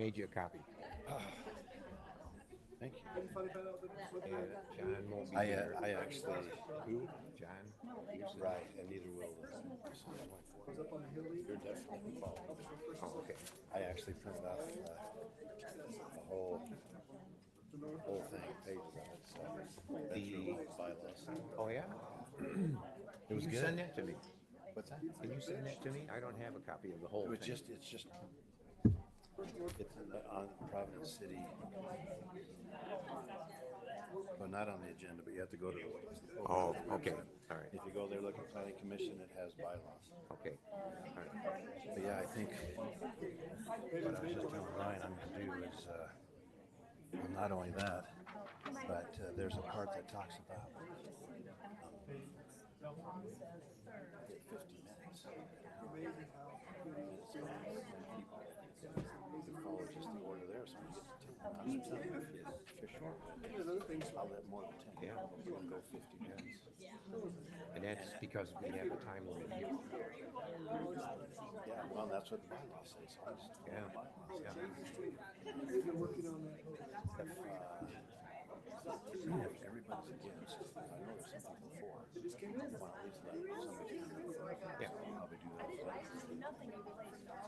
made you a copy. Thank you. And John won't be I here. I actually Who? John? Houston? right, and neither will the son of my four. You're definitely qualified. Oh, okay. I actually printed off the whole thing, pages of it. So that's your bylaws. Oh, yeah? It was Can you good. send that to me? What's that? Can you send that to me? I don't have a copy of the whole It's thing. just it's on Providence City. Well, not on the agenda, but you have to go to the Oh, okay. All right. If you go there, look at Planning Commission, it has bylaws. Okay. All right. But yeah, I think what I was just telling Ryan I'm going to do is, well, not only that, but there's a part that talks about 50 minutes. Follow just the order there, so we get to 10 minutes. If you're short, I'll let more than 10. Yeah. We'll go 50 minutes. And that's because we have a time limit here. Yeah, well, that's what the bylaws say. So I just Yeah. bylaws. If everybody's against, I know there's some people for. Want to at least let somebody Yeah. probably do that.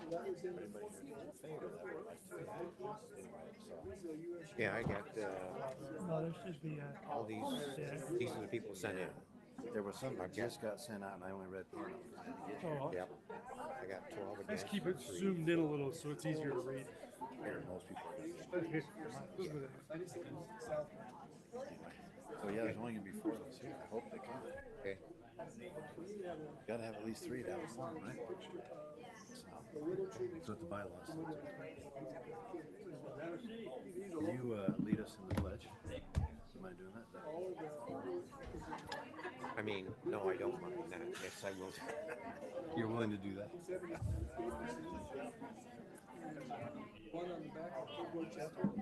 Anybody here in favor that would like to anyway, so. Yeah, I got No, there should be all these. These are the people sent in. There was some that just got sent out and I only read part of it. Oh, Yep. I got 12 again. let's keep it zoomed in a little so it's easier to read. Here, most people are. Okay. Anyway. So yeah, there's only gonna be 4 of us here. I hope they come. Okay. Gotta have at least 3 to have fun, right? That's what the bylaws say. Will you lead us in the pledge? Am I doing that? I mean, no, I don't mind that. Yes, I will. You're willing to do that? One on the back of Kidwood Chapel.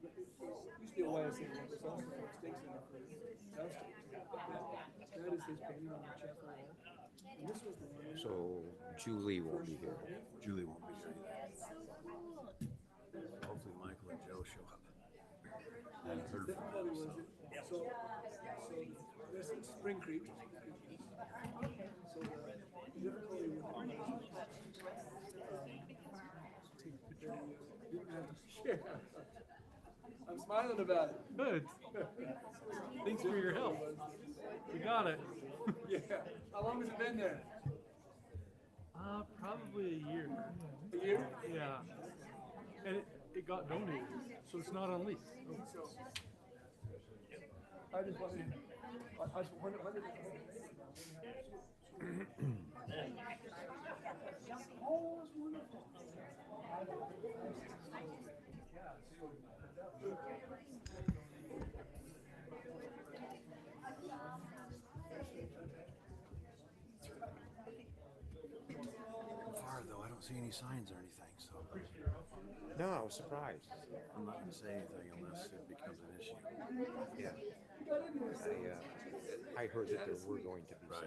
Used to be a YSA, but there's also some stakes in it for downstairs. That is his painting on the chapel wall. And this was the one. So Julie won't be here. Julie won't be here either. Hopefully Michael and Joe show up. I haven't heard from them, so. So there's Spring Creek. So the difficulty with the I'm smiling about it. Good. Thanks for your help. We got it. Yeah. How long has it been there? Probably a year. A year? Yeah. And it got donated, so it's not on lease. I just wanted. When did it Oh, it's wonderful. Far though, I don't see any signs or anything, so No, I was surprised. I'm not gonna say anything unless it becomes an issue. Yeah. I heard that there were going to be some.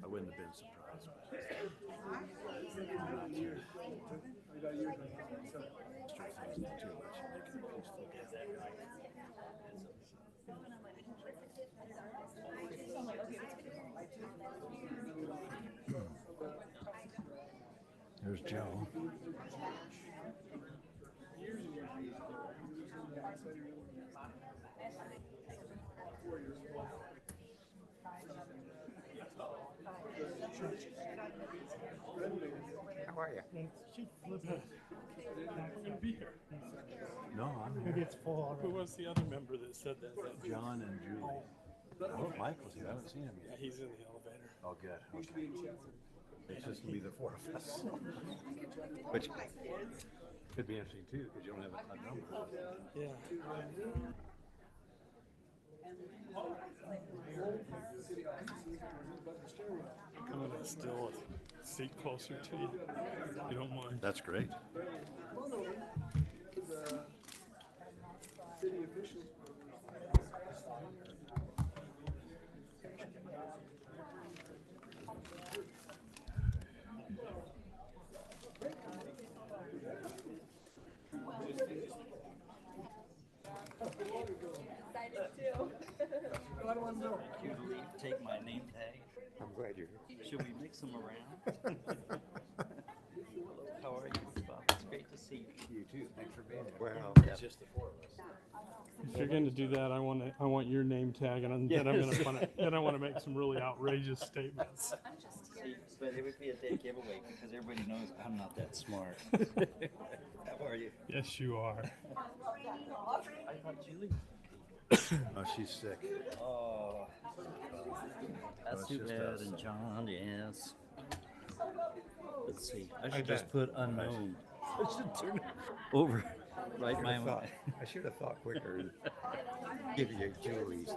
I wouldn't have been surprised, but stray things not too much and making it peaceful gathering. There's Joe. How are you? It should flip it. Not gonna be here. No, I'm Maybe here. it's full Who already. was the other member that said that? John and Julie. I hope Michael's here. I haven't seen him Yeah, yet. he's in the elevator. Oh, good. Okay. It's just gonna be the 4 of us. Which could be interesting too, because you don't have a number. Yeah. Coming to still a seat closer to you. You don't mind. That's great. City officials. Take my name tag. I'm glad you're here. Should we mix them around? How are you, Bob? It's great to see you. You too. Thanks for being here. Well, It's just the four of us. If you're going to do that, I want your name tag, and then I'm going to then I want to make some really outrageous statements. See, but it would be a dead giveaway because everybody knows I'm not that smart. How are you? Yes, you are. I thought Julie. Oh, she's sick. Oh, that's it's too just bad. us. And John, yes. Let's see. I I should just bet. put unknown. I should turn it over. Right my mind. I should have thought quicker. Give you Julie's.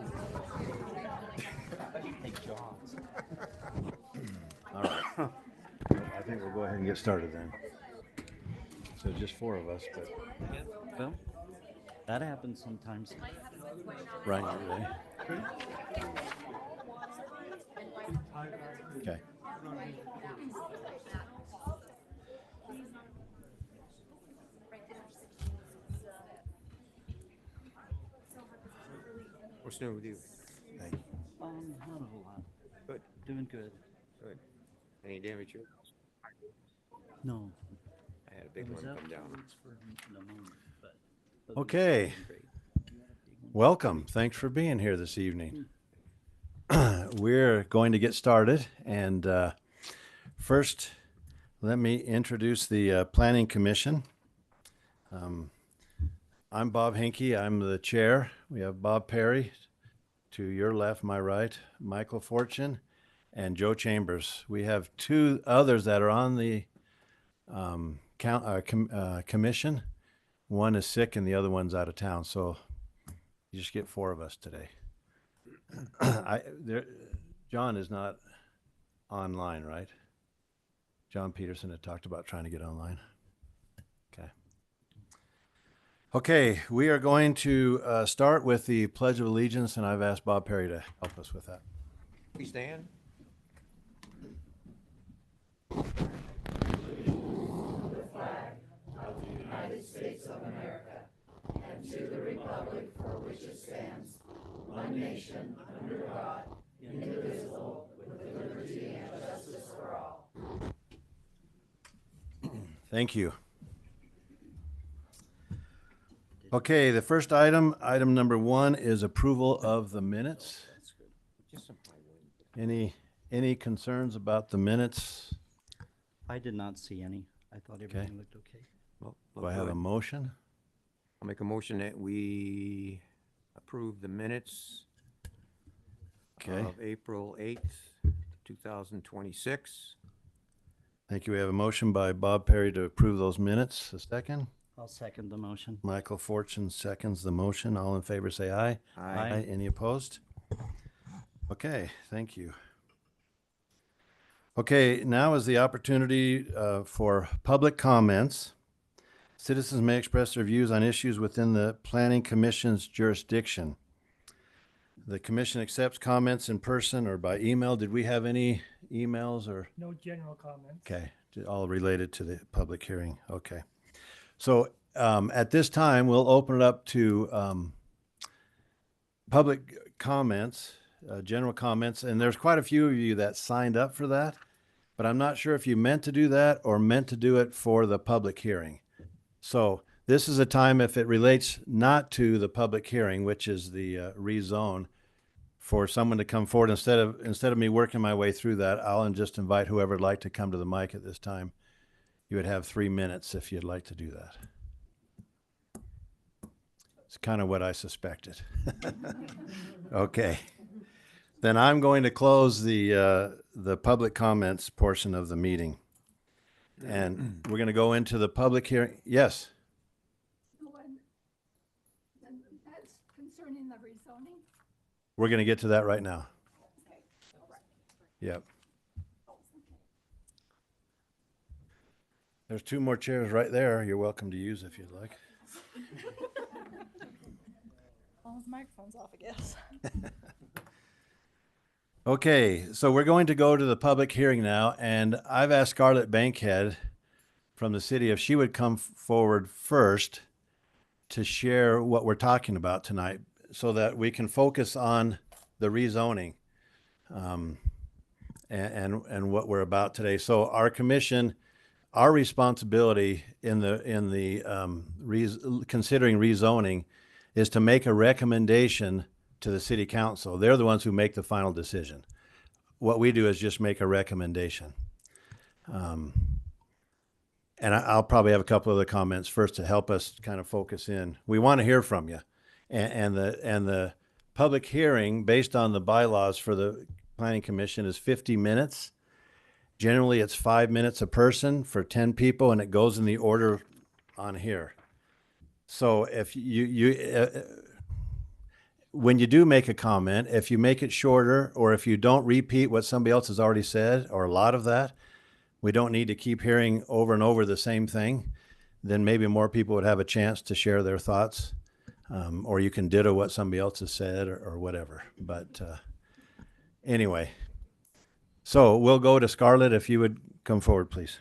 I should take John's. All right. I think we'll go ahead and get started then. So just four of us, but Well, that happens sometimes. Ryan, you ready? Okay. What's new with you? Thank you. Not a whole lot. Good. Doing good. Good. Any damage here? No. I had a big I was one out come 2 down. weeks for pneumonia, but Okay. great. Welcome. Thanks for being here this evening. We're going to get started. And first, let me introduce the Planning Commission. I'm Bob Hinkie. I'm the chair. We have Bob Perry to your left, my right, Michael Fortune, and Joe Chambers. We have two others that are on the commission. One is sick and the other one's out of town. So you just get four of us today. John is not online, right? John Peterson had talked about trying to get online. Okay. Okay, we are going to start with the Pledge of Allegiance, and I've asked Bob Perry to help us with that. Please stand. Thank you. Okay, the first item number 1, is approval of the minutes. Just some high wind. Any concerns about the minutes? I did not see any. I thought everything looked okay. Well, Do I have a motion? I'll make a motion that we approve the minutes Okay. of April 8th, 2026. Thank you. We have a motion by Bob Perry to approve those minutes. A second? I'll second the motion. Michael Fortune seconds the motion. All in favor say aye. Aye. Any opposed? Okay, thank you. Okay, now is the opportunity for public comments. Citizens may express their views on issues within the Planning Commission's jurisdiction. The commission accepts comments in person or by email. Did we have any emails or? No general comments. Okay, all related to the public hearing. Okay. So at this time, we'll open it up to public comments, general comments, and there's quite a few of you that signed up for that, but I'm not sure if you meant to do that or meant to do it for the public hearing. So this is a time, if it relates not to the public hearing, which is the rezone, for someone to come forward instead of me working my way through that, I'll just invite whoever would like to come to the mic at this time. You would have 3 minutes if you'd like to do that. It's kind of what I suspected. Okay. Then I'm going to close the public comments portion of the meeting. And we're going to go into the public hearing. Yes. That's concerning the rezoning. We're going to get to that right now. Yep. There's 2 more chairs right there. You're welcome to use if you'd like. Oh, his microphone's off, I guess. Okay, so we're going to go to the public hearing now, and I've asked Scarlett Bankhead from the city if she would come forward first to share what we're talking about tonight so that we can focus on the rezoning and what we're about today. So our commission, our responsibility in the considering rezoning is to make a recommendation to the city council. They're the ones who make the final decision. What we do is just make a recommendation. And I'll probably have a couple other comments first to help us kind of focus in. We want to hear from you. And the public hearing based on the bylaws for the Planning Commission is 50 minutes. Generally, it's 5 minutes a person for 10 people, and it goes in the order on here. So if when you do make a comment, if you make it shorter, or if you don't repeat what somebody else has already said, or a lot of that, we don't need to keep hearing over and over the same thing, then maybe more people would have a chance to share their thoughts. Or you can ditto what somebody else has said or whatever. But anyway, so we'll go to Scarlett, if you would come forward, please.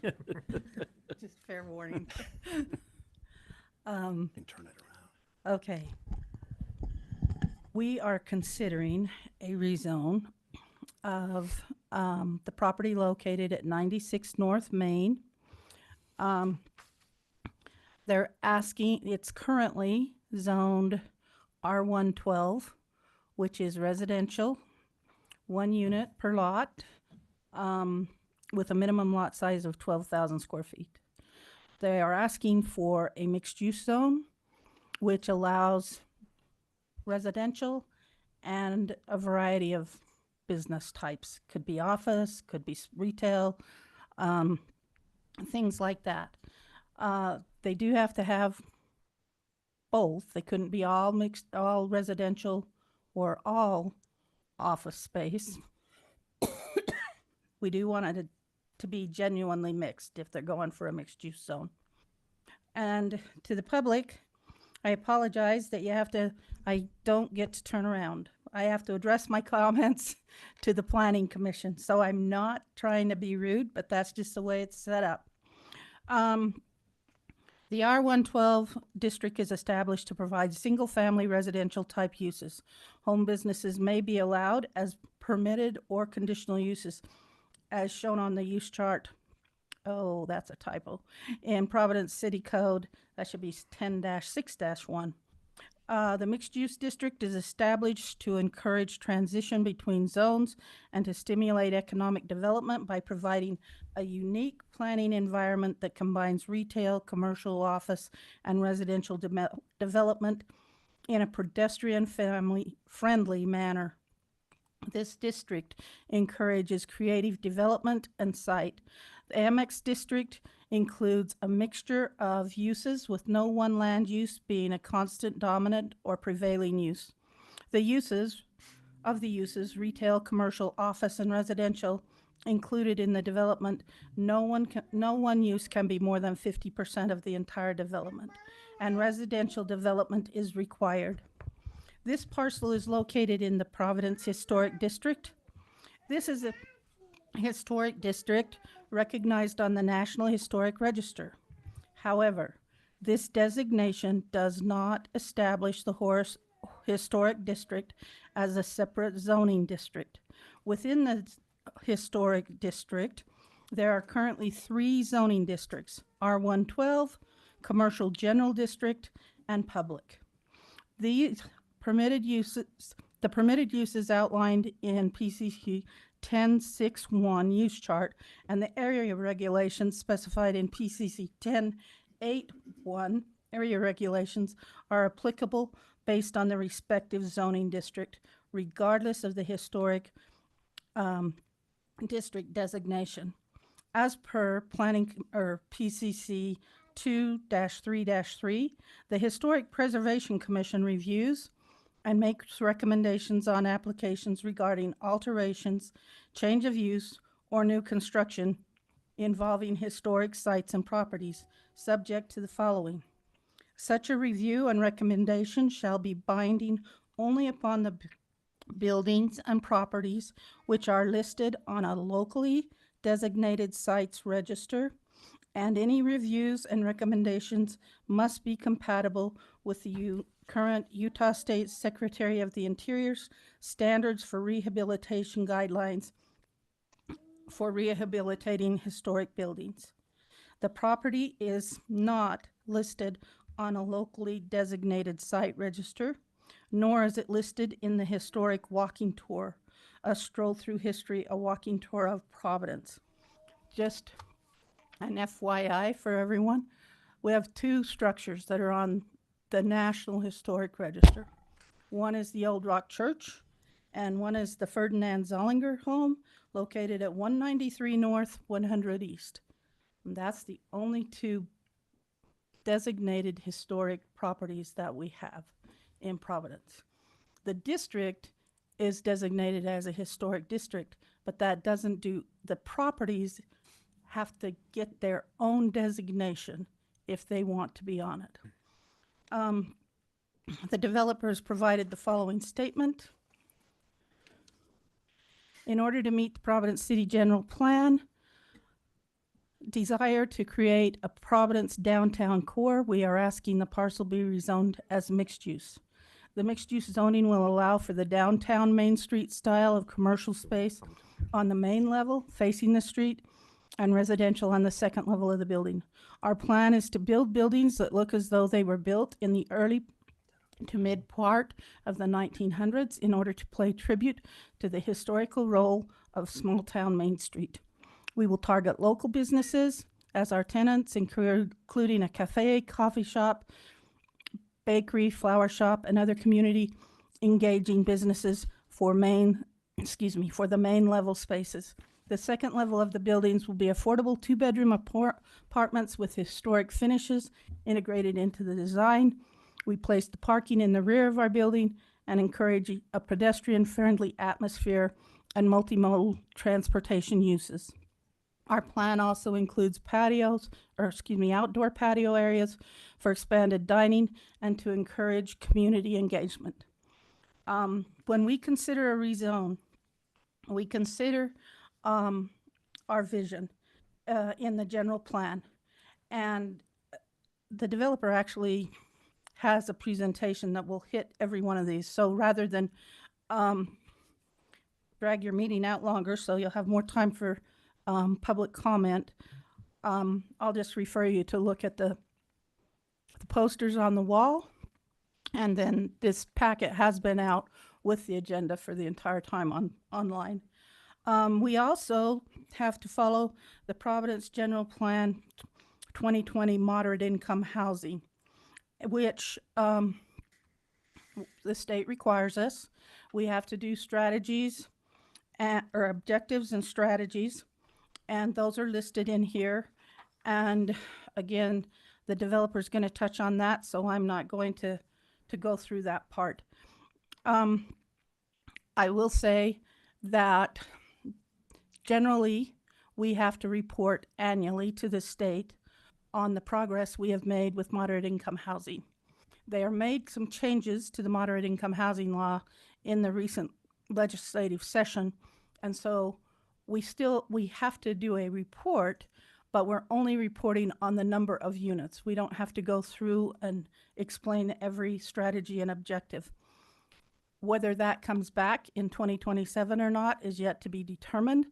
Just fair warning. You can turn it around. Okay. We are considering a rezone of the property located at 96 North Main. They're asking, it's currently zoned R112, which is residential, 1 unit per lot, with a minimum lot size of 12,000 square feet. They are asking for a mixed-use zone, which allows residential and a variety of business types. Could be office, could be retail, things like that. They do have to have both. They couldn't be all mixed, all residential or all office space. We do want it to be genuinely mixed if they're going for a mixed use zone. And to the public, I apologize that I don't get to turn around. I have to address my comments to the Planning Commission. So I'm not trying to be rude, but that's just the way it's set up. The R112 district is established to provide single-family residential type uses. Home businesses may be allowed as permitted or conditional uses, as shown on the use chart. Oh, that's a typo. In Providence City Code, that should be 10-6-1. The mixed-use district is established to encourage transition between zones and to stimulate economic development by providing a unique planning environment that combines retail, commercial, office, and residential development in a pedestrian family-friendly manner. This district encourages creative development and site. The Amex district includes a mixture of uses with no one land use being a constant dominant or prevailing use. The uses, retail, commercial, office, and residential included in the development, no one use can be more than 50% of the entire development, and residential development is required. This parcel is located in the Providence Historic District. This is a historic district recognized on the National Historic Register. However, this designation does not establish the Horace Historic District as a separate zoning district. Within the historic district, there are currently 3 zoning districts: R112, Commercial General District, and Public. The permitted uses outlined in PCC 10.6.1 use chart and the area regulations specified in PCC 10.8.1 area regulations are applicable based on the respective zoning district, regardless of the historic district designation. As per PCC 2-3-3, the Historic Preservation Commission reviews and makes recommendations on applications regarding alterations, change of use, or new construction involving historic sites and properties, subject to the following. Such a review and recommendation shall be binding only upon the buildings, and properties which are listed on a locally designated sites register, and any reviews and recommendations must be compatible with the current Utah State Secretary of the Interior's standards for rehabilitation guidelines for rehabilitating historic buildings. The property is not listed on a locally designated site register, nor is it listed in the historic walking tour, a stroll through history, a walking tour of Providence. Just an FYI for everyone, we have two structures that are on the National Historic Register. One is the Old Rock Church, and one is the Ferdinand Zollinger home, located at 193 North, 100 East. And that's the only two designated historic properties that we have in Providence. The district is designated as a historic district, but that doesn't do, the properties have to get their own designation if they want to be on it. The developers provided the following statement. In order to meet the Providence City General Plan, desire to create a Providence downtown core, we are asking the parcel be rezoned as mixed use. The mixed use zoning will allow for the downtown Main Street style of commercial space on the main level facing the street and residential on the second level of the building. Our plan is to build buildings that look as though they were built in the early to mid part of the 1900s in order to pay tribute to the historical role of small town Main Street. We will target local businesses as our tenants, including a cafe, coffee shop, bakery, flower shop, and other community engaging businesses for the main level spaces. The second level of the buildings will be affordable 2-bedroom apartments with historic finishes integrated into the design. We place the parking in the rear of our building and encourage a pedestrian-friendly atmosphere and multimodal transportation uses. Our plan also includes outdoor patio areas for expanded dining and to encourage community engagement. When we consider a rezone, we consider our vision in the general plan. And the developer actually has a presentation that will hit every one of these. So rather than drag your meeting out longer so you'll have more time for public comment, I'll just refer you to look at the posters on the wall. And then this packet has been out with the agenda for the entire time online. We also have to follow the Providence General Plan 2020 moderate income housing, which the state requires us. We have to do strategies or objectives and strategies, and those are listed in here. And again, the developer's going to touch on that, so I'm not going to go through that part. I will say that generally we have to report annually to the state on the progress we have made with moderate income housing. They are made some changes to the moderate income housing law in the recent legislative session, and so we have to do a report, but we're only reporting on the number of units. We don't have to go through and explain every strategy and objective. Whether that comes back in 2027 or not is yet to be determined,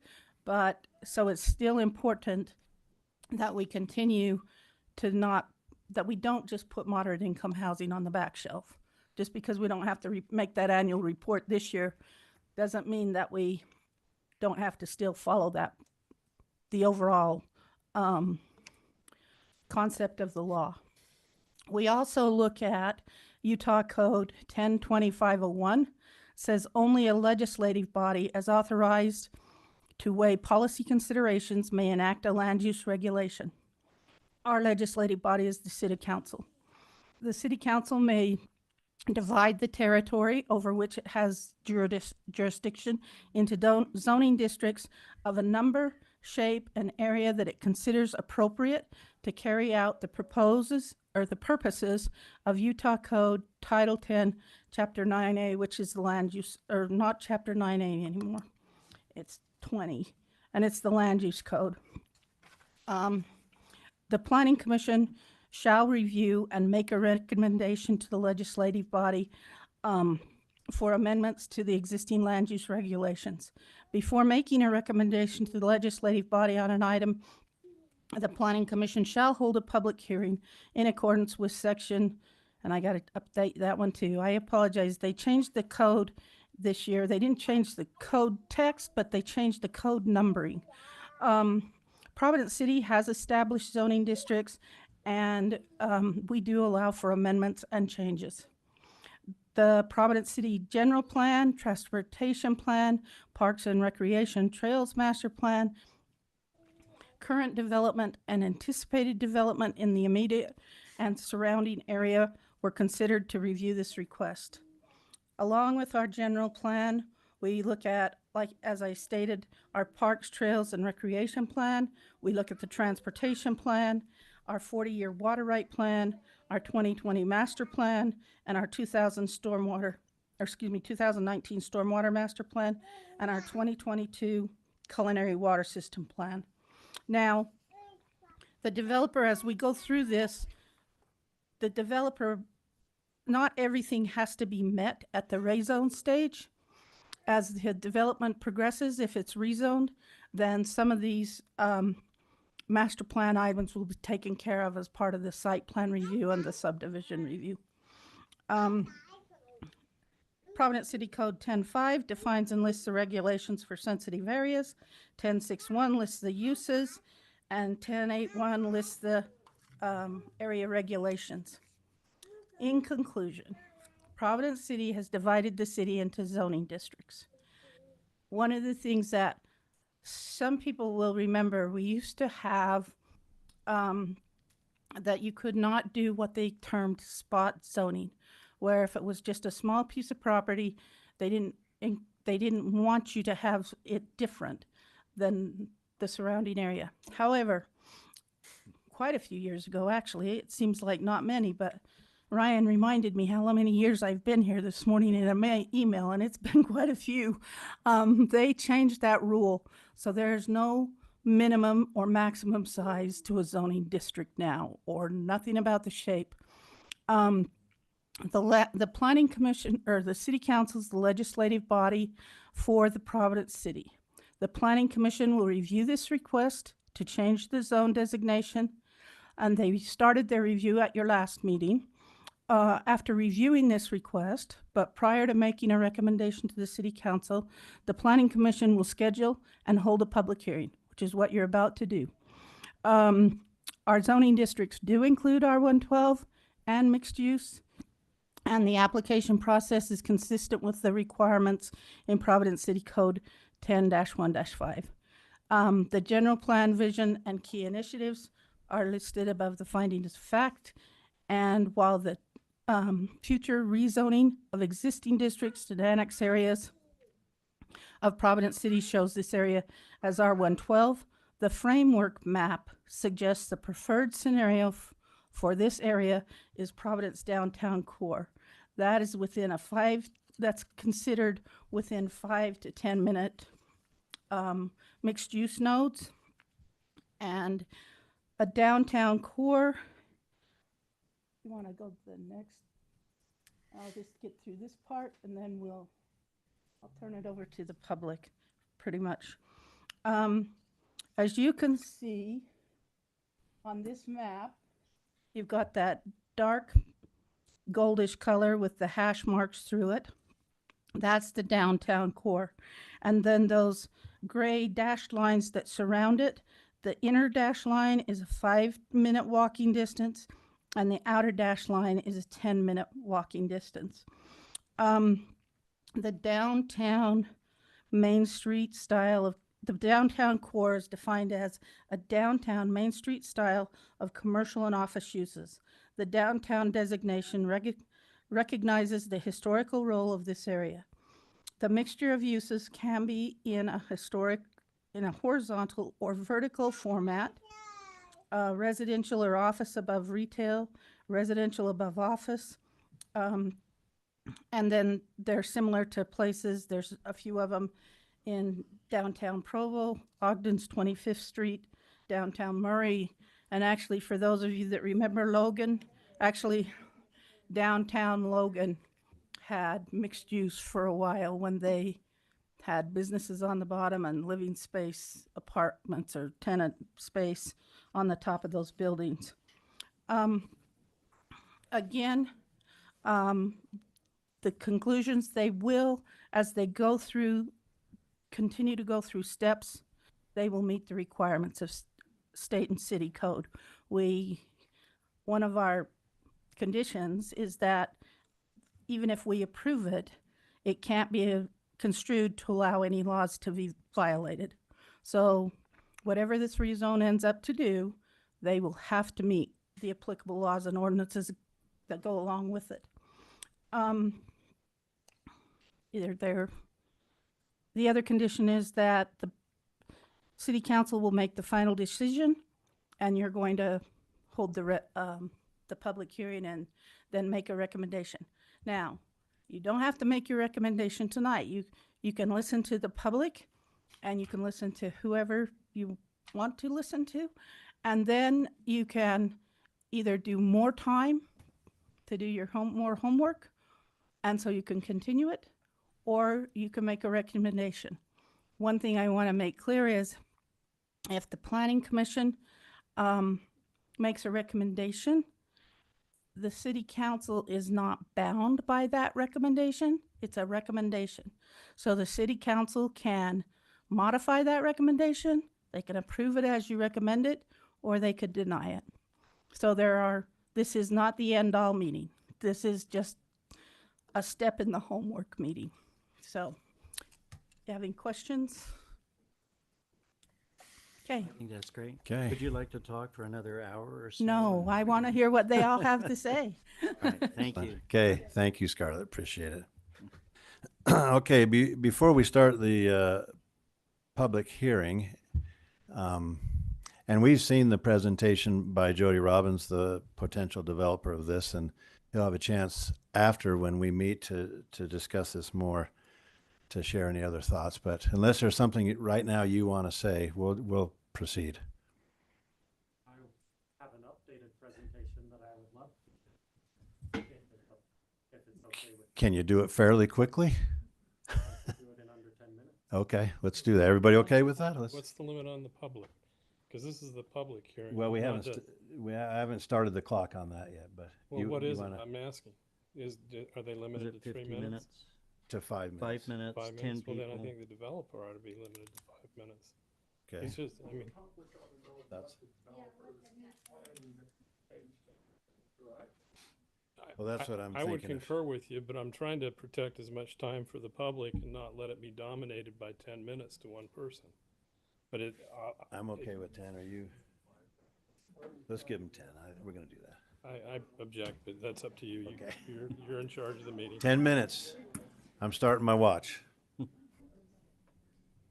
but so it's still important that we continue to that we don't just put moderate income housing on the back shelf. Just because we don't have to make that annual report this year doesn't mean that we don't have to still follow the overall concept of the law. We also look at Utah Code 102501, says only a legislative body as authorized to weigh policy considerations may enact a land use regulation. Our legislative body is the City Council. The City Council may divide the territory over which it has jurisdiction into zoning districts of a number shape, and area that it considers appropriate to carry out the purposes of Utah Code Title 10, Chapter 9A, which is the land use, or not Chapter 9A anymore. It's 20, and it's the land use code. The Planning Commission shall review and make a recommendation to the legislative body for amendments to the existing land use regulations. Before making a recommendation to the legislative body on an item, the Planning Commission shall hold a public hearing in accordance with section, and I got to update that one too. I apologize. They changed the code this year. They didn't change the code text, but they changed the code numbering. Providence City has established zoning districts, and we do allow for amendments and changes. The Providence City General Plan, Transportation Plan, Parks and Recreation Trails Master Plan, current development and anticipated development in the immediate and surrounding area were considered to review this request. Along with our general plan, we look at, like as I stated, our Parks, Trails, and Recreation Plan. We look at the Transportation Plan, our 40-year water right plan, our 2020 master plan, and our 2019 stormwater master plan, and our 2022 culinary water system plan. Now, the developer, as we go through this, not everything has to be met at the rezone stage. As the development progresses, if it's rezoned, then some of these master plan items will be taken care of as part of the site plan review and the subdivision review. Providence City Code 10.5 defines and lists the regulations for sensitive areas. 10.6.1 lists the uses, and 10.8.1 lists the area regulations. In conclusion, Providence City has divided the city into zoning districts. One of the things that some people will remember, we used to have that you could not do what they termed spot zoning, where if it was just a small piece of property, they didn't want you to have it different than the surrounding area. However, quite a few years ago, actually, it seems like not many, but Ryan reminded me how many years I've been here this morning in an email, and it's been quite a few. They changed that rule, so there's no minimum or maximum size to a zoning district now, or nothing about the shape. The Planning Commission, or the City Council, is the legislative body for the Providence City. The Planning Commission will review this request to change the zone designation, and they started their review at your last meeting. After reviewing this request, but prior to making a recommendation to the City Council, the Planning Commission will schedule and hold a public hearing, which is what you're about to do. Our zoning districts do include R112 and mixed use, and the application process is consistent with the requirements in Providence City Code 10-1-5. The general plan, vision, and key initiatives are listed above the findings of fact, and while the future rezoning of existing districts to annex areas of Providence City shows this area as R112, the framework map suggests the preferred scenario for this area is Providence downtown core. That is within that's considered within 5 to 10 minute mixed use nodes, and a downtown core. You want to go to the next? I'll just get through this part, and then I'll turn it over to the public, pretty much. As you can see on this map, you've got that dark goldish color with the hash marks through it. That's the downtown core. And then those gray dashed lines that surround it, the inner dash line is a 5-minute walking distance, and the outer dash line is a 10-minute walking distance. The downtown Main Street style of the downtown core is defined as a downtown Main Street style of commercial and office uses. The downtown designation recognizes the historical role of this area. The mixture of uses can be in a historic in a horizontal or vertical format, residential or office above retail, residential above office. And then they're similar to places, there's a few of them in downtown Provo, Ogden's 25th Street, downtown Murray. And actually, for those of you that remember Logan, actually, downtown Logan had mixed use for a while when they had businesses on the bottom and living space, apartments or tenant space on the top of those buildings. Again, the conclusions, they will, as they go through, continue to go through steps, they will meet the requirements of state and city code. One of our conditions is that even if we approve it, it can't be construed to allow any laws to be violated. So whatever this rezone ends up to do, they will have to meet the applicable laws and ordinances that go along with it. The other condition is that the city council will make the final decision, and you're going to hold the public hearing and then make a recommendation. Now, you don't have to make your recommendation tonight. You can listen to the public, and you can listen to whoever you want to listen to, and then you can either do more time to do your more homework, and so you can continue it, or you can make a recommendation. One thing I want to make clear is if the Planning Commission makes a recommendation, the city council is not bound by that recommendation. It's a recommendation. So the city council can modify that recommendation, they can approve it as you recommend it, or they could deny it. So this is not the end-all meeting. This is just a step in the homework meeting. So, you have any questions? Okay. I think that's great. Okay. Would you like to talk for another hour or so? No, I want to hear what they all have to say. All right, thank you. Okay, thank you, Scarlett, appreciate it. Okay, before we start the public hearing, and we've seen the presentation by Jody Robbins, the potential developer of this, and he'll have a chance after when we meet to discuss this more, to share any other thoughts. But unless there's something right now you want to say, we'll proceed. I have an updated presentation that I would love to, if it's okay with Can you do it fairly quickly? you, to do it in under 10 minutes. Okay, let's do that. Everybody okay with that? What's the limit on the public? Because this is the public hearing. Well, we not haven't, the- I haven't started the clock on that yet, but Well, you what is it? wanna- I'm asking. Are they Was limited it to 3 50 minutes? to 5 minutes. 5 minutes, 5 10 minutes? Well, people. then I think the developer ought to be limited to 5 minutes. Okay, It's just, I mean, that's, I- well, that's what I'm I would thinking of. concur with you, but I'm trying to protect as much time for the public and not let it be dominated by 10 minutes to one person. But I'm okay with 10. Are you? Let's give them 10. We're going to do that. I object, but that's up to you. Okay. You're in charge of the meeting. 10 minutes. I'm starting my watch.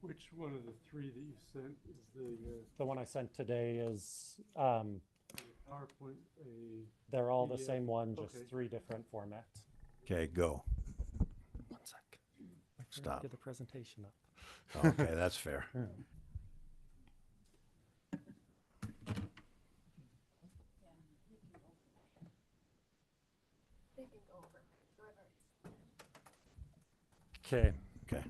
Which one of the three that you sent is The one I sent today is, PowerPoint, they're all the PDF. same one, just Okay. 3 different formats. Okay, go. 1 sec. Stop. Get the presentation up. Okay, that's fair. Okay, Okay.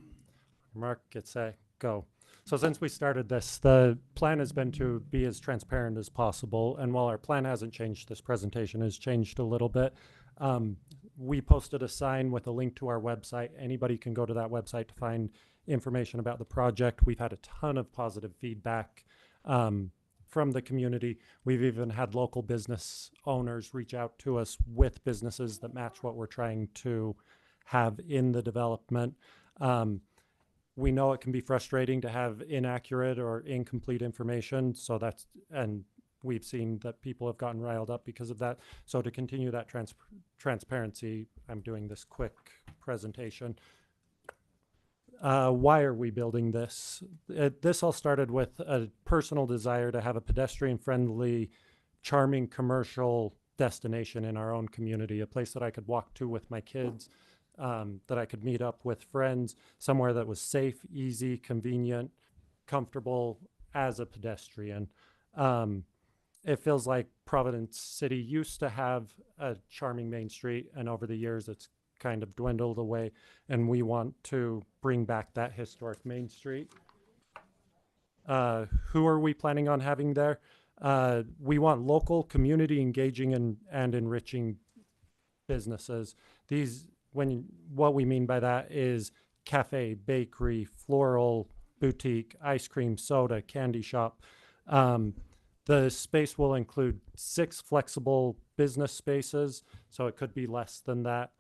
Mark, get set, go. So since we started this, the plan has been to be as transparent as possible. And while our plan hasn't changed, this presentation has changed a little bit. We posted a sign with a link to our website. Anybody can go to that website to find information about the project. We've had a ton of positive feedback from the community. We've even had local business owners reach out to us with businesses that match what we're trying to have in the development. We know it can be frustrating to have inaccurate or incomplete information. So and we've seen that people have gotten riled up because of that. So to continue that transparency, I'm doing this quick presentation. Why are we building this? This all started with a personal desire to have a pedestrian-friendly, charming commercial destination in our own community, a place that I could walk to with my kids, that I could meet up with friends, somewhere that was safe, easy, convenient, comfortable as a pedestrian. It feels like Providence City used to have a charming main street, and over the years it's kind of dwindled away, and we want to bring back that historic main street. Who are we planning on having there? We want local, community engaging and enriching businesses. What we mean by that is cafe, bakery, floral, boutique, ice cream, soda, candy shop. The space will include 6 flexible business spaces, so it could be less than that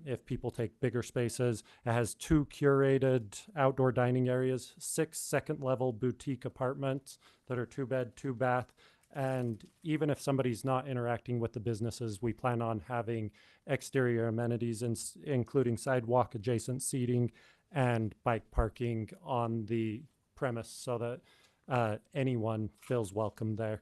if people take bigger spaces. It has 2 curated outdoor dining areas, 6 second-level boutique apartments that are 2-bed, 2-bath. And even if somebody's not interacting with the businesses, we plan on having exterior amenities, including sidewalk adjacent seating and bike parking on the premise, so that anyone feels welcome there.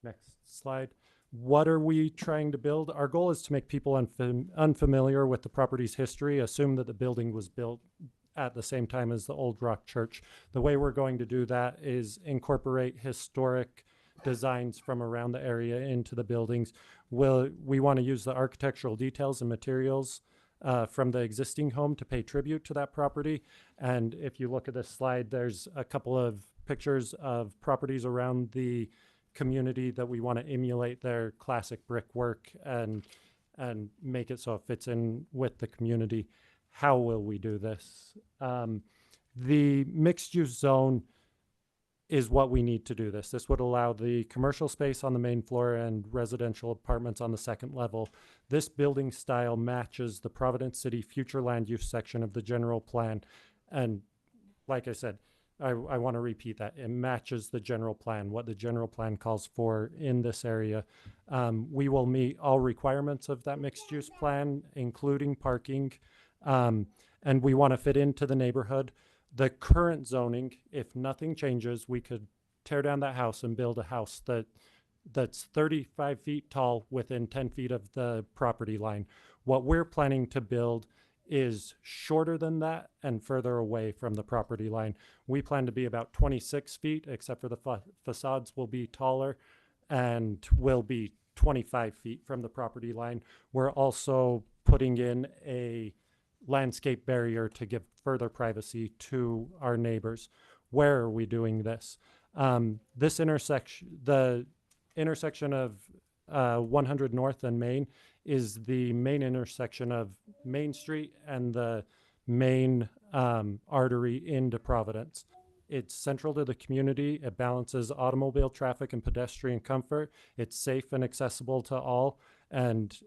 Next slide. What are we trying to build? Our goal is to make people unfamiliar with the property's history, assume that the building was built at the same time as the Old Rock Church. The way we're going to do that is incorporate historic designs from around the area into the buildings. We want to use the architectural details and materials from the existing home to pay tribute to that property. And if you look at this slide, there's a couple of pictures of properties around the community that we want to emulate their classic brickwork and make it so it fits in with the community. How will we do this? The mixed-use zone is what we need to do this. This would allow the commercial space on the main floor and residential apartments on the second level. This building style matches the Providence City future land use section of the general plan. And like I said, I want to repeat that. It matches the general plan, what the general plan calls for in this area. We will meet all requirements of that mixed use plan, including parking, and we want to fit into the neighborhood. The current zoning, if nothing changes, we could tear down that house and build a house that's 35 feet tall within 10 feet of the property line. What we're planning to build is shorter than that and further away from the property line. We plan to be about 26 feet, except for the facades will be taller and will be 25 feet from the property line. We're also putting in a landscape barrier to give further privacy to our neighbors. Where are we doing this? This intersection, the intersection of 100 North and Main, is the main intersection of Main Street and the main artery into Providence. It's central to the community. It balances automobile traffic and pedestrian comfort. It's safe and accessible to all. And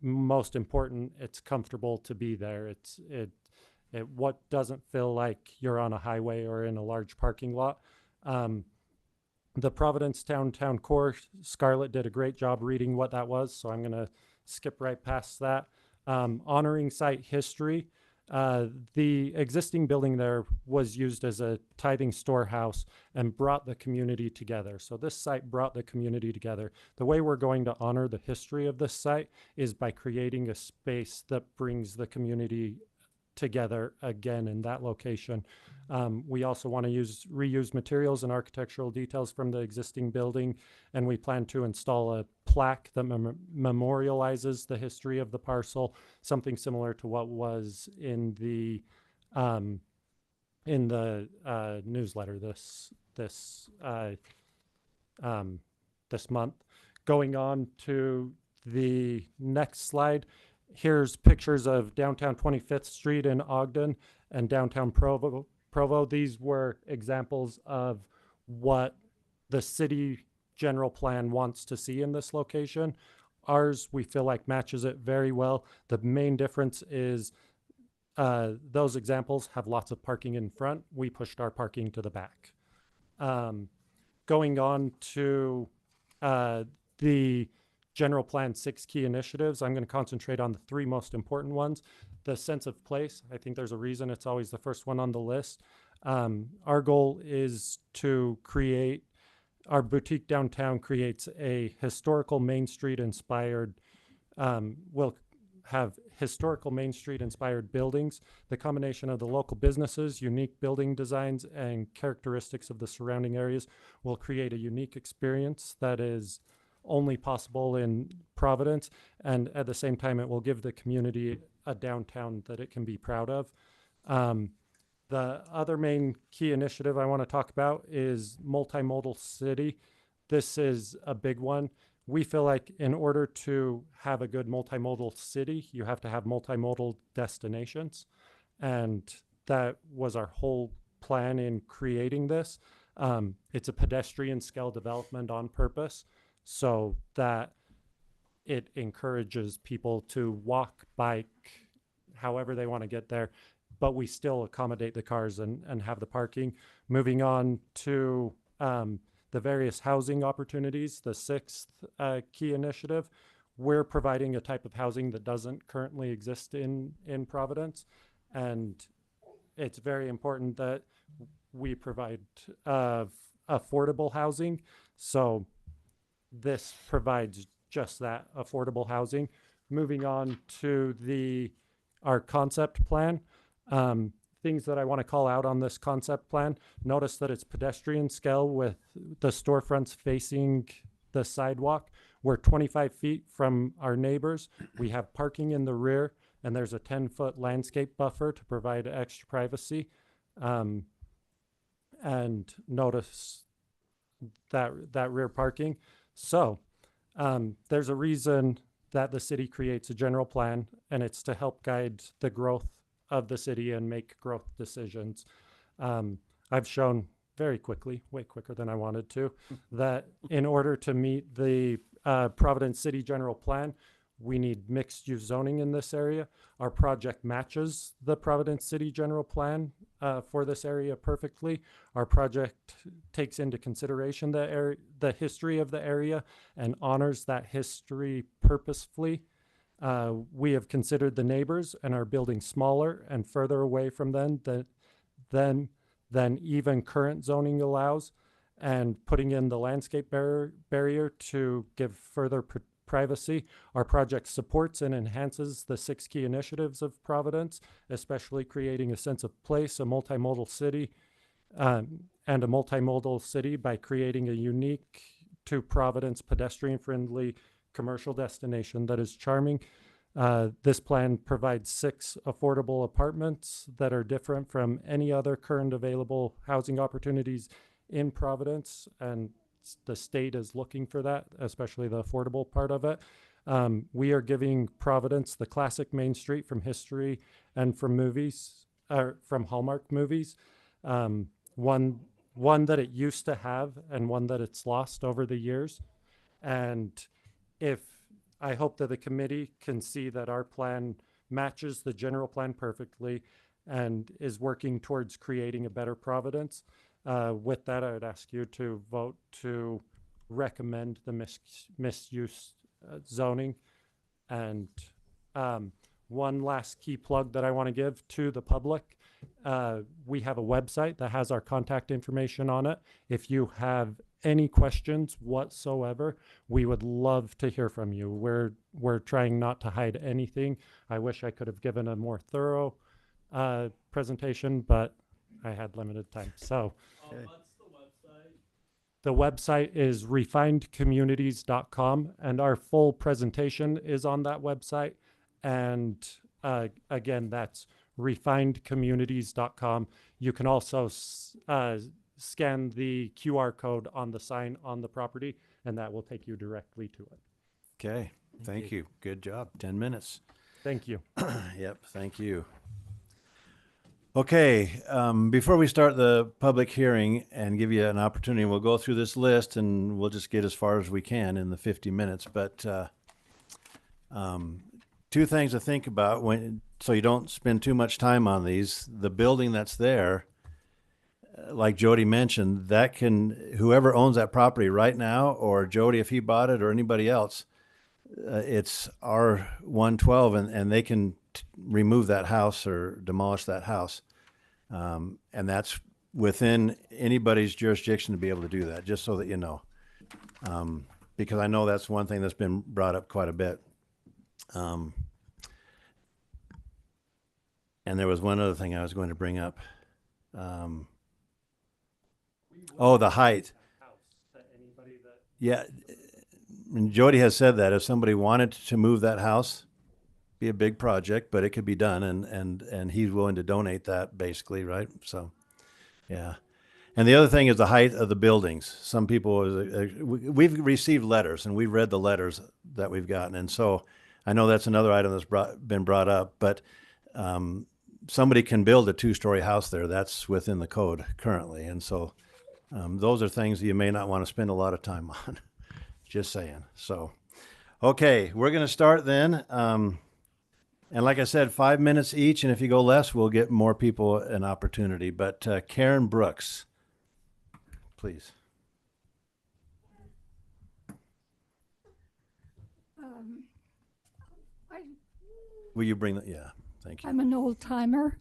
most important, it's comfortable to be there. It what doesn't feel like you're on a highway or in a large parking lot. The Providence Town Core, Scarlett did a great job reading what that was, so I'm going to skip right past that. Honoring site history. The existing building there was used as a tithing storehouse and brought the community together. So this site brought the community together. The way we're going to honor the history of this site is by creating a space that brings the community together again in that location. We also want to reuse materials and architectural details from the existing building, and we plan to install a plaque that memorializes the history of the parcel, something similar to what was in the newsletter this month. Going on to the next slide. Here's pictures of downtown 25th Street in Ogden and downtown Provo. These were examples of what the city general plan wants to see in this location. Ours, we feel like, matches it very well. The main difference is those examples have lots of parking in front. We pushed our parking to the back. Going on to the general plan 6 key initiatives, I'm going to concentrate on the 3 most important ones. the sense of place. I think there's a reason it's always the first one on the list. Our goal is to create, our boutique downtown creates a historical Main Street inspired, will have historical Main Street inspired buildings. The combination of the local businesses, unique building designs, and characteristics of the surrounding areas will create a unique experience that is only possible in Providence. And at the same time, it will give the community a downtown that it can be proud of. The other main key initiative I want to talk about is multimodal city. This is a big one. We feel like in order to have a good multimodal city, you have to have multimodal destinations. And that was our whole plan in creating this. It's a pedestrian scale development on purpose so that it encourages people to walk, bike, however they want to get there, but we still accommodate the cars and have the parking. Moving on to the various housing opportunities, the sixth key initiative, we're providing a type of housing that doesn't currently exist in Providence. And it's very important that we provide affordable housing. So this provides just that, affordable housing. Moving on to our concept plan. Things that I want to call out on this concept plan. Notice that it's pedestrian scale with the storefronts facing the sidewalk. We're 25 feet from our neighbors. We have parking in the rear, and there's a 10-foot landscape buffer to provide extra privacy. And notice that rear parking. So there's a reason that the city creates a general plan, and it's to help guide the growth of the city and make growth decisions. I've shown very quickly, way quicker than I wanted to, that in order to meet the Providence City General Plan, we need mixed use zoning in this area. Our project matches the Providence City General Plan for this area perfectly. Our project takes into consideration the history of the area and honors that history purposefully. We have considered the neighbors and are building smaller and further away from them than even current zoning allows, and putting in the landscape barrier to give further privacy. Our project supports and enhances the 6 key initiatives of Providence, especially creating a sense of place, a multimodal city, and a multimodal city by creating a unique to Providence pedestrian-friendly commercial destination that is charming. This plan provides 6 affordable apartments that are different from any other current available housing opportunities in Providence, and the state is looking for that, especially the affordable part of it. We are giving Providence the classic Main Street from history and from movies, or from Hallmark movies. One that it used to have and one that it's lost over the years. And I hope that the committee can see that our plan matches the general plan perfectly and is working towards creating a better Providence. With that, I would ask you to vote to recommend the misuse zoning. And one last key plug that I want to give to the public. We have a website that has our contact information on it. If you have any questions whatsoever, we would love to hear from you. We're trying not to hide anything. I wish I could have given a more thorough presentation, but I had limited time. So What's the website? the website is refinedcommunities.com, and our full presentation is on that website. And again, that's refinedcommunities.com. You can also scan the QR code on the sign on the property, and that will take you directly to it. Okay, thank you. Good job. 10 minutes. Thank you. Yep, thank you. Okay, before we start the public hearing and give you an opportunity, we'll go through this list and we'll just get as far as we can in the 50 minutes. But 2 things to think about so you don't spend too much time on these. The building that's there, like Jody mentioned, that whoever owns that property right now, or Jody if he bought it, or anybody else, it's R112, and they can remove that house or demolish that house. And that's within anybody's jurisdiction to be able to do that, just so that you know. Because I know that's one thing that's been brought up quite a bit. And there was one other thing I was going to bring up. Oh, the height. House, that anybody that Yeah. And Jody has said that if somebody wanted to move that house, be a big project, but it could be done, and he's willing to donate that, basically, right? So, yeah. And the other thing is the height of the buildings. Some people, we've received letters, and we've read the letters that we've gotten, and so I know that's another item that's been brought up, but somebody can build a 2-story house there. That's within the code currently, and so those are things you may not want to spend a lot of time on. Just saying. So, okay, we're going to start then. And like I said, 5 minutes each, and if you go less, we'll get more people an opportunity. But Karen Brooks, please. Will you bring that? Yeah, thank you. I'm an old timer.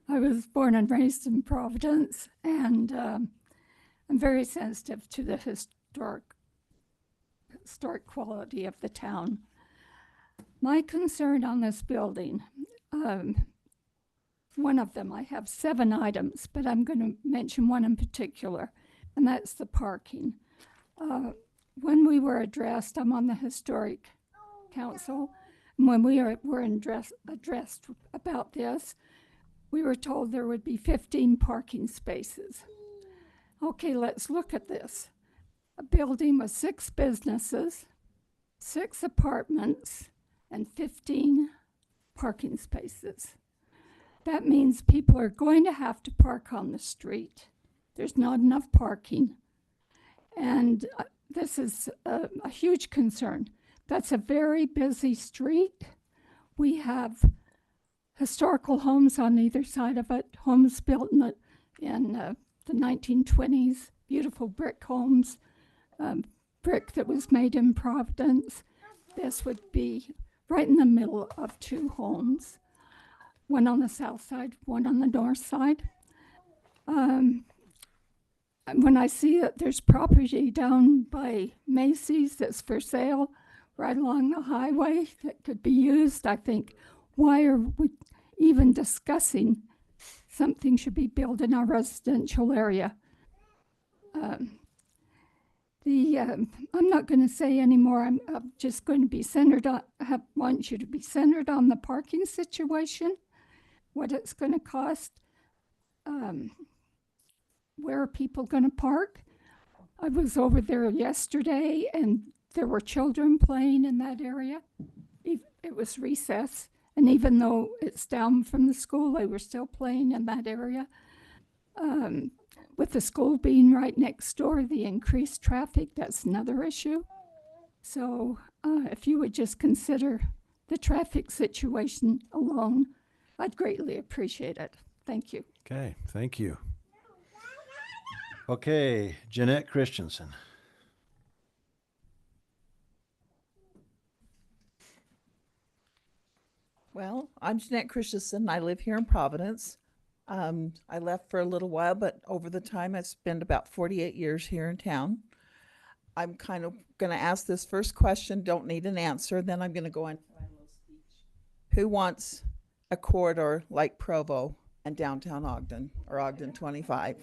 I was born and raised in Providence, and I'm very sensitive to the historic quality of the town. My concern on this building, one of them, I have 7 items, but I'm going to mention one in particular, and that's the parking. When we were addressed, I'm on the Historic Council, and when we were addressed about this, we were told there would be 15 parking spaces. Okay, let's look at this. A building with 6 businesses, 6 apartments, and 15 parking spaces. That means people are going to have to park on the street. There's not enough parking. And this is a huge concern. That's a very busy street. We have historical homes on either side of it, homes built in the 1920s, beautiful brick homes. Brick that was made in Providence. This would be right in the middle of 2 homes, one on the south side, one on the north side. When I see that there's property down by Macy's that's for sale right along the highway that could be used, I think, why are we even discussing something should be built in our residential area? I'm not going to say anymore. I'm just going to be centered on, want you to be centered on the parking situation, what it's going to cost, where are people going to park. I was over there yesterday, and there were children playing in that area. It was recess, and even though it's down from the school, they were still playing in that area. With the school being right next door, the increased traffic, that's another issue. So if you would just consider the traffic situation alone, I'd greatly appreciate it. Thank you. Okay, thank you. Okay, Jeanette Christensen. Well, I'm Jeanette Christensen. I live here in Providence. I left for a little while, but over the time I spent about 48 years here in town. I'm kind of going to ask this first question, don't need an answer, then I'm going to go into my little speech. Who wants a corridor like Provo and downtown Ogden, or Ogden 25?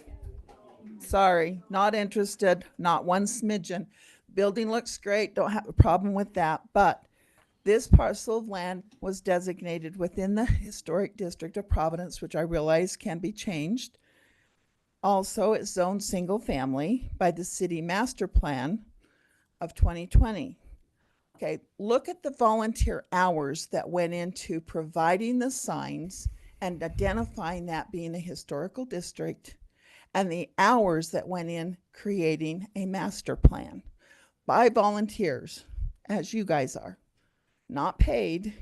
Sorry, not interested, not one smidgen. Building looks great, don't have a problem with that, but this parcel of land was designated within the Historic District of Providence, which I realize can be changed. Also, it's zoned single family by the City Master Plan of 2020. Okay, look at the volunteer hours that went into providing the signs and identifying that being a historical district, and the hours that went in creating a master plan by volunteers, as you guys are. Not paid.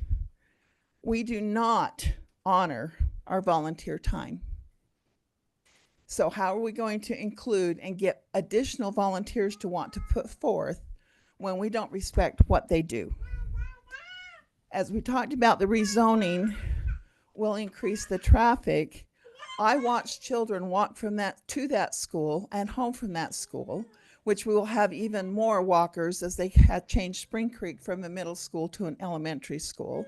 We do not honor our volunteer time. So how are we going to include and get additional volunteers to want to put forth when we don't respect what they do? as we talked about, the rezoning will increase the traffic. I watch children walk from that to that school and home from that school, which we will have even more walkers as they had changed Spring Creek from a middle school to an elementary school.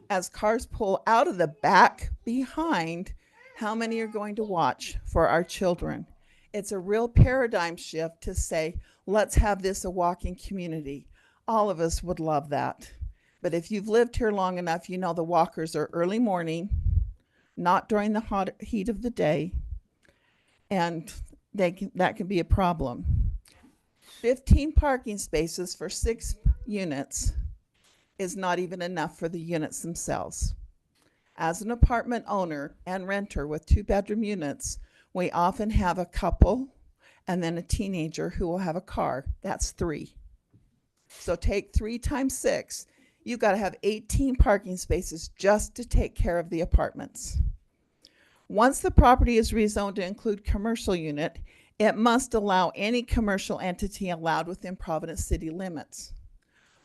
As cars pull out of the back behind, how many are going to watch for our children? It's a real paradigm shift to say, let's have this a walking community. All of us would love that. But if you've lived here long enough, you know the walkers are early morning, not during the hot heat of the day, and that can be a problem. 15 parking spaces for 6 units is not even enough for the units themselves. As an apartment owner and renter with 2-bedroom units, we often have a couple and then a teenager who will have a car. That's 3. So take 3 times 6. You've got to have 18 parking spaces just to take care of the apartments. Once the property is rezoned to include commercial unit, it must allow any commercial entity allowed within Providence city limits.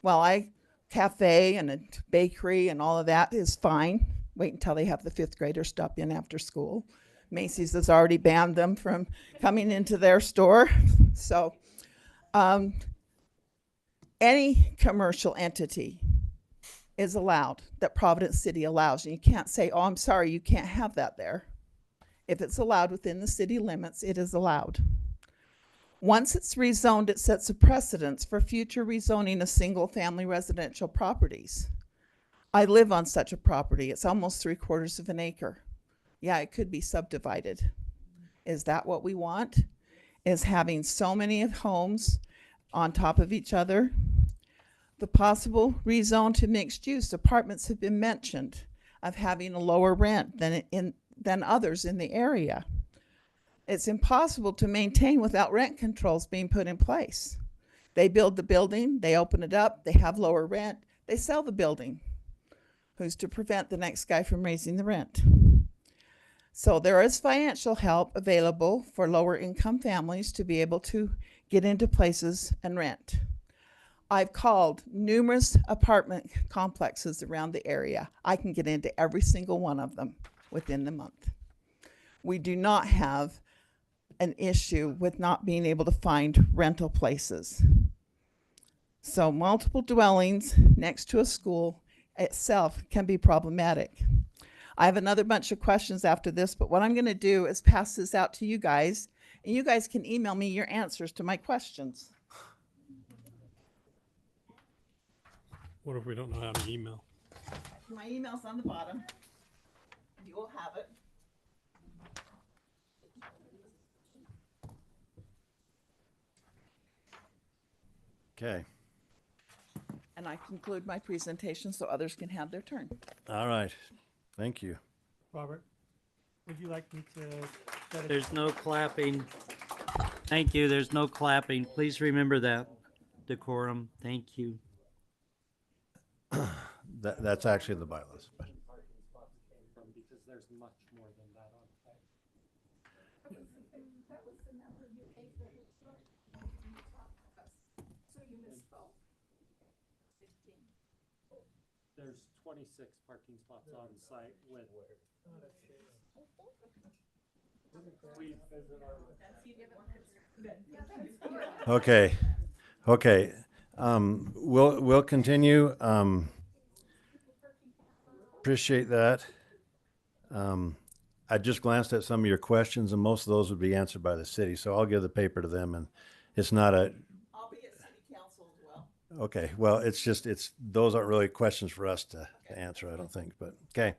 Well, cafe and a bakery and all of that is fine. Wait until they have the 5th graders stop in after school. Macy's has already banned them from coming into their store. So any commercial entity is allowed, that Providence City allows. And you can't say, oh, I'm sorry, you can't have that there. If it's allowed within the city limits, it is allowed. Once it's rezoned, it sets a precedence for future rezoning of single-family residential properties. I live on such a property. It's almost 3/4 of an acre. Yeah, it could be subdivided. Is that what we want? Is having so many homes on top of each other? The possible rezone to mixed use apartments have been mentioned, of having a lower rent than others in the area. It's impossible to maintain without rent controls being put in place. They build the building, they open it up, they have lower rent, they sell the building. Who's to prevent the next guy from raising the rent? So there is financial help available for lower income families to be able to get into places and rent. I've called numerous apartment complexes around the area. I can get into every single one of them within the month. We do not have an issue with not being able to find rental places. So multiple dwellings next to a school itself can be problematic. I have another bunch of questions after this, but what I'm going to do is pass this out to you guys, and you guys can email me your answers to my questions. What if we don't know how to email? My email's on the bottom. You will have it. Okay. And I conclude my presentation so others can have their turn. All right. Thank you. Robert, would you like me to? There's no clapping. Thank you. There's no clapping. Please remember that. Decorum. Thank you. That's actually the bylaws. But Because there's much more than that on site. There's 26 parking spots on site with. Please visit our. Okay. Okay. We'll continue. Appreciate that. I just glanced at some of your questions, and most of those would be answered by the city. So I'll give the paper to them, and it's not a. I'll be at city council as well. Okay. Well, it's those aren't really questions for us to answer, I don't think. But okay.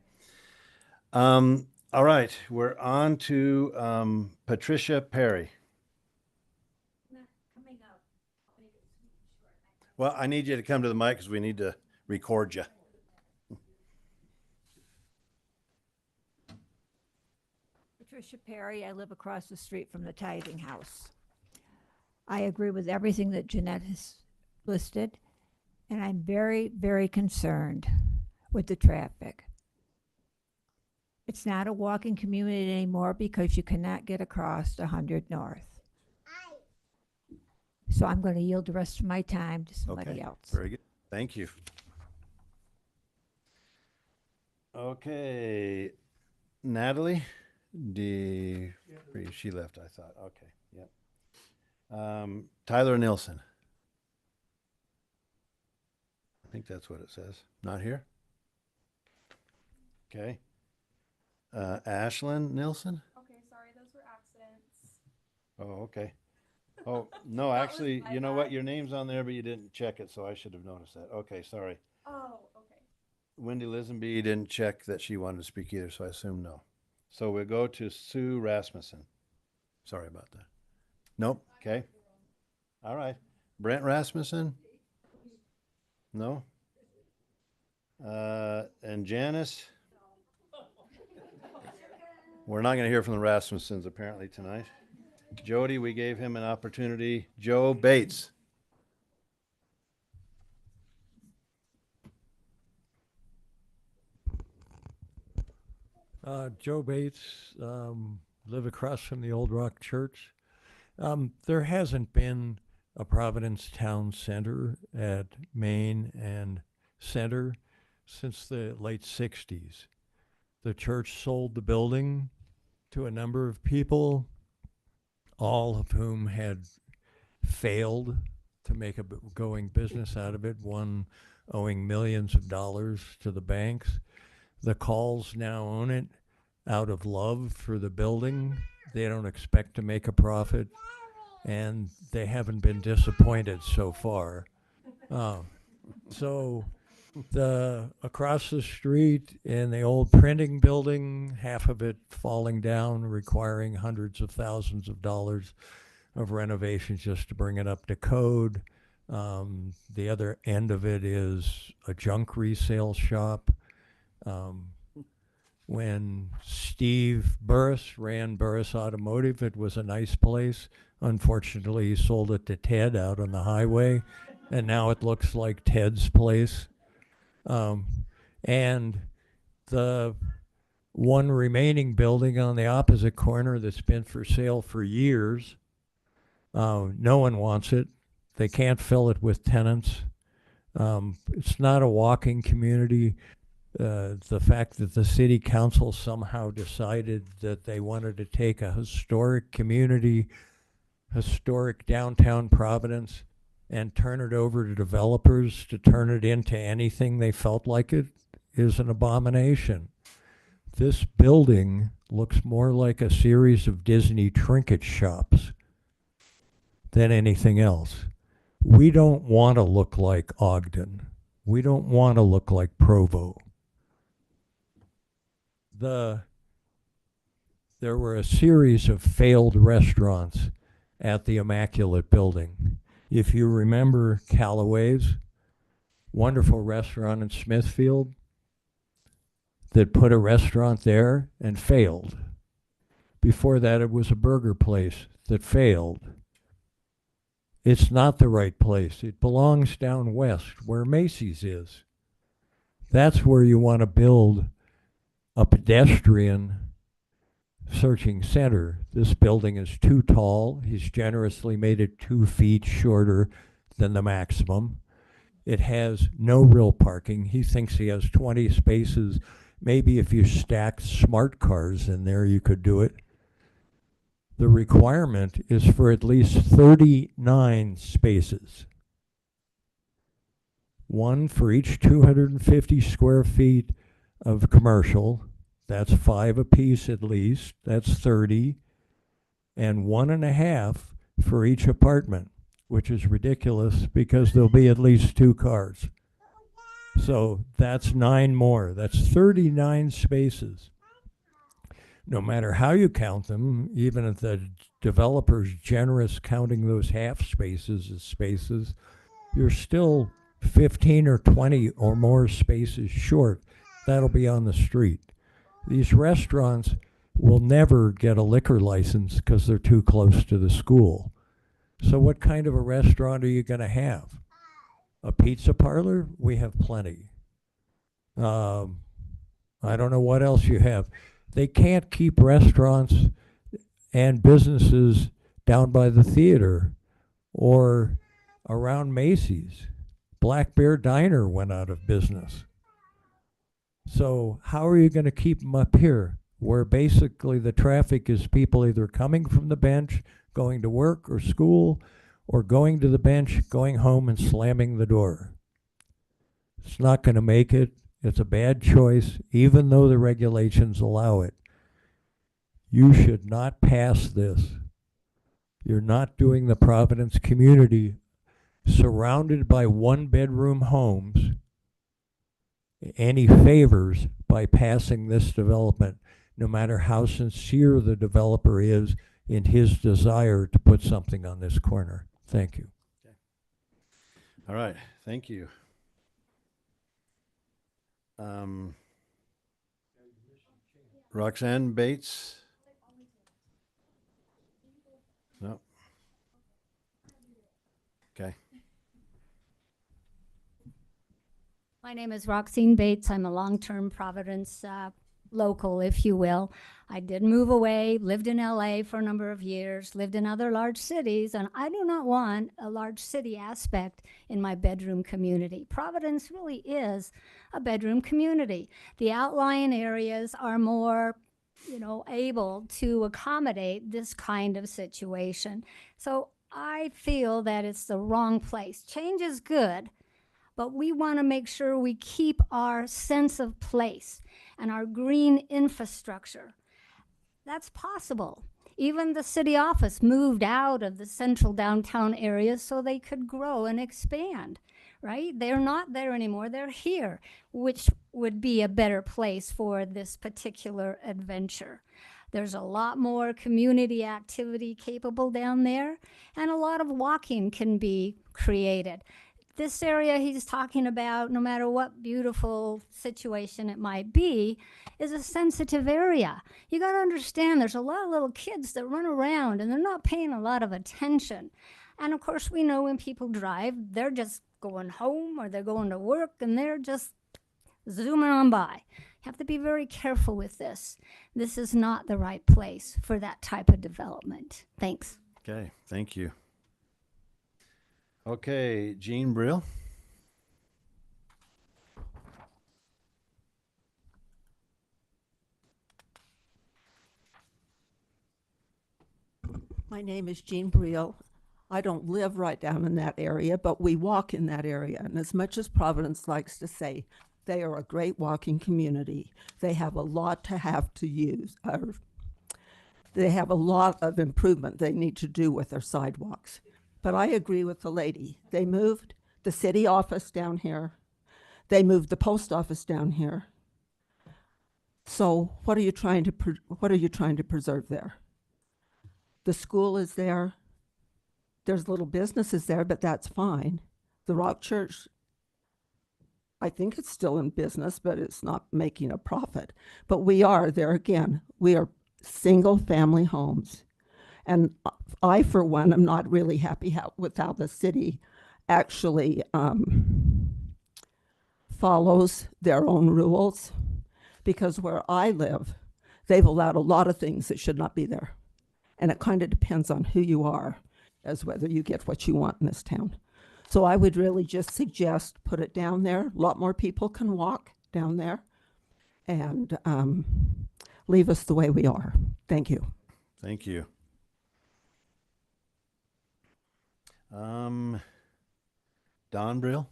All right. We're on to Patricia Perry. Well, I need you to come to the mic because we need to record you. Patricia Perry, I live across the street from the Tithing House. I agree with everything that Jeanette has listed, and I'm very, very concerned with the traffic. It's not a walking community anymore because you cannot get across 100 North. So I'm going to yield the rest of my time to somebody Okay. else. Very good. Thank you. Okay, Natalie, she left, I thought. Okay, yep. Tyler Nilsson. I think that's what it says. Not here? Okay. Ashlyn Nilsson? Okay, sorry, those were accidents. Oh, okay. Oh, no, That was actually, my you know what? bad. Your name's on there, but you didn't check it, so I should have noticed that. Okay, sorry. Oh, okay. Wendy Lisenby didn't check that she wanted to speak either, so I assume no. So we'll go to Sue Rasmussen. Sorry about that. Nope, okay. All right. Brent Rasmussen? No? And Janice? We're not going to hear from the Rasmussens apparently tonight. Jody, we gave him an opportunity. Joe Bates. Joe Bates, live across from the Old Rock Church. There hasn't been a Providence Town Center at Main and Center since the late 60s. The church sold the building to a number of people, all of whom had failed to make a going business out of it, one owing millions of dollars to the banks. The Calls now own it out of love for the building. They don't expect to make a profit, and they haven't been disappointed so far. So the across the street in the old printing building, half of it falling down, requiring hundreds of thousands of dollars of renovations just to bring it up to code. The other end of it is a junk resale shop. When Steve Burris ran Burris Automotive, it was a nice place. Unfortunately, he sold it to Ted out on the highway, and now it looks like Ted's place. And the one remaining building on the opposite corner that's been for sale for years, no one wants it. They can't fill it with tenants. It's not a walking community. The fact that the city council somehow decided that they wanted to take a historic community, historic downtown Providence, and turn it over to developers to turn it into anything they felt like it is an abomination. This building looks more like a series of Disney trinket shops than anything else. We don't want to look like Ogden. We don't want to look like Provo. There were a series of failed restaurants at the Immaculate Building. If you remember Callaway's, wonderful restaurant in Smithfield that put a restaurant there and failed. Before that, it was a burger place that failed. It's not the right place. It belongs down west where Macy's is. That's where you want to build a pedestrian searching center. This building is too tall. He's generously made it 2 feet shorter than the maximum. It has no real parking. He thinks he has 20 spaces. Maybe if you stacked smart cars in there, you could do it. The requirement is for at least 39 spaces. One for each 250 square feet of commercial. That's 5 apiece at least. That's 30. And 1.5 for each apartment, which is ridiculous because there'll be at least 2 cars. So that's 9 more. That's 39 spaces. No matter how you count them, even if the developer's generous counting those half spaces as spaces, you're still 15 or 20 or more spaces short. That'll be on the street. These restaurants will never get a liquor license because they're too close to the school. So what kind of a restaurant are you going to have? A pizza parlor? We have plenty. I don't know what else you have. They can't keep restaurants and businesses down by the theater or around Macy's. Black Bear Diner went out of business. So how are you going to keep them up here, where basically the traffic is people either coming from the bench, going to work or school, or going to the bench, going home and slamming the door? It's not going to make it. It's a bad choice, even though the regulations allow it. You should not pass this. You're not doing the Providence community surrounded by one-bedroom homes any favors by passing this development, no matter how sincere the developer is in his desire to put something on this corner. Thank you. All right, thank you. Roxanne Bates? No. Okay. My name is Roxine Bates. I'm a long-term Providence local, if you will. I did move away, lived in LA for a number of years, lived in other large cities, and I do not want a large city aspect in my bedroom community. Providence really is a bedroom community. The outlying areas are more, able to accommodate this kind of situation. So I feel that it's the wrong place. Change is good, but we want to make sure we keep our sense of place and our green infrastructure. That's possible. Even the city office moved out of the central downtown area so they could grow and expand, right? They're not there anymore, they're here, which would be a better place for this particular adventure. There's a lot more community activity capable down there, and a lot of walking can be created. This area he's talking about, no matter what beautiful situation it might be, is a sensitive area. You got to understand there's a lot of little kids that run around and they're not paying a lot of attention. And of course, we know when people drive, they're just going home or they're going to work and they're just zooming on by. You have to be very careful with this. This is not the right place for that type of development. Thanks. Okay, thank you. Okay, Jean Brill. My name is Jean Briel. I don't live right down in that area, but we walk in that area. And as much as Providence likes to say, they are a great walking community. They have a lot to use. They have a lot of improvement they need to do with their sidewalks. But I agree with the lady. They moved the city office down here. They moved the post office down here. So what are you trying to preserve there? The school is there. There's little businesses there, but that's fine. The Rock Church, I think it's still in business, but it's not making a profit. But we are there again. We are single family homes. And I, for one, am not really happy with how the city actually follows their own rules. Because where I live, they've allowed a lot of things that should not be there. And it kind of depends on who you are as whether you get what you want in this town. So I would really just suggest put it down there. A lot more people can walk down there and leave us the way we are. Thank you. Thank you. Don Brill.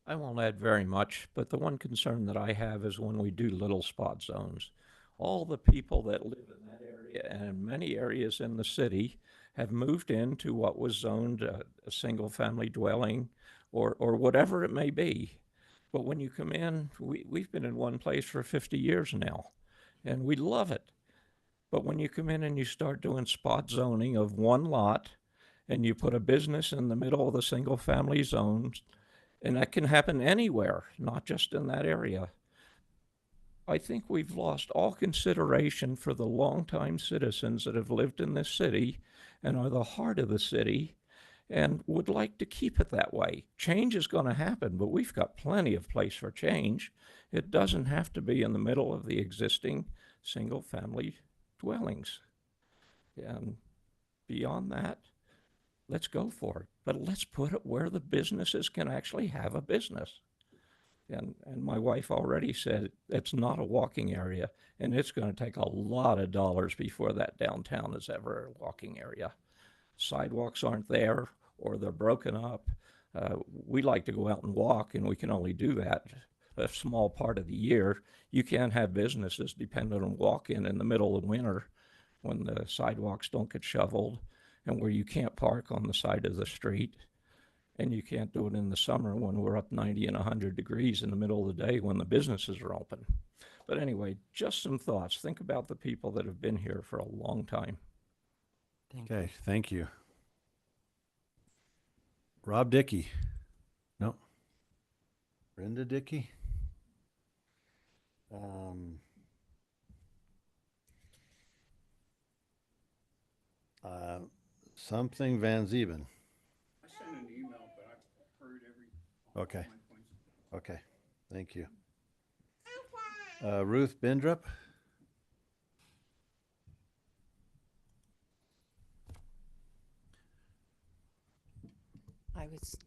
I won't add very much, but the one concern that I have is when we do little spot zones. All the people that live in that area and in many areas in the city have moved into what was zoned a single family dwelling or whatever it may be. But when you come in, we've been in one place for 50 years now, and we love it. But when you come in and you start doing spot zoning of one lot, and you put a business in the middle of the single family zones, and that can happen anywhere, not just in that area. I think we've lost all consideration for the longtime citizens that have lived in this city and are the heart of the city and would like to keep it that way. Change is going to happen, but we've got plenty of place for change. It doesn't have to be in the middle of the existing single family dwellings. And beyond that, let's go for it. But let's put it where the businesses can actually have a business. And my wife already said it's not a walking area, and it's going to take a lot of dollars before that downtown is ever a walking area. Sidewalks aren't there, or they're broken up. We like to go out and walk, and we can only do that a small part of the year. You can't have businesses dependent on walk-in in the middle of winter when the sidewalks don't get shoveled and where you can't park on the side of the street. And you can't do it in the summer when we're up 90 and 100 degrees in the middle of the day when the businesses are open. But anyway, just some thoughts. Think about the people that have been here for a long time. Okay, thank you. Rob Dickey. No. Brenda Dickey. Something Van Zeven. I sent an email, but I've heard Okay. Okay, thank you. Ruth Bindrup.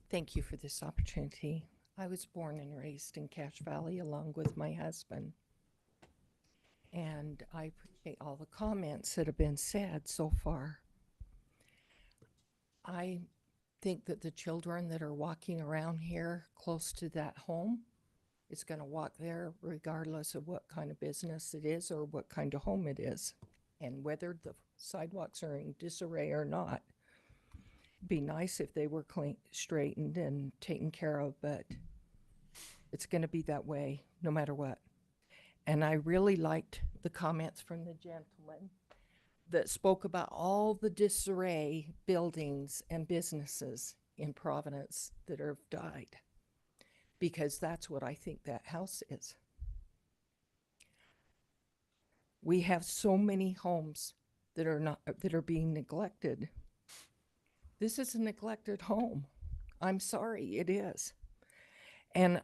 Thank you for this opportunity. I was born and raised in Cache Valley along with my husband. And I appreciate all the comments that have been said so far. I think that the children that are walking around here close to that home is going to walk there regardless of what kind of business it is or what kind of home it is. And whether the sidewalks are in disarray or not, it'd be nice if they were clean, straightened and taken care of, but it's going to be that way no matter what. And I really liked the comments from the gentleman that spoke about all the disarray buildings and businesses in Providence that have died, because that's what I think that house is. We have so many homes that are being neglected. This is a neglected home. I'm sorry, it is. And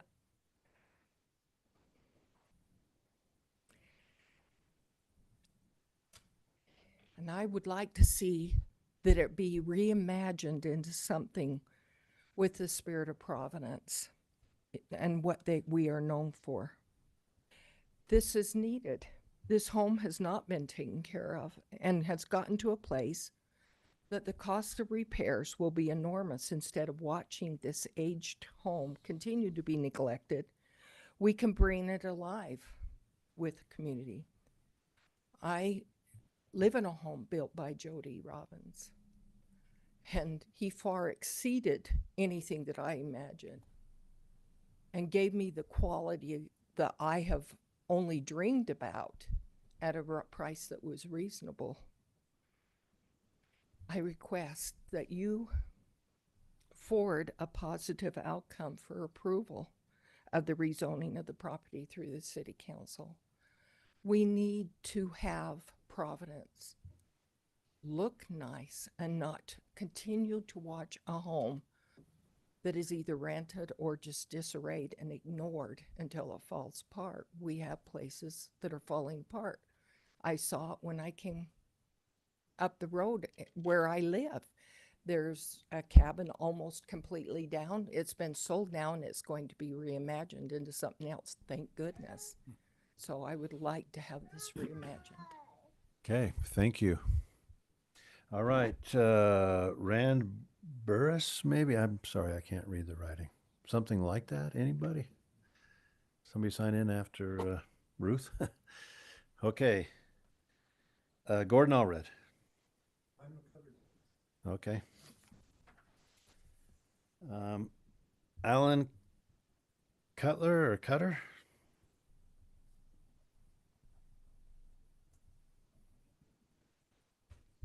I would like to see that it be reimagined into something with the spirit of Providence and what we are known for. This is needed. This home has not been taken care of and has gotten to a place that the cost of repairs will be enormous. Instead of watching this aged home continue to be neglected, we can bring it alive with the community. I live in a home built by Jody Robbins, and he far exceeded anything that I imagined and gave me the quality that I have only dreamed about at a price that was reasonable. I request that you forward a positive outcome for approval of the rezoning of the property through the city council. We need to have Providence look nice and not continue to watch a home that is either rented or just disarrayed and ignored until it falls apart. We have places that are falling apart. I saw it when I came up the road where I live. There's a cabin almost completely down. It's been sold now and it's going to be reimagined into something else, thank goodness. So I would like to have this reimagined. Okay, thank you. All right, Rand Burris, maybe? I'm sorry, I can't read the writing. Something like that, anybody? Somebody sign in after Ruth? Okay. Gordon Allred. Okay. Alan Cutler or Cutter?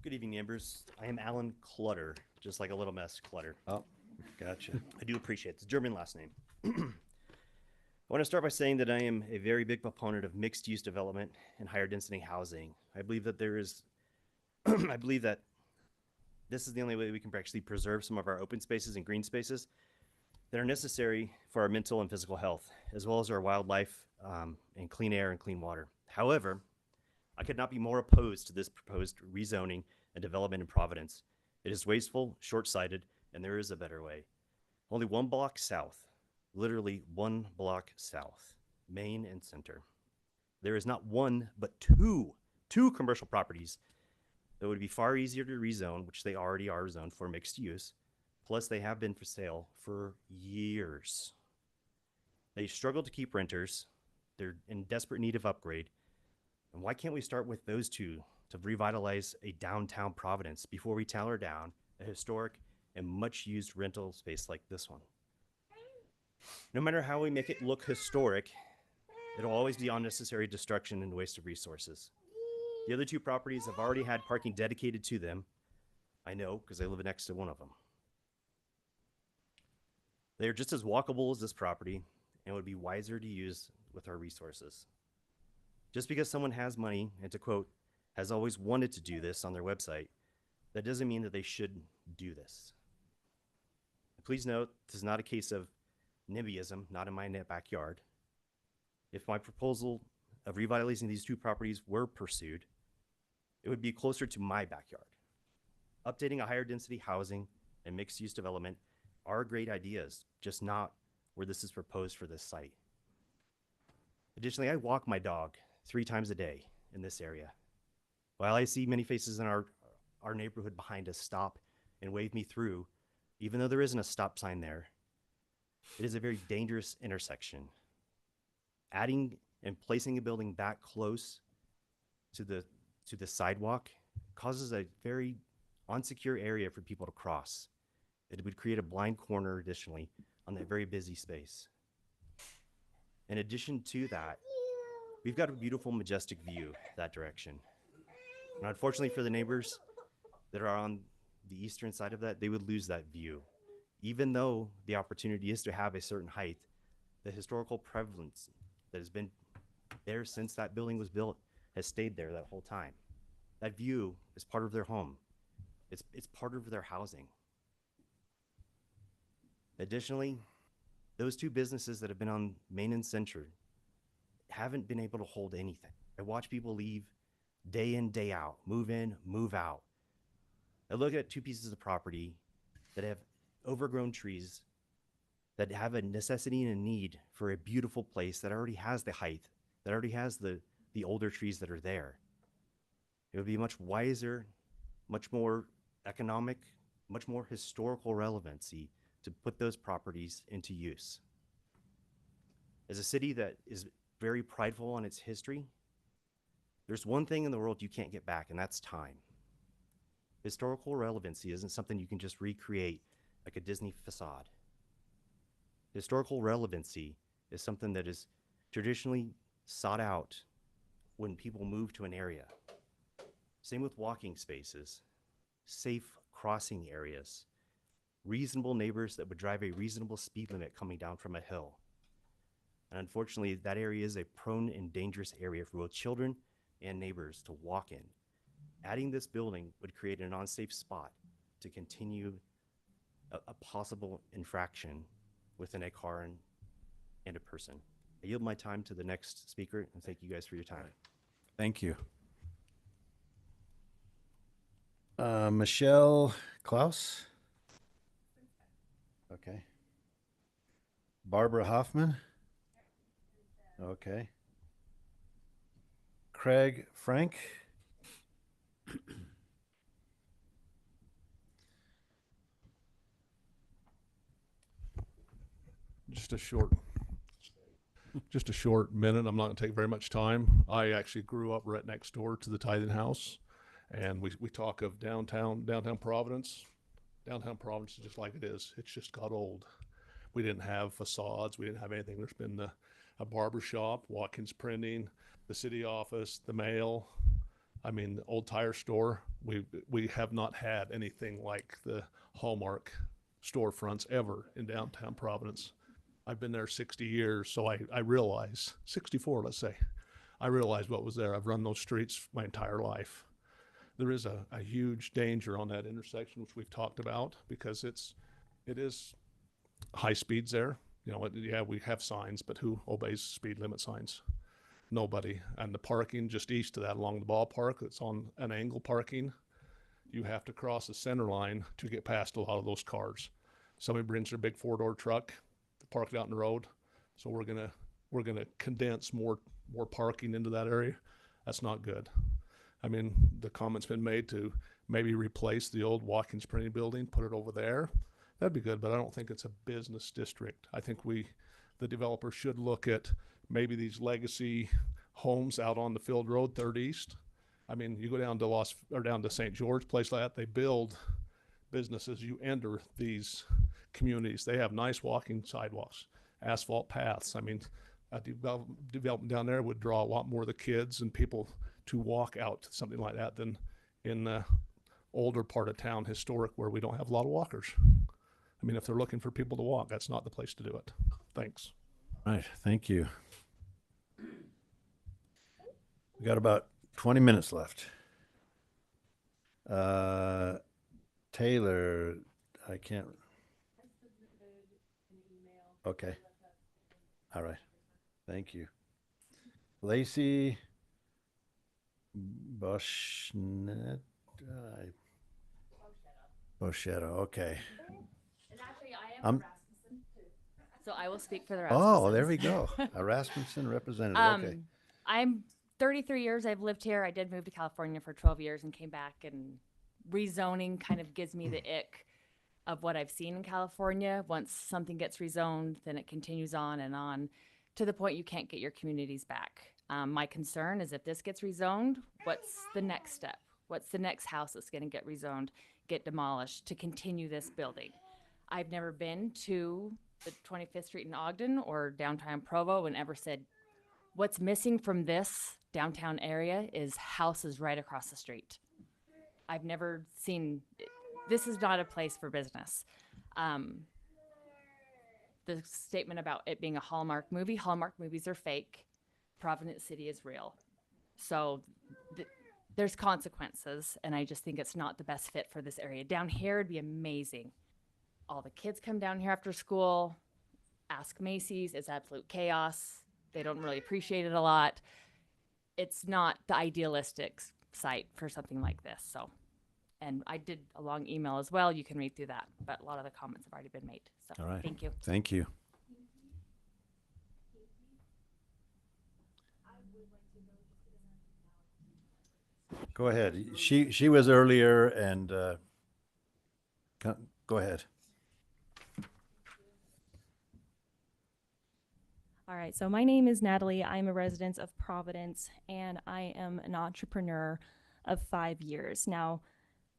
Good evening, neighbors. I am Alan Clutter, just like a little mess, Clutter. Oh, gotcha. I do appreciate it. It's a German last name. I want to start by saying that I am a very big proponent of mixed-use development and higher density housing. I believe that I believe that this is the only way we can actually preserve some of our open spaces and green spaces that are necessary for our mental and physical health, as well as our wildlife and clean air and clean water. However, I could not be more opposed to this proposed rezoning and development in Providence. It is wasteful, short-sighted, and there is a better way. Only 1 block south, literally 1 block south, Main and Center. There is not one, but two commercial properties that would be far easier to rezone, which they already are zoned for mixed use. Plus, they have been for sale for years. They struggle to keep renters. They're in desperate need of upgrade. And why can't we start with those two to revitalize a downtown Providence before we tear down a historic and much used rental space like this one? No matter how we make it look historic, it'll always be unnecessary destruction and waste of resources. The other 2 properties have already had parking dedicated to them. I know, because I live next to one of them. They are just as walkable as this property and would be wiser to use with our resources. Just because someone has money, and to quote, has always wanted to do this on their website, that doesn't mean that they should do this. Please note, this is not a case of NIMBYism, not in my backyard. If my proposal of revitalizing these 2 properties were pursued, it would be closer to my backyard. Updating a higher density housing and mixed use development are great ideas, just not where this is proposed for this site. Additionally, I walk my dog 3 times a day in this area. While I see many faces in our neighborhood behind us stop and wave me through, even though there isn't a stop sign there, it is a very dangerous intersection. Adding and placing a building that close to the sidewalk causes a very unsecure area for people to cross. It would create a blind corner additionally on that very busy space. In addition to that, we've got a beautiful, majestic view that direction. And unfortunately for the neighbors that are on the eastern side of that, they would lose that view. Even though the opportunity is to have a certain height, the historical prevalence that has been there since that building was built has stayed there that whole time. That view is part of their home. It's part of their housing. Additionally, those 2 businesses that have been on Main and Center haven't been able to hold anything. I watch people leave day in, day out, move in, move out. I look at 2 pieces of property that have overgrown trees, that have a necessity and a need for a beautiful place that already has the height, that already has the older trees that are there. It would be much wiser, much more economic, much more historical relevancy to put those properties into use. As a city that is very prideful on its history, there's one thing in the world you can't get back, and that's time. Historical relevancy isn't something you can just recreate like a Disney facade. Historical relevancy is something that is traditionally sought out when people move to an area. Same with walking spaces, safe crossing areas, reasonable neighbors that would drive a reasonable speed limit coming down from a hill. And unfortunately, that area is a prone and dangerous area for both children and neighbors to walk in. Adding this building would create an unsafe spot to continue a possible infraction within a car and a person. I yield my time to the next speaker, and thank you guys for your time. Thank you. Michelle Klaus? Okay. Barbara Hoffman? Okay. Craig Frank? Just a short minute. I'm not going to take very much time. I actually grew up right next door to the Tithing House, and we talk of downtown Providence. Downtown Providence is just like it is. It's just got old. We didn't have facades. We didn't have anything. There's been a barber shop, Watkins Printing, the city office, the mail. I mean, the old tire store. We have not had anything like the Hallmark storefronts ever in downtown Providence. I've been there 60 years, so I realize, 64, let's say, I realize what was there. I've run those streets my entire life. There is a huge danger on that intersection, which we've talked about, because it is high speeds there. You know, yeah, we have signs, but who obeys speed limit signs? nobody. And the parking just east of that along the ballpark, it's on an angle parking. You have to cross the center line to get past a lot of those cars. Somebody brings their big 4-door truck, park it out in the road. So we're gonna condense more parking into that area. That's not good. I mean, the comment's been made to maybe replace the old Watkins Printing Building, put it over there. That'd be good, but I don't think it's a business district. I think the developer should look at maybe these legacy homes out on the Field Road, 3rd East. I mean, you go down to St. George, place like that, they build businesses. You enter these communities. They have nice walking sidewalks, asphalt paths. I mean, a development down there would draw a lot more of the kids and people to walk out to something like that than in the older part of town, historic, where we don't have a lot of walkers. I mean, if they're looking for people to walk, that's not the place to do it. Thanks. All right, thank you. We got about 20 minutes left. Taylor, I can't. Okay. All right. Thank you. Lacey Boschnet. Boschetto. Okay. And actually, I am a Rasmussen too. So I will speak for the Oh, there Rasmussens. we go. A Rasmussen representative. Okay. I'm 33 years. I've lived here. I did move to California for 12 years and came back, and rezoning kind of gives me the ick of what I've seen in California. Once something gets rezoned, then it continues on to the point you can't get your communities back. My concern is if this gets rezoned, what's the next step? What's the next house that's going to get rezoned, get demolished to continue this building? I've never been to the 25th Street in Ogden or downtown Provo and ever said, what's missing from this downtown area is houses right across the street. I've never seen, this is not a place for business. The statement about it being a Hallmark movie, Hallmark movies are fake. Providence City is real. So there's consequences, and I just think it's not the best fit for this area. Down here would be amazing. All the kids come down here after school. Ask Macy's, it's absolute chaos. They don't really appreciate it a lot. It's not the idealistic site for something like this. So, and I did a long email as well. You can read through that, but a lot of the comments have already been made. So, All right. thank you. Thank you. Go ahead. She was earlier, and go ahead. All right, so my name is Natalie. I'm a resident of Providence, and I am an entrepreneur of 5 years. Now,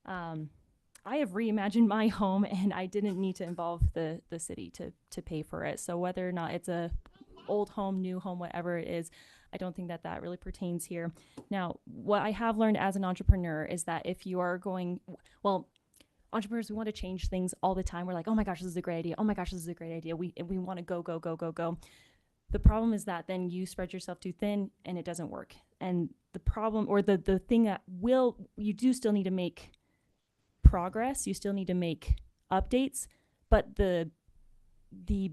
I have reimagined my home, and I didn't need to involve the city to pay for it. So whether or not it's a old home, new home, whatever it is, I don't think that that really pertains here. Now, what I have learned as an entrepreneur is that if you are going, well, entrepreneurs, we want to change things all the time. We're like, oh my gosh, this is a great idea. Oh my gosh, this is a great idea. We want to go, go, go, go, go. The problem is that then you spread yourself too thin and it doesn't work. And the problem, or the thing that you do still need to make progress. You still need to make updates, but the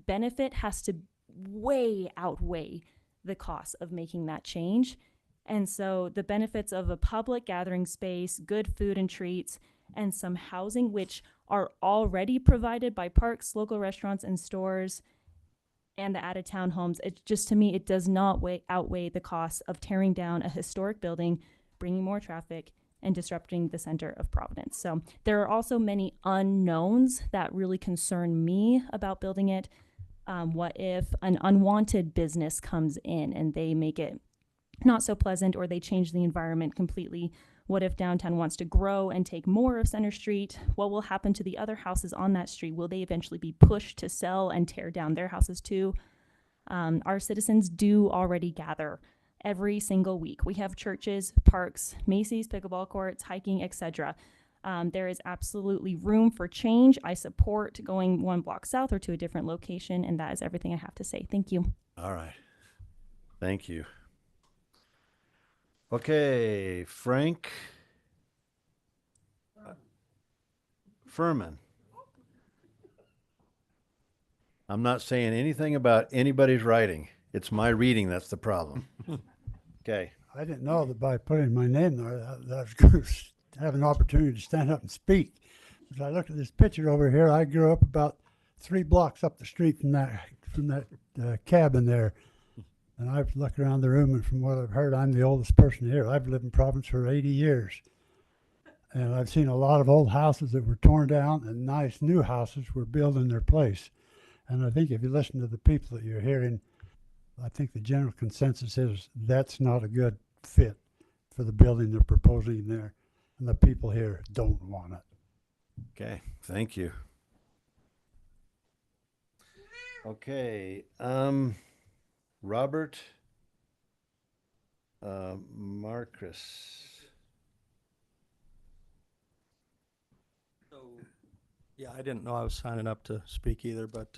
benefit has to way outweigh the cost of making that change. And so the benefits of a public gathering space, good food and treats, and some housing, which are already provided by parks, local restaurants, and stores, and the added townhomes, it just, to me, it does not outweigh the cost of tearing down a historic building, bringing more traffic, and disrupting the center of Providence. So there are also many unknowns that really concern me about building it. What if an unwanted business comes in and they make it not so pleasant, or they change the environment completely? What if downtown wants to grow and take more of Center Street? What will happen to the other houses on that street? Will they eventually be pushed to sell and tear down their houses too? Our citizens do already gather every single week. We have churches, parks, Macy's, pickleball courts, hiking, etc. There is absolutely room for change. I support going 1 block south or to a different location, and that is everything I have to say. Thank you. All right. Thank you. Okay, Frank Furman. I'm not saying anything about anybody's writing. It's my reading that's the problem. Okay. I didn't know that by putting my name there, that I was going to have an opportunity to stand up and speak. As I look at this picture over here, I grew up about 3 blocks up the street from that cabin there. And I've looked around the room, and from what I've heard, I'm the oldest person here. I've lived in Providence for 80 years. And I've seen a lot of old houses that were torn down and nice new houses were built in their place. And I think if you listen to the people that you're hearing, I think the general consensus is that's not a good fit for the building they're proposing there. And the people here don't want it. Okay, thank you. Okay, Robert Marcus. Yeah, I didn't know I was signing up to speak either, but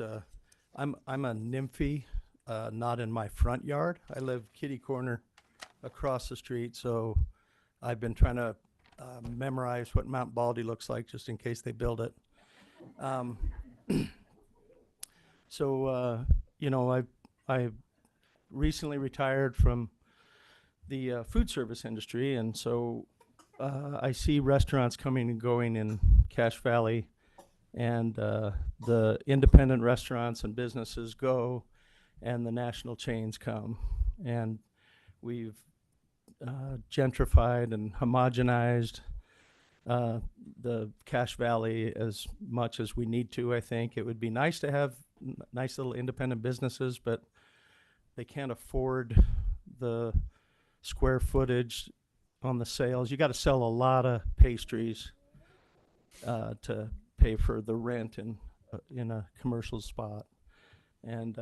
I'm a nymphy, not in my front yard. I live kitty corner across the street, so I've been trying to memorize what Mount Baldy looks like just in case they build it. You know, I recently retired from the food service industry, and so I see restaurants coming and going in Cache Valley, and the independent restaurants and businesses go, and the national chains come, and we've gentrified and homogenized the Cache Valley as much as we need to. I think it would be nice to have nice little independent businesses, but they can't afford the square footage on the sales. You got to sell a lot of pastries to pay for the rent in a commercial spot. And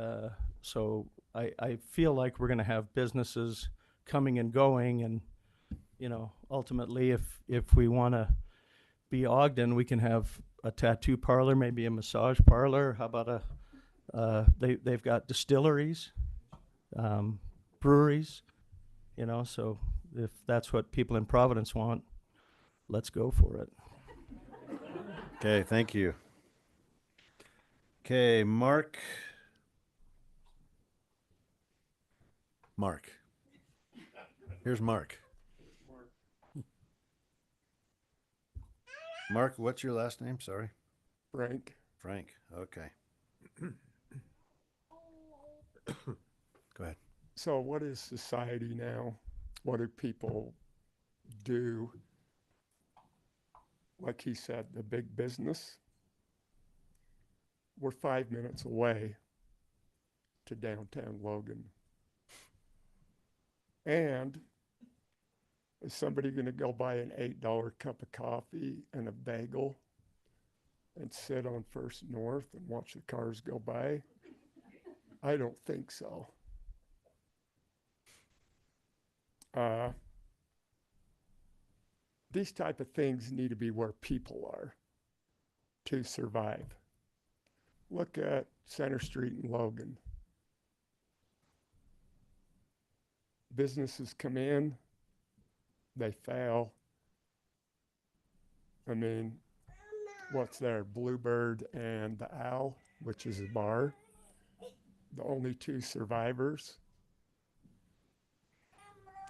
so I feel like we're going to have businesses coming and going, and you know, ultimately if we want to be Ogden, we can have a tattoo parlor, maybe a massage parlor. How about they've got distilleries, breweries, you know, so if that's what people in Providence want, let's go for it. Okay, thank you. Okay, Mark. Here's Mark. Mark, what's your last name? Sorry. Frank. Frank, okay. Go ahead. So what is society now? What do people do? Like he said, the big business. We're 5 minutes away to downtown Logan. And is somebody going to go buy an $8 cup of coffee and a bagel and sit on First North and watch the cars go by? I don't think so. These type of things need to be where people are to survive. Look at Center Street in Logan. Businesses come in, they fail. I mean, what's there? Bluebird and the Owl, which is a bar. The only 2 survivors.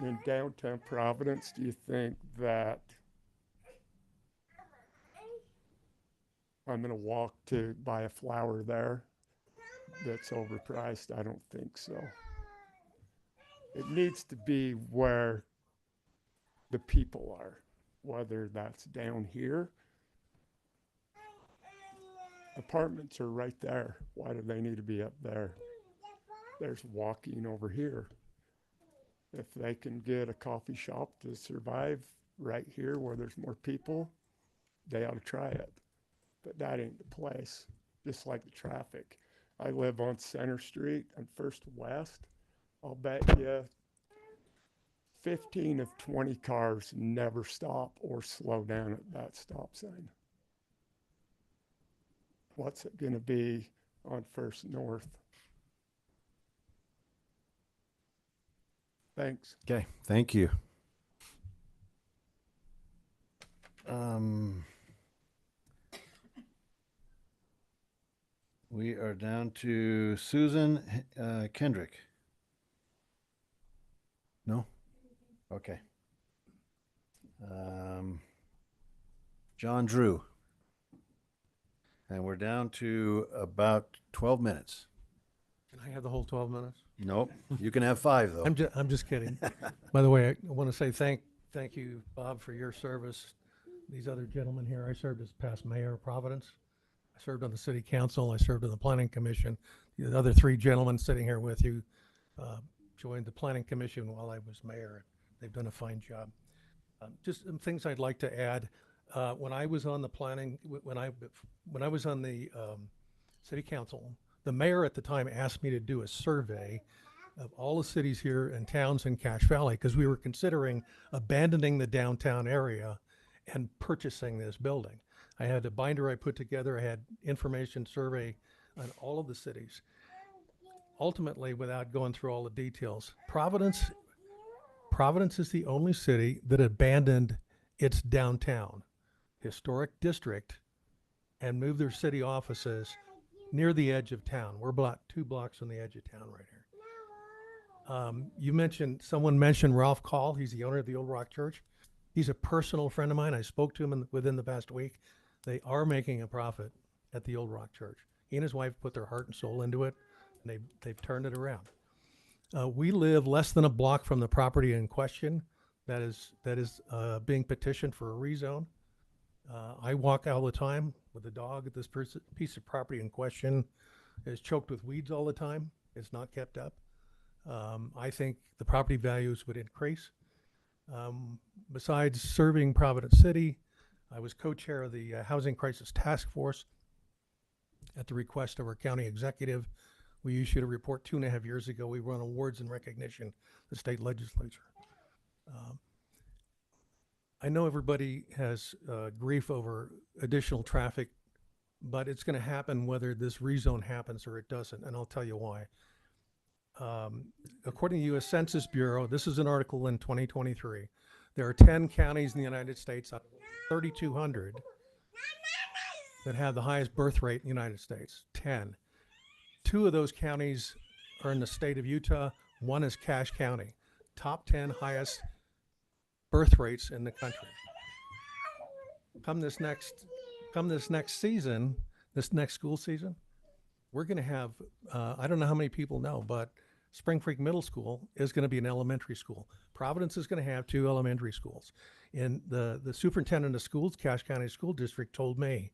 In downtown Providence, do you think that I'm going to walk to buy a flower there that's overpriced? I don't think so. It needs to be where the people are, whether that's down here. Apartments are right there. Why do they need to be up there? There's walking over here. If they can get a coffee shop to survive right here where there's more people, they ought to try it. But that ain't the place. Just like the traffic. I live on Center Street and First West. I'll bet you 15 of 20 cars never stop or slow down at that stop sign. What's it going to be on First North? Thanks. Okay, thank you. We are down to Susan Kendrick. No? Okay. John Drew. And we're down to about 12 minutes. Can I have the whole 12 minutes? Nope. You can have 5 though. I'm just kidding. By the way, I want to say thank you, Bob, for your service. These other gentlemen here, I served as past mayor of Providence. I served on the city council. I served on the planning commission. The other 3 gentlemen sitting here with you joined the planning commission while I was mayor. They've done a fine job. Just some things I'd like to add. When I was on the planning, when I was on the city council, the mayor at the time asked me to do a survey of all the cities here and towns in Cache Valley because we were considering abandoning the downtown area and purchasing this building. I had a binder I put together. I had information survey on all of the cities. Ultimately, without going through all the details, Providence is the only city that abandoned its downtown historic district and moved their city offices near the edge of town. We're about 2 blocks from the edge of town right here. Someone mentioned Ralph Call. He's the owner of the Old Rock Church. He's a personal friend of mine. I spoke to him within the past week. They are making a profit at the Old Rock Church. He and his wife put their heart and soul into it, and they've turned it around. We live less than a block from the property in question that is being petitioned for a rezone. I walk all the time with a dog. This piece of property in question is choked with weeds all the time. It's not kept up. I think the property values would increase. Besides serving Providence City, I was co-chair of the Housing Crisis Task Force at the request of our county executive. We issued a report 2.5 years ago. We won awards in recognition of the state legislature. I know everybody has grief over additional traffic, but it's going to happen whether this rezone happens or it doesn't, and I'll tell you why. According to the U.S. Census Bureau, this is an article in 2023, there are 10 counties in the United States out of 3,200 that have the highest birth rate in the United States, 10. 2 of those counties are in the state of Utah. 1 is Cache County. Top 10 highest birth rates in the country. Come this next season, this next school season, we're going to have, I don't know how many people know, but Spring Creek Middle School is going to be an elementary school. Providence is going to have 2 elementary schools. And the superintendent of schools, Cache County School District, told me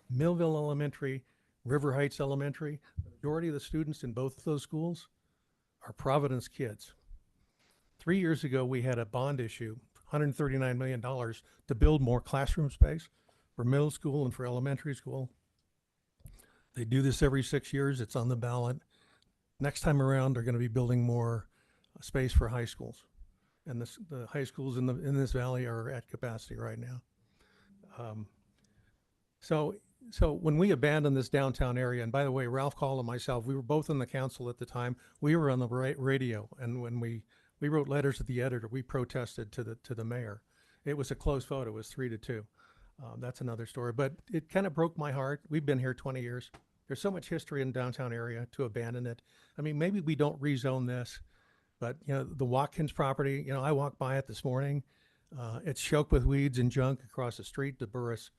Millville Elementary, River Heights Elementary, the majority of the students in both of those schools are Providence kids. 3 years ago, we had a bond issue, $139 million, to build more classroom space for middle school and for elementary school. They do this every 6 years. It's on the ballot. Next time around, they're going to be building more space for high schools. And the high schools in this valley are at capacity right now. So when we abandoned this downtown area, and by the way, Ralph Call and myself, we were both on the council at the time. We were on the radio, and when we wrote letters to the editor, we protested to the mayor. It was a close vote. It was 3-2. That's another story, but it kind of broke my heart. We've been here 20 years. There's so much history in the downtown area to abandon it. I mean, maybe we don't rezone this, but the Watkins property, I walked by it this morning. It's choked with weeds and junk across the street, the Burris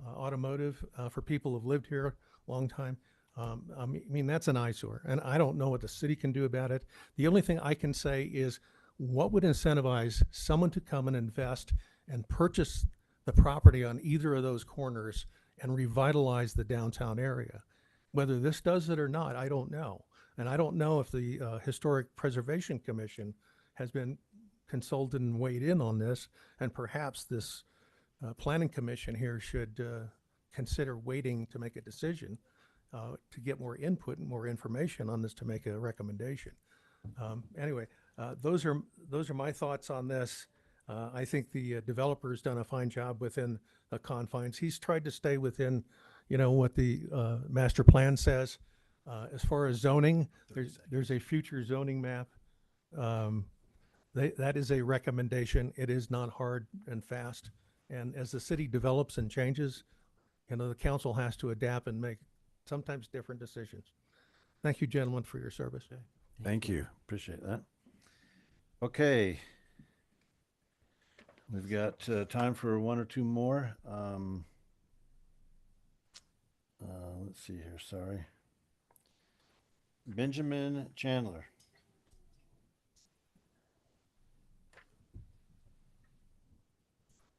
Automotive, for people who've lived here a long time. I mean, that's an eyesore, and I don't know what the city can do about it. The only thing I can say is what would incentivize someone to come and invest and purchase the property on either of those corners and revitalize the downtown area. Whether this does it or not, I don't know. And I don't know if the Historic Preservation Commission has been consulted and weighed in on this, and perhaps this planning commission here should consider waiting to make a decision to get more input and more information on this to make a recommendation. Anyway, those are my thoughts on this. I think the developer's done a fine job within the confines. He's tried to stay within, what the master plan says. As far as zoning, there's a future zoning map. That is a recommendation. It is not hard and fast. And as the city develops and changes, the council has to adapt and make sometimes different decisions. Thank you, gentlemen, for your service. Thank you. Appreciate that. Okay. We've got time for one or two more. Let's see here. Sorry. Benjamin Chandler.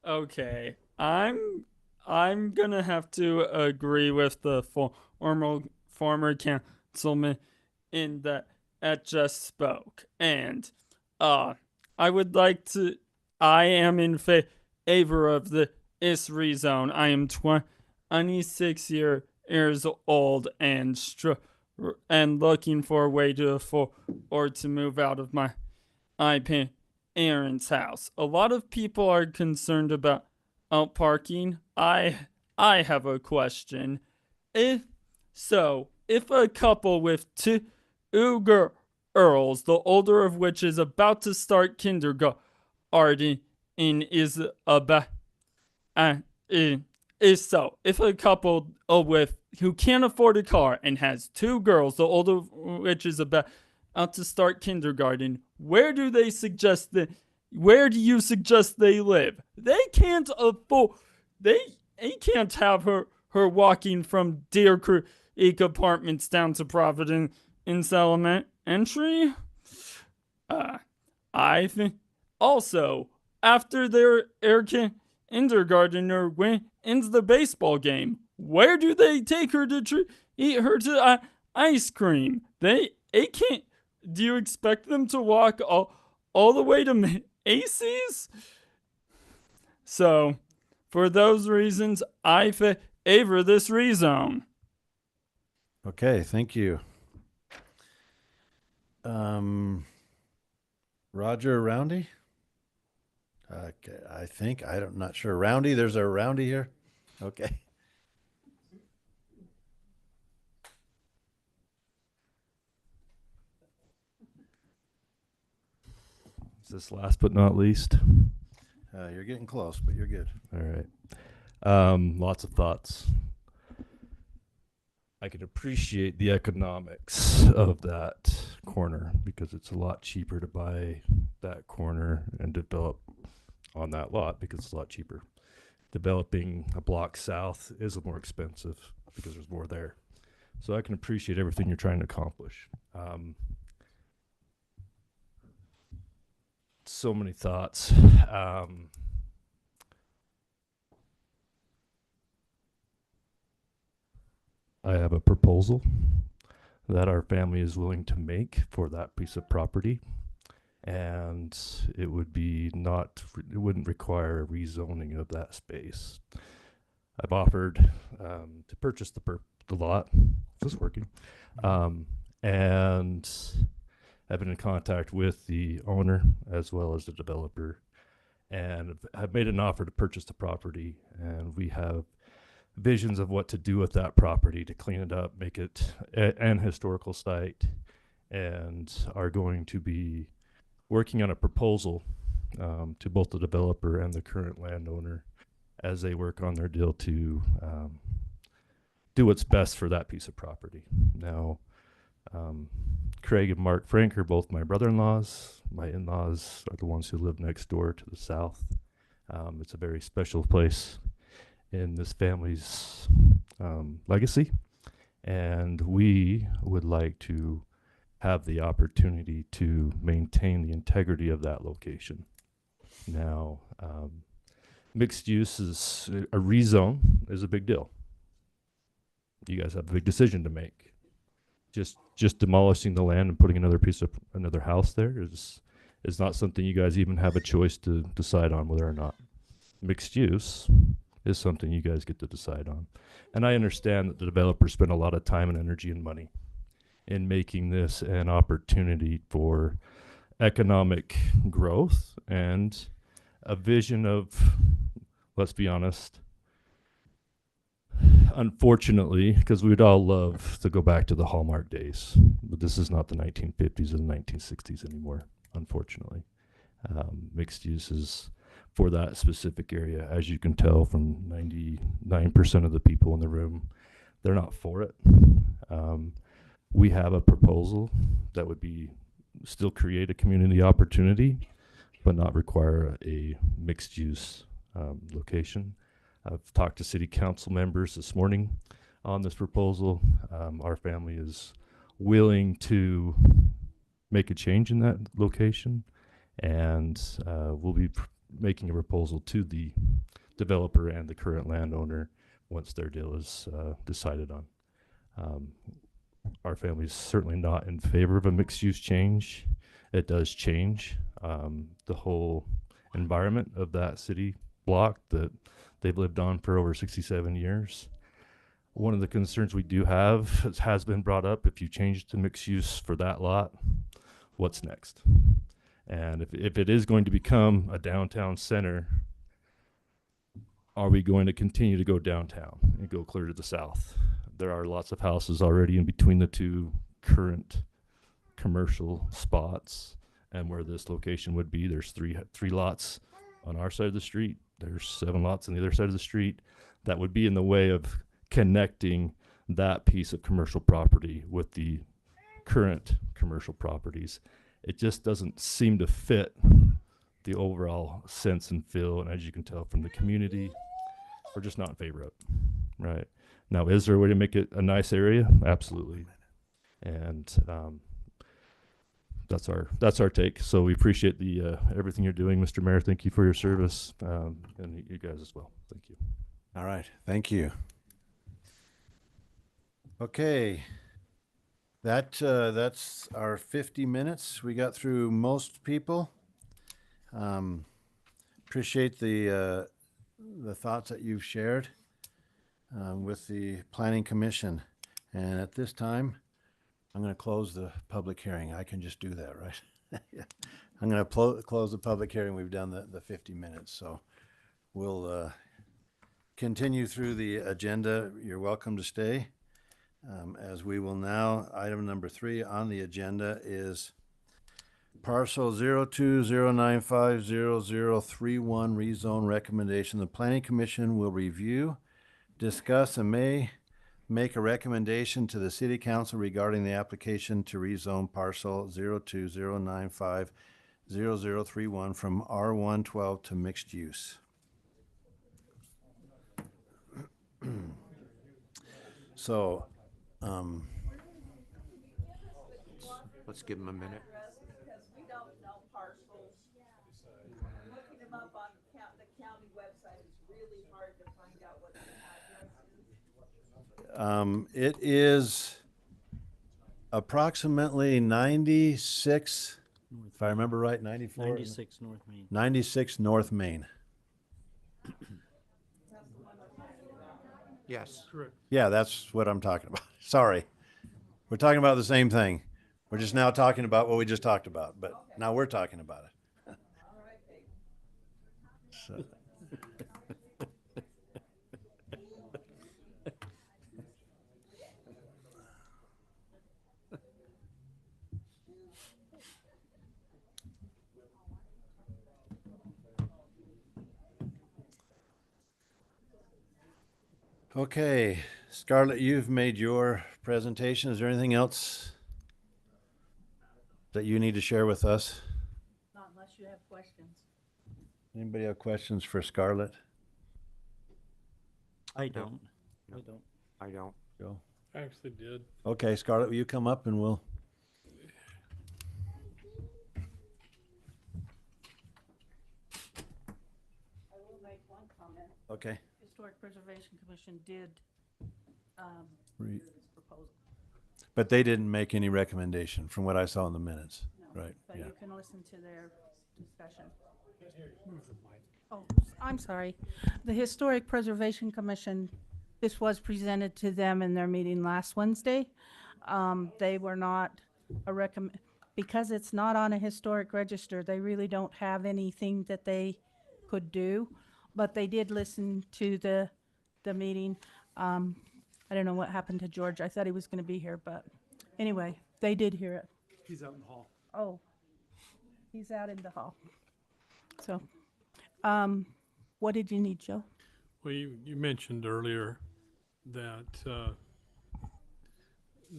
Okay, I'm gonna have to agree with the former councilman in that just spoke, and I would like to. I am in favor of this rezone. I am 26 years old and looking for a way to afford to move out of my parents' house. A lot of people are concerned about out parking. I have a question. If a couple with two girls, the older of which is about to start kindergarten, is about if a couple who can't afford a car and has two girls, the older of which is about to start kindergarten, where do you suggest they live? They can't afford. They can't have her walking from Deer Creek Apartments down to Providence Elementary. I think also after their kindergartner wins the baseball game, where do they take her to eat her to ice cream? They can't. Do you expect them to walk all the way to Macy's? So, for those reasons, I favor this rezone. Okay, thank you. Roger Roundy? Okay, I'm not sure. Roundy, there's a Roundy here? Okay. Is this last but not least? You're getting close, but you're good. All right. Lots of thoughts. I can appreciate the economics of that corner because it's a lot cheaper to buy that corner and develop on that lot because it's a lot cheaper. Developing a block south is more expensive because there's more there. So I can appreciate everything you're trying to accomplish. So many thoughts. I have a proposal that our family is willing to make for that piece of property, and it would be it wouldn't require a rezoning of that space. I've offered to purchase the lot. Is this working? And I've been in contact with the owner as well as the developer, and have made an offer to purchase the property, and we have visions of what to do with that property to clean it up, make it an historical site, and are going to be working on a proposal to both the developer and the current landowner as they work on their deal to do what's best for that piece of property. Now, Craig and Mark Frank are both my brother-in-laws. My in-laws are the ones who live next door to the south. It's a very special place in this family's legacy, and we would like to have the opportunity to maintain the integrity of that location. Now, mixed use is a rezone is a big deal. You guys have a big decision to make. Just demolishing the land and putting another house there is not something you guys even have a choice to decide on whether or not. Mixed use is something you guys get to decide on. And I understand that the developers spend a lot of time and energy and money in making this an opportunity for economic growth and a vision of, let's be honest, unfortunately, because we'd all love to go back to the Hallmark days, but this is not the 1950s or the 1960s anymore, unfortunately. Mixed uses for that specific area, as you can tell from 99% of the people in the room, they're not for it. We have a proposal that would still create a community opportunity, but not require a mixed use location. I've talked to city council members this morning on this proposal. Our family is willing to make a change in that location, and we'll be making a proposal to the developer and the current landowner once their deal is decided on. Our family is certainly not in favor of a mixed-use change. It does change the whole environment of that city block that they've lived on for over 67 years. One of the concerns we do have has been brought up: if you change to mixed use for that lot, what's next? And if it is going to become a downtown center, are we going to continue to go downtown and go clear to the south? There are lots of houses already in between the two current commercial spots and where this location would be. There's three lots on our side of the street. There's 7 lots on the other side of the street. That would be in the way of connecting that piece of commercial property with the current commercial properties. It just doesn't seem to fit the overall sense and feel. And as you can tell from the community, we're just not in favor of it. Right. Now, is there a way to make it a nice area? Absolutely. And that's our take. So we appreciate the everything you're doing, Mr. Mayor. Thank you for your service, and you guys as well. Thank you. All right. Thank you. Okay. That's our 50 minutes. We got through most people. Appreciate the thoughts that you've shared with the Planning Commission. And at this time, I'm going to close the public hearing. I can just do that, right? Yeah. I'm going to close the public hearing. We've done the 50 minutes. So we'll continue through the agenda. You're welcome to stay. As we will now, item number 3 on the agenda is parcel 0209500031 rezone recommendation. The Planning Commission will review, discuss, and may make a recommendation to the City Council regarding the application to rezone parcel 0209500031 from R112 to mixed use. So, let's give them a minute. Because we don't know parcels. Looking them up on the county website is really hard to find out what the address is. It is approximately 96, if I remember right, 94? 96 North Main. 96 North Main. Yes. Correct. Yeah, that's what I'm talking about. Sorry. We're talking about the same thing. We're just now talking about what we just talked about, but now we're talking about it. So. Okay, Scarlett, you've made your presentation. Is there anything else that you need to share with us? Not unless you have questions. Anybody have questions for Scarlett? I don't. No. I don't. I don't. Joe? I actually did. Okay, Scarlett, will you come up and we'll... I will make one comment. Okay. Historic Preservation Commission did Re- hear this proposal. But they didn't make any recommendation from what I saw in the minutes. No, Right, but yeah. you can listen to their discussion. Oh, I'm sorry. The Historic Preservation Commission, this was presented to them in their meeting last Wednesday. They were not because it's not on a historic register, they really don't have anything that they could do. But they did listen to the meeting. I don't know what happened to George. I thought he was going to be here, but anyway, they did hear it. He's out in the hall. Oh, he's out in the hall. So, what did you need, Joe? Well, you mentioned earlier that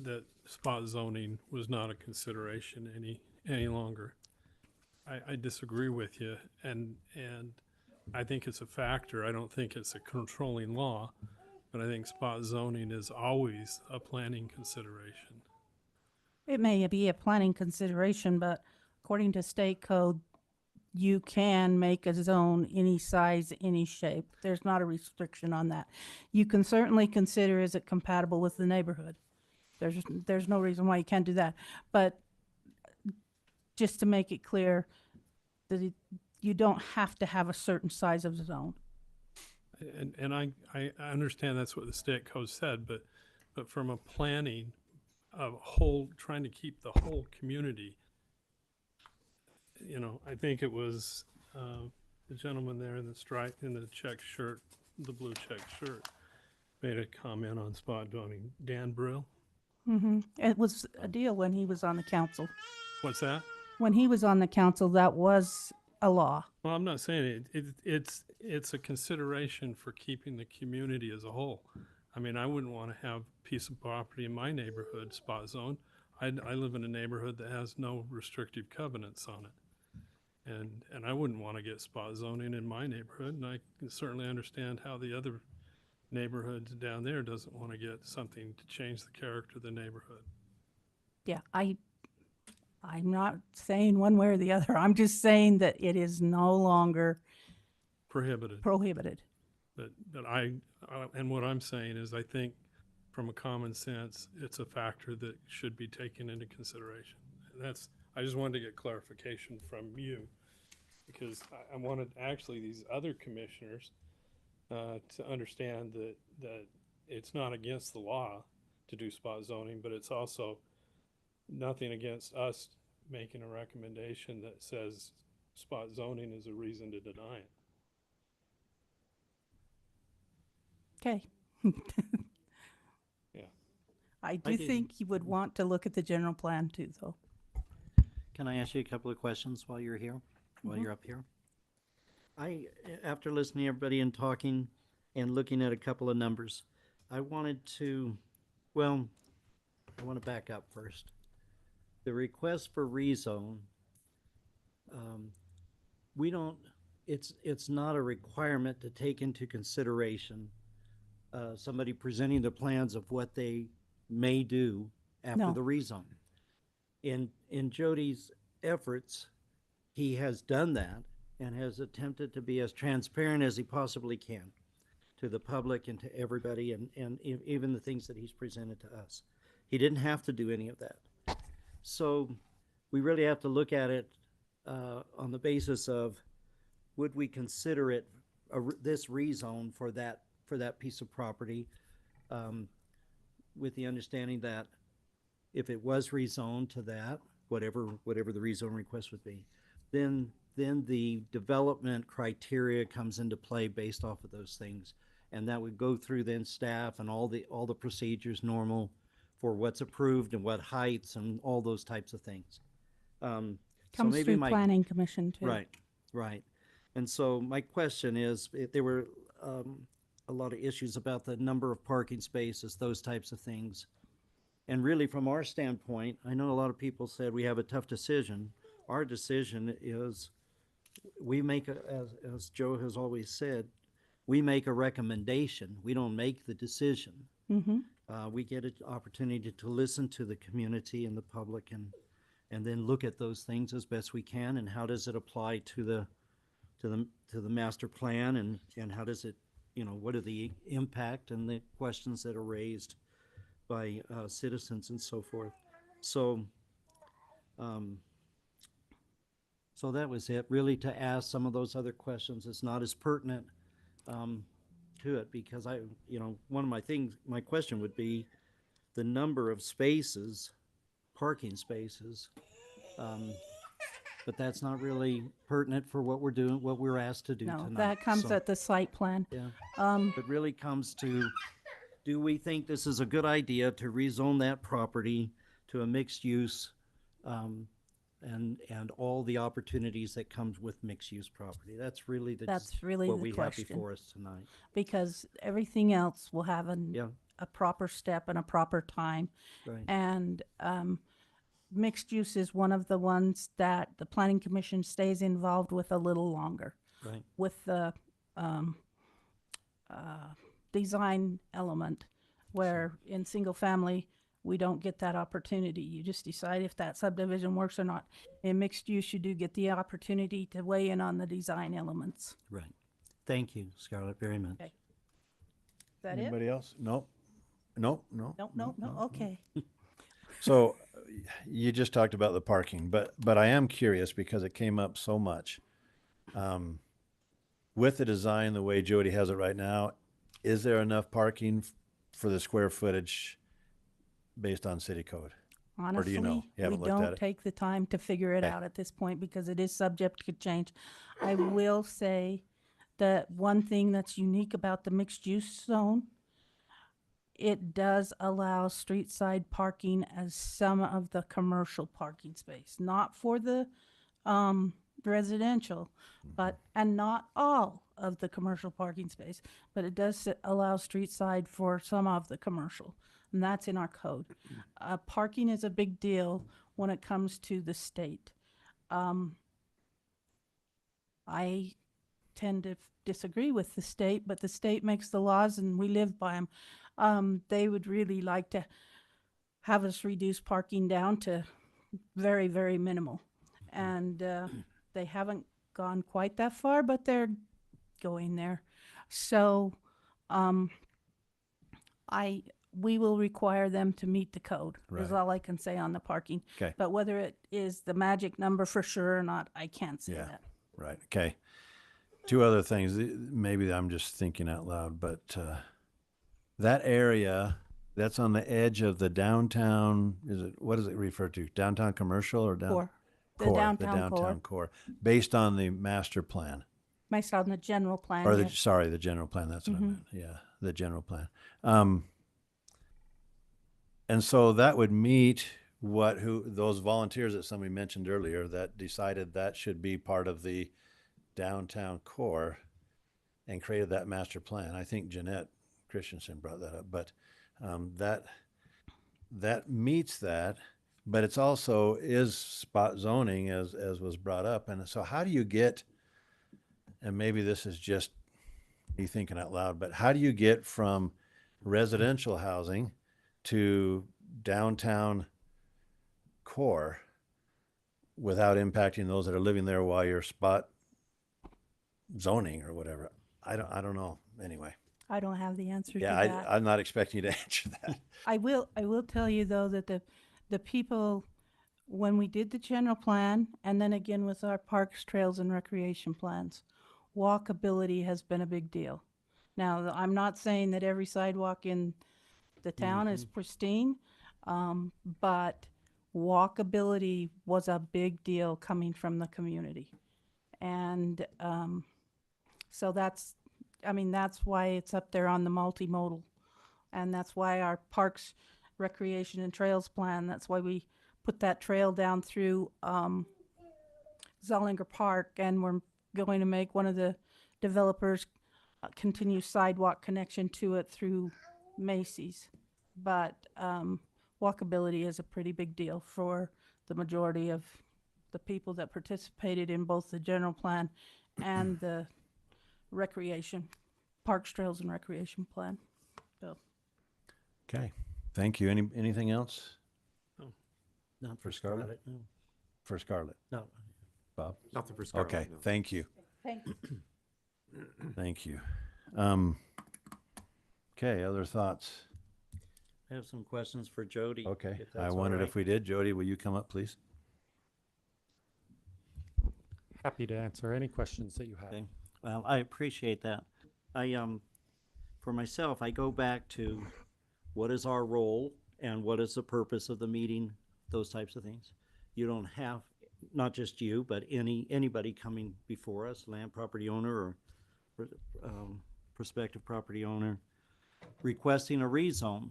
that spot zoning was not a consideration any longer. I disagree with you, and I think it's a factor. I don't think it's a controlling law, but I think spot zoning is always a planning consideration. It may be a planning consideration, but according to state code, you can make a zone any size, any shape. There's not a restriction on that. You can certainly consider, is it compatible with the neighborhood? There's no reason why you can't do that. But just to make it clear that you don't have to have a certain size of zone. And I understand that's what the state code said, but from a planning of whole, trying to keep the whole community, you know, I think it was the gentleman there in the check shirt, the blue check shirt, made a comment on spot zoning. Dan Brill. Mm-hmm. It was a deal when he was on the council. What's that? When he was on the council, that was a law. Well, I'm not saying it's a consideration for keeping the community as a whole. I mean, I wouldn't want to have a piece of property in my neighborhood spot zone. I live in a neighborhood that has no restrictive covenants on it. And I wouldn't want to get spot zoning in my neighborhood, and I can certainly understand how the other neighborhoods down there doesn't want to get something to change the character of the neighborhood. Yeah, I'm not saying one way or the other. I'm just saying that it is no longer Prohibited. But and what I'm saying is I think from a common sense, it's a factor that should be taken into consideration. And I just wanted to get clarification from you, because I wanted actually these other commissioners to understand that it's not against the law to do spot zoning, but it's also nothing against us making a recommendation that says spot zoning is a reason to deny it. okay. Yeah. I do think you would want to look at the general plan too, though. Can I ask you a couple of questions while you're here, while Mhm. you're up here? After listening to everybody and talking and looking at a couple of numbers, I want to back up first. The request for rezone, it's not a requirement to take into consideration somebody presenting the plans of what they may do after No. the rezone. In Jody's efforts, he has done that and has attempted to be as transparent as he possibly can to the public and to everybody, and even the things that he's presented to us. He didn't have to do any of that. So we really have to look at it on the basis of, would we consider it this rezone for that piece of property, with the understanding that if it was rezoned to that, whatever the rezone request would be, then the development criteria comes into play based off of those things, and that would go through then staff and all the procedures normal for what's approved and what heights and all those types of things. So Comes maybe through planning commission too. Right. And so my question is, there were a lot of issues about the number of parking spaces, those types of things. And really, from our standpoint, I know a lot of people said we have a tough decision. Our decision is, we make, as Joe has always said, we make a recommendation. We don't make the decision. Mm-hmm. We get an opportunity to listen to the community and the public, and then look at those things as best we can, and how does it apply to the master plan, and how does it, what are the impact and the questions that are raised by citizens and so forth. So that was it. Really, to ask some of those other questions is not as pertinent to it, because one of my question would be the number of spaces, parking spaces, but that's not really pertinent for what we're doing, what we're asked to do No, tonight. that comes So, at the site plan. yeah. It really comes to, do we think this is a good idea to rezone that property to a mixed use, and all the opportunities that comes with mixed use property? That's really That's what we question. have before us tonight. Because everything else will have a proper step and a proper time. Right. And mixed use is one of the ones that the planning commission stays involved with a little longer. Right. With the design element, where in single family, we don't get that opportunity. You just decide if that subdivision works or not. In mixed use, you do get the opportunity to weigh in on the design elements. Right. Thank you, Scarlett, very much. Okay. Is that it? Anybody else? Nope. Nope, no. No, okay. So you just talked about the parking, but I am curious because it came up so much. With the design, the way Jody has it right now, is there enough parking for the square footage based on city code? Or do you know? Honestly, You haven't we looked at don't it? take the time to figure it Okay. out at this point because it is subject to change. I will say that one thing that's unique about the mixed use zone, it does allow street side parking as some of the commercial parking space, not for the residential, but, and not all of the commercial parking space, but it does allow street side for some of the commercial, and that's in our code. Parking is a big deal when it comes to the state. I tend to disagree with the state, but the state makes the laws and we live by them. They would really like to have us reduce parking down to very, very minimal. And they haven't gone quite that far, but they're going there. So we will require them to meet the code, is Right. all I can say on the parking. Okay. But whether it is the magic number for sure or not, I can't say that. Right. Okay. Two other things. Maybe I'm just thinking out loud, but that area that's on the edge of the downtown, what does it refer to? Downtown commercial or Core. The core, downtown core. downtown core, based on the master plan. Based on the general plan. Or the yes. sorry, the general plan. That's what I Mhm. meant. Yeah, the general plan. And so that would meet those volunteers that somebody mentioned earlier that decided that should be part of the downtown core and created that master plan. I think Jeanette Christensen brought that up, but that meets that. But it's also is spot zoning as was brought up. And so how do you get, and maybe this is just me thinking out loud, but how do you get from residential housing to downtown core without impacting those that are living there while you're spot zoning or whatever? I don't know. Anyway. I don't have the answer to Yeah, that. I'm not expecting you to answer that. I will tell you though that the people, when we did the general plan and then again with our parks, trails and recreation plans, walkability has been a big deal. Now, I'm not saying that every sidewalk in the town is pristine, but walkability was a big deal coming from the community. And so that's why it's up there on the multimodal. And that's why our parks, recreation and trails plan, that's why we put that trail down through Zollinger Park, and we're going to make one of the developers continue sidewalk connection to it through Macy's. But walkability is a pretty big deal for the majority of the people that participated in both the general plan and the recreation, parks, trails and recreation plan. So. Okay. Thank you. Anything else? No. Not For Scarlett? No. For Scarlett? No. Bob? Nothing for Scarlett, Okay. no. Thank you. Thank you. Thank you. Okay. Other thoughts? I have some questions for Jody. Okay. if I that's all wondered right. if we did. Jody, will you come up, please? Happy to answer any questions that you have. Okay. Well, I appreciate that. For myself, I go back to what is our role and what is the purpose of the meeting, those types of things. You don't have, not just you, but anybody coming before us, land property owner or prospective property owner, requesting a rezone.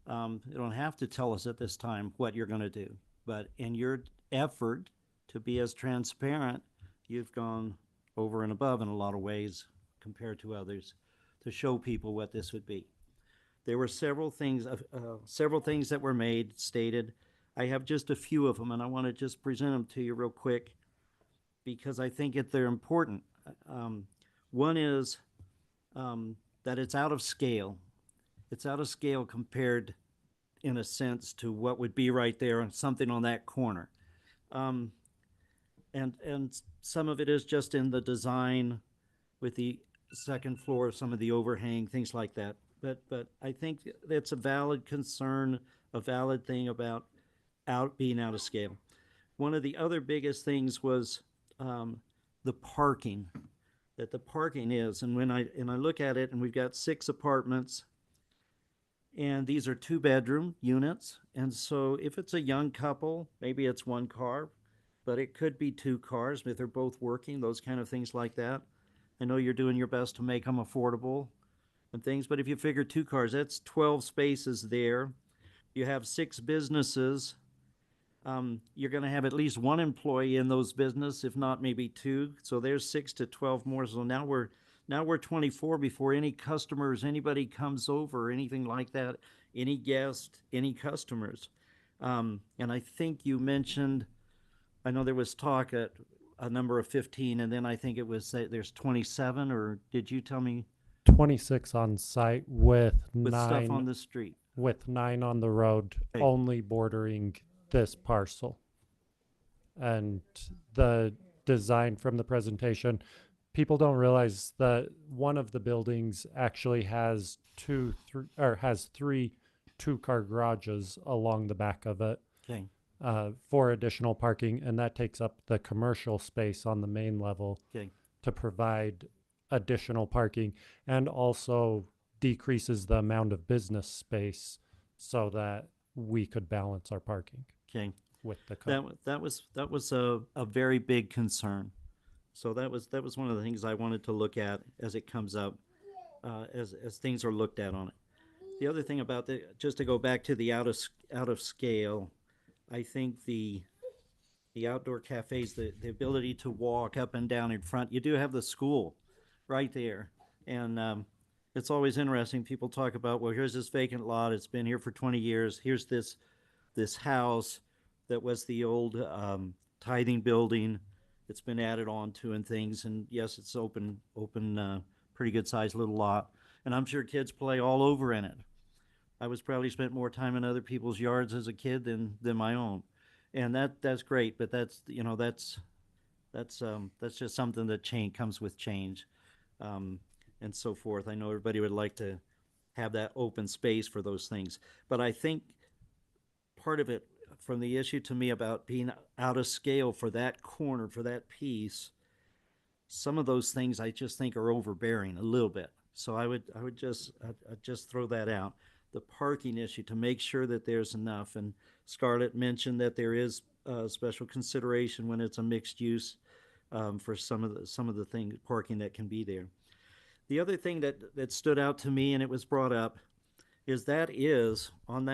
You don't have to tell us at this time what you're going to do, but in your effort to be as transparent, you've gone over and above in a lot of ways compared to others to show people what this would be. There were several things that were made, stated. I have just a few of them, and I want to just present them to you real quick because I think they're important. One is that it's out of scale. It's out of scale compared, in a sense, to what would be right there on something on that corner. And some of it is just in the design with the second floor, some of the overhang, things like that. But I think that's a valid concern, a valid thing about being out of scale. One of the other biggest things was the parking, that the parking is, and when I look at it, and we've got 6 apartments, and these are 2-bedroom units, and so if it's a young couple, maybe it's 1 car, but it could be 2 cars if they're both working, those kind of things like that. I know you're doing your best to make them affordable and things, but if you figure 2 cars, that's 12 spaces there. You have 6 businesses. You're going to have at least 1 employee in those businesses, if not maybe 2. So there's 6 to 12 more. So now we're 24 before any customers, anybody comes over, anything like that, any guest, any customers. And I think you mentioned, I know there was talk at a number of 15, and then I think it was there's 27, or did you tell me? 26 on site with 9 stuff on the street. with 9 on the road, Okay. only bordering this parcel. And the design from the presentation, people don't realize that one of the buildings actually has 3 2-car garages along the back of it. Okay. For additional parking, and that takes up the commercial space on the main level Okay. to provide additional parking, and also decreases the amount of business space so that we could balance our parking. Okay. With the code. That was a very big concern. So that was one of the things I wanted to look at as it comes up, as things are looked at on it. The other thing about just to go back to the out of scale, I think the outdoor cafes, the ability to walk up and down in front, you do have the school right there. And it's always interesting. People talk about, well, here's this vacant lot. It's been here for 20 years. Here's this house that was the old tithing building. It's been added on to and things. And yes, it's open, pretty good sized little lot. And I'm sure kids play all over in it. I was probably spent more time in other people's yards as a kid than my own, and that's great. But that's just something that comes with change, and so forth. I know everybody would like to have that open space for those things, but I think part of it, from the issue to me about being out of scale for that corner, for that piece, some of those things I just think are overbearing a little bit. So I would just throw that out. The parking issue, to make sure that there's enough. And Scarlett mentioned that there is special consideration when it's a mixed use for some of the things, parking that can be there. The other thing that stood out to me, and it was brought up, is on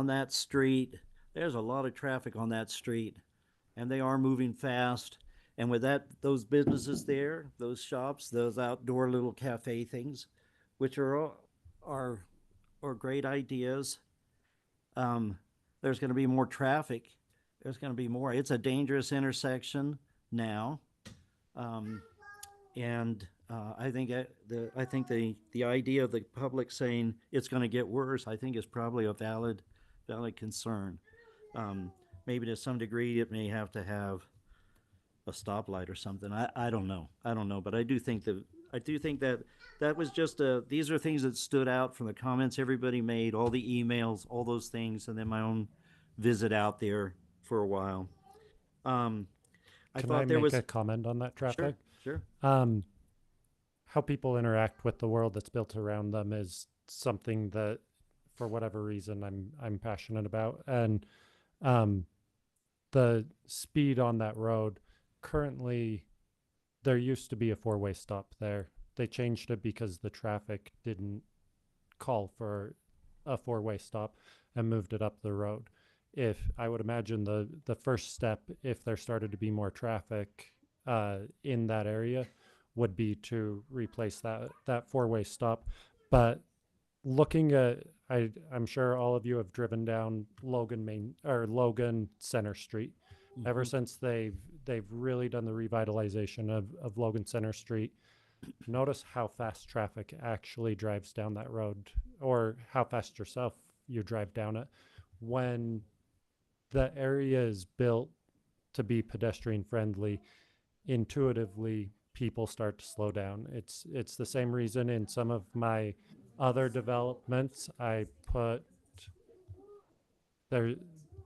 that street, there's a lot of traffic on that street, and they are moving fast. And with those businesses there, those shops, those outdoor little cafe things, which are great ideas. There's going to be more traffic. There's going to be more. It's a dangerous intersection now, and I think the idea of the public saying it's going to get worse, I think, is probably a valid concern. Maybe to some degree it may have to have a stoplight or something. I don't know, but I do think that was just these are things that stood out from the comments everybody made, all the emails, all those things, and then my own visit out there for a while. Can I make a comment on that traffic? Sure. How people interact with the world that's built around them is something that, for whatever reason, I'm passionate about. And the speed on that road, currently, there used to be a 4-way stop there. They changed it because the traffic didn't call for a 4-way stop and moved it up the road. If I would imagine the first step, if there started to be more traffic in that area, would be to replace that 4-way stop. But looking at I'm sure all of you have driven down Logan Center Street. Ever since they've really done the revitalization of Logan Center Street, notice how fast traffic actually drives down that road, or how fast yourself you drive down it. When the area is built to be pedestrian friendly, intuitively people start to slow down. It's the same reason in some of my other developments I put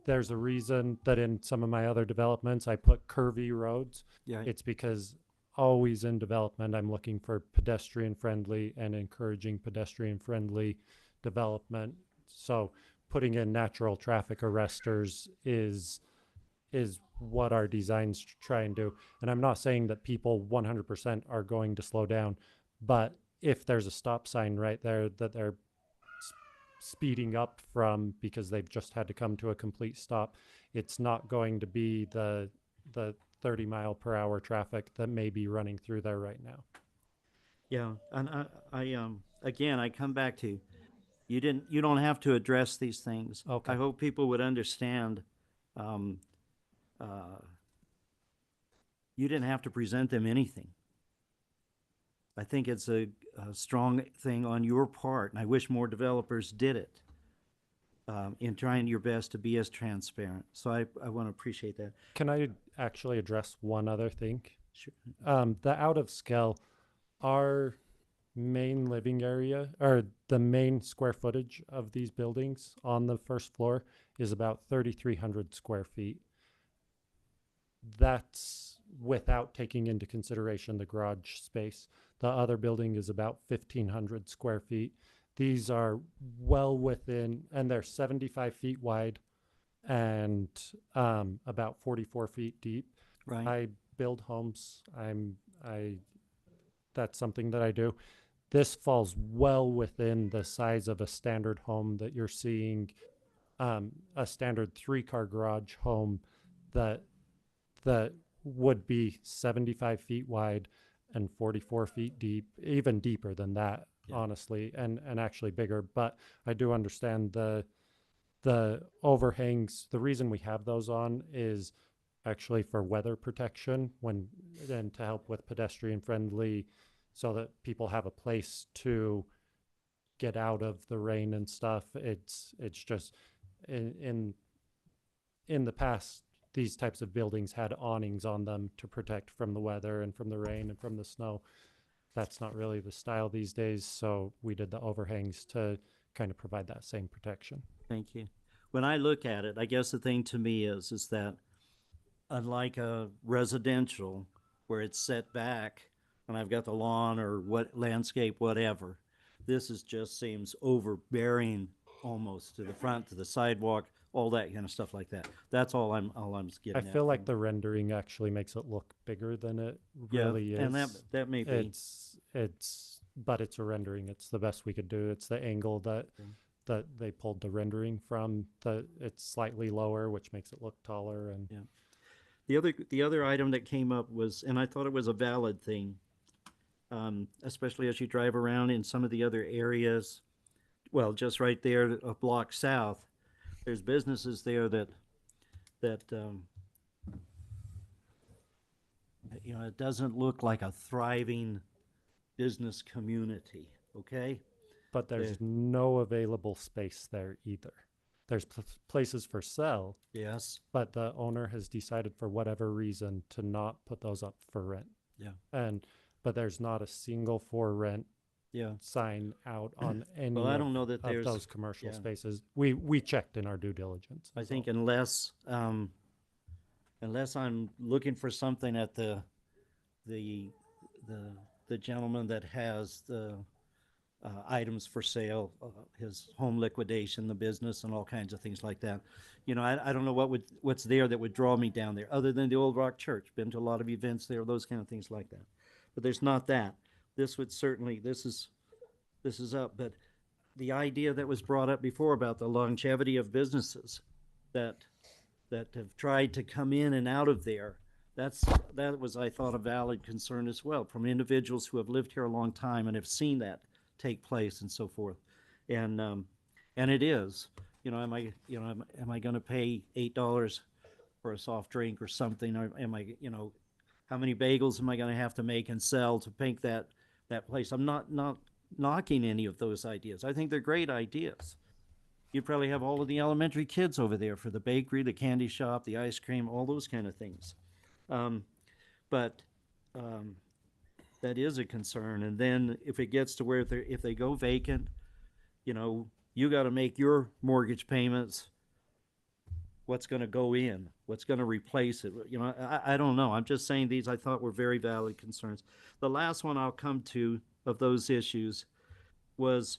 there's a reason that in some of my other developments I put curvy roads. Yeah. It's because always in development I'm looking for pedestrian friendly and encouraging pedestrian friendly development. So putting in natural traffic arresters is what our designs try and do. And I'm not saying that people 100% are going to slow down, but if there's a stop sign right there that they're speeding up from because they've just had to come to a complete stop, it's not going to be the 30-mile-per-hour traffic that may be running through there right now. Yeah, and I come back to, you don't have to address these things. Okay. I hope people would understand, you didn't have to present them anything. I think it's a strong thing on your part, and I wish more developers did it, in trying your best to be as transparent. So I want to appreciate that. Can I actually address one other thing? Sure. The out of scale, our main living area, or the main square footage of these buildings on the first floor is about 3,300 square feet. That's without taking into consideration the garage space. The other building is about 1,500 square feet. These are well within, and they're 75 feet wide and about 44 feet deep. Right. I build homes. That's something that I do. This falls well within the size of a standard home that you're seeing, a standard 3-car garage home that would be 75 feet wide and 44 feet deep, even deeper than that, honestly, and actually bigger. But I do understand the overhangs. The reason we have those on is actually for weather protection and to help with pedestrian friendly, so that people have a place to get out of the rain and stuff. It's just in the past, these types of buildings had awnings on them to protect from the weather and from the rain and from the snow. That's not really the style these days, so we did the overhangs to kind of provide that same protection. Thank you. When I look at it, I guess the thing to me is that unlike a residential where it's set back and I've got the lawn or what landscape, whatever, this just seems overbearing almost to the front, to the sidewalk, all that kind of stuff like that. That's all I'm getting I at. feel like the rendering actually makes it look bigger than it really is. And that may be. But it's a rendering. It's the best we could do. It's the angle that they pulled the rendering from. It's slightly lower, which makes it look taller. And the other item that came up was, and I thought it was a valid thing, especially as you drive around in some of the other areas. Well, just right there, a block south, there's businesses there that it doesn't look like a thriving business community. Okay. But there's no available space there either. There's places for sale. Yes. But the owner has decided for whatever reason to not put those up for rent. Yeah. But there's not a single for rent sign out on any Well, I don't know that of there's those commercial spaces. We checked in our due diligence. I think unless I'm looking for something at the gentleman that has the items for sale, his home liquidation, the business, and all kinds of things like that. I don't know what's there that would draw me down there, other than the Old Rock Church. Been to a lot of events there, those kind of things like that. But there's not that. This would certainly, this is up. But the idea that was brought up before about the longevity of businesses that have tried to come in and out of there, that was, I thought, a valid concern as well from individuals who have lived here a long time and have seen that take place and so forth. And And it is, am I gonna pay $8 for a soft drink or something? Or am I, how many bagels am I gonna have to make and sell to make that place? I'm not knocking any of those ideas. I think they're great ideas. You'd probably have all of the elementary kids over there for the bakery, the candy shop, the ice cream, all those kind of things. But that is a concern. And then if it gets to where if they go vacant, you got to make your mortgage payments. What's going to go in? What's going to replace it? I don't know. I'm just saying these I thought were very valid concerns. The last one I'll come to of those issues was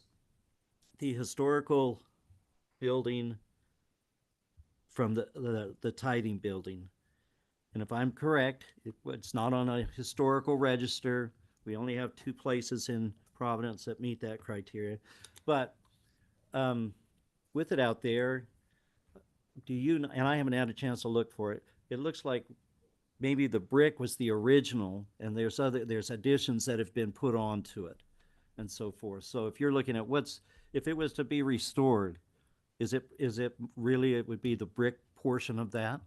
the historical building from the tithing building. And if I'm correct, it's not on a historical register. We only have 2 places in Providence that meet that criteria. But with it out there, and I haven't had a chance to look for it, it looks like maybe the brick was the original and there's additions that have been put onto it and so forth. So if you're looking at if it was to be restored, is it really, it would be the brick portion of that?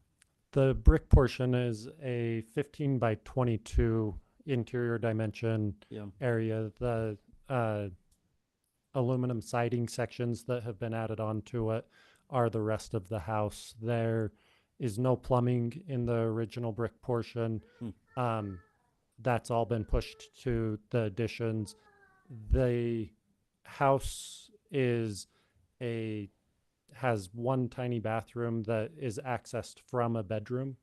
The brick portion is a 15 by 22 interior dimension area. The aluminum siding sections that have been added onto it are the rest of the house. There is no plumbing in the original brick portion. That's all been pushed to the additions. The house has one tiny bathroom that is accessed from a bedroom.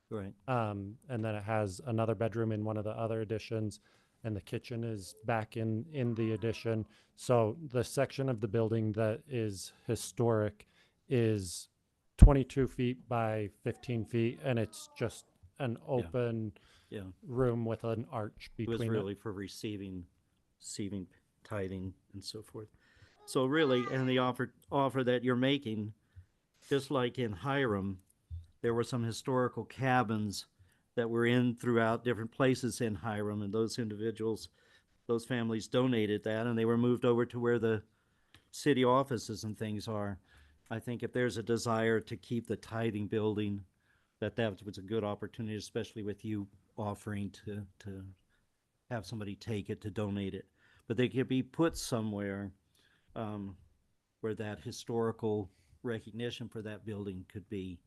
Right. And then it has another bedroom in one of the other additions, and the kitchen is back in the addition. So the section of the building that is historic is 22 feet by 15 feet, and it's just an open room with an arch between it. Was really for receiving tithing and so forth. So really, and the offer that you're making, just like in Hiram, there were some historical cabins that were in throughout different places in Hiram, and those individuals, those families donated that, and they were moved over to where the city offices and things are. I think if there's a desire to keep the tithing building, that was a good opportunity, especially with you offering to have somebody take it, to donate it. But they could be put somewhere where that historical recognition for that building could be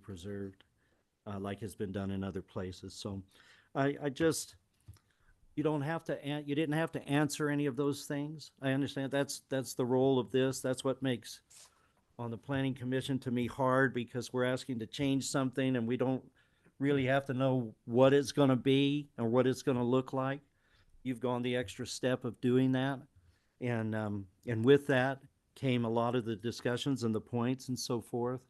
preserved, like has been done in other places. So I just, you didn't have to answer any of those things. I understand that's the role of this. That's what makes on the planning commission to me hard, because we're asking to change something and we don't really have to know what it's going to be or what it's going to look like. You've gone the extra step of doing that. And with that came a lot of the discussions and the points and so forth.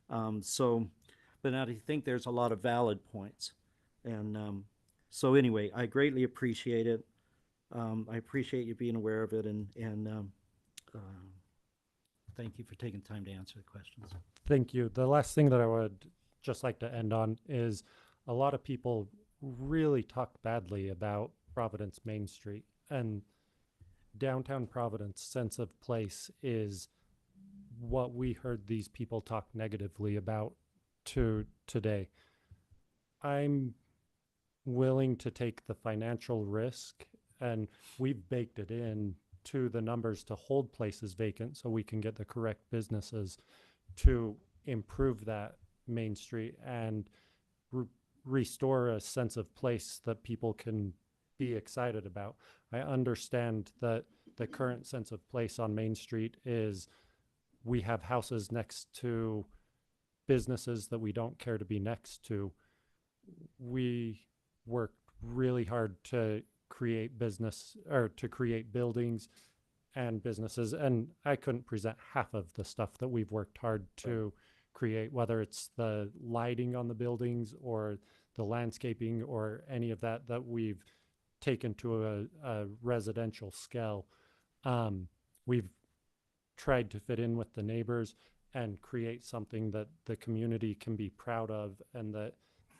But I think there's a lot of valid points. And so anyway, I greatly appreciate it. I appreciate you being aware of it, and thank you for taking time to answer the questions. Thank you. The last thing that I would just like to end on is a lot of people really talk badly about Providence Main Street, and downtown Providence sense of place is what we heard these people talk negatively about today. I'm willing to take the financial risk, and we've baked it in to the numbers to hold places vacant so we can get the correct businesses to improve that Main Street and restore a sense of place that people can be excited about. I understand that the current sense of place on Main Street is we have houses next to businesses that we don't care to be next to. We worked really hard to create buildings and businesses, and I couldn't present half of the stuff that we've worked hard to create, whether it's the lighting on the buildings or the landscaping or any of that we've taken to a residential scale. We've tried to fit in with the neighbors and create something that the community can be proud of, and that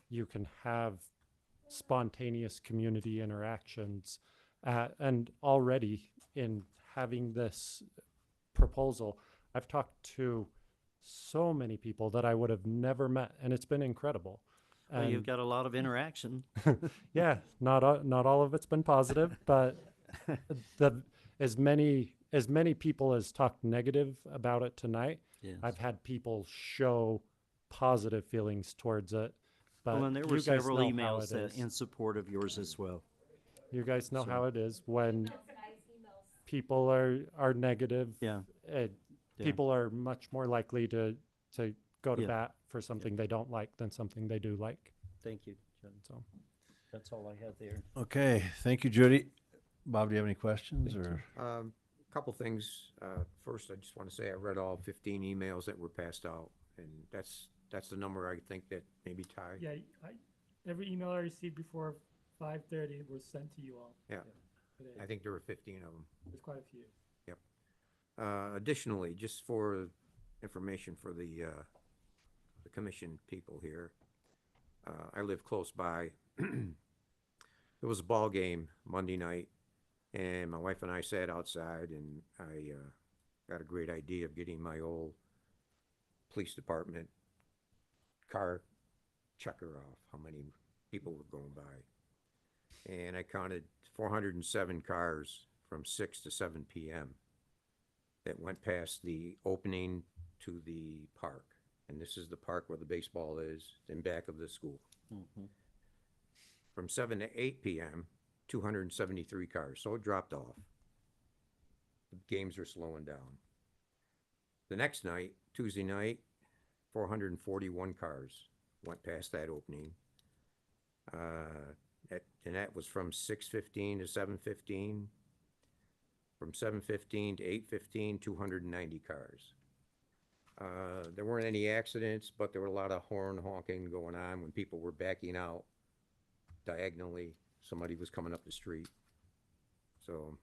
you can have spontaneous community interactions. And already in having this proposal, I've talked to so many people that I would have never met, and it's been incredible. Well, you've And- got a lot of interaction. yeah, not all of it's been positive, but as many people as talked negative about it tonight, Yes. I've had people show positive feelings towards it. But Well, and there you were guys several know how emails it is. in support of yours as well. You guys know So- how it is when people are negative. Yeah. uh, Yeah. People are much more likely to go to Yeah. bat for something they don't like than something they do like. Thank you, John. So That's all I have there. Okay, thank you, Judy. Bob, do you have any questions or? Couple things. First, I just want to say I read all 15 emails that were passed out, and that's the number I think that maybe Ty. Yeah, every email I received before 5:30 was sent to you all. Yeah. Today. I think there were 15 of them. There's quite a few. Yep. Additionally, just for information for the commission people here, I live close by. There was a ball game Monday night, and my wife and I sat outside, and I got a great idea of getting my old police department car checker off, how many people were going by. And I counted 407 cars from 6 to 7 p.m. that went past the opening to the park. And this is the park where the baseball is, in back of the school. From 7 to 8 p.m., 273 cars. So it dropped off. The games are slowing down. The next night, Tuesday night, 441 cars went past that opening. And that was from 6:15 to 7:15. From 7:15 to 8:15, 290 cars. There weren't any accidents, but there were a lot of horn honking going on when people were backing out diagonally. Somebody was coming up the street. So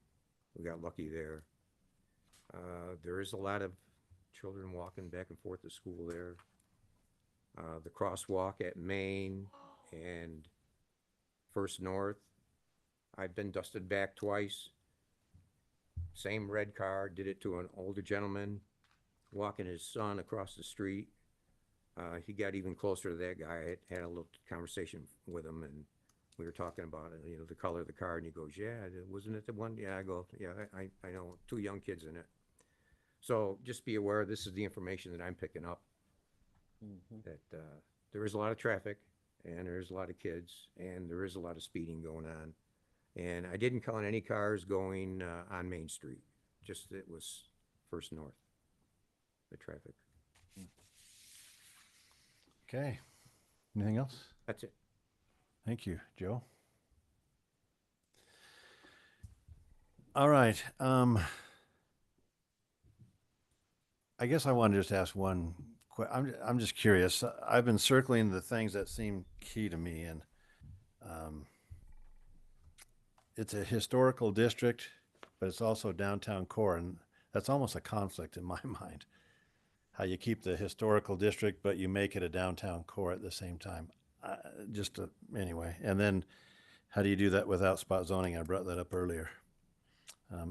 we got lucky there. There is a lot of children walking back and forth to school there. The crosswalk at Main and First North, I've been dusted back twice. Same red car, did it to an older gentleman walking his son across the street. He got even closer to that guy. I had a little conversation with him, and we were talking about it, you know, the color of the car, and he goes, yeah, wasn't it the one? Yeah, I go, yeah, I know, 2 young kids in it. So just be aware, this is the information that I'm picking up, that there is a lot of traffic, and there's a lot of kids, and there is a lot of speeding going on. And I didn't count any cars going on Main Street, just it was First North, the traffic. Okay. Anything else? That's it. Thank you, Joe. All right. I guess I want to just ask one. I'm just curious. I've been circling the things that seem key to me, and it's a historical district, but it's also downtown core, and that's almost a conflict in my mind. How you keep the historical district, but you make it a downtown core at the same time. Anyway, and then how do you do that without spot zoning? I brought that up earlier.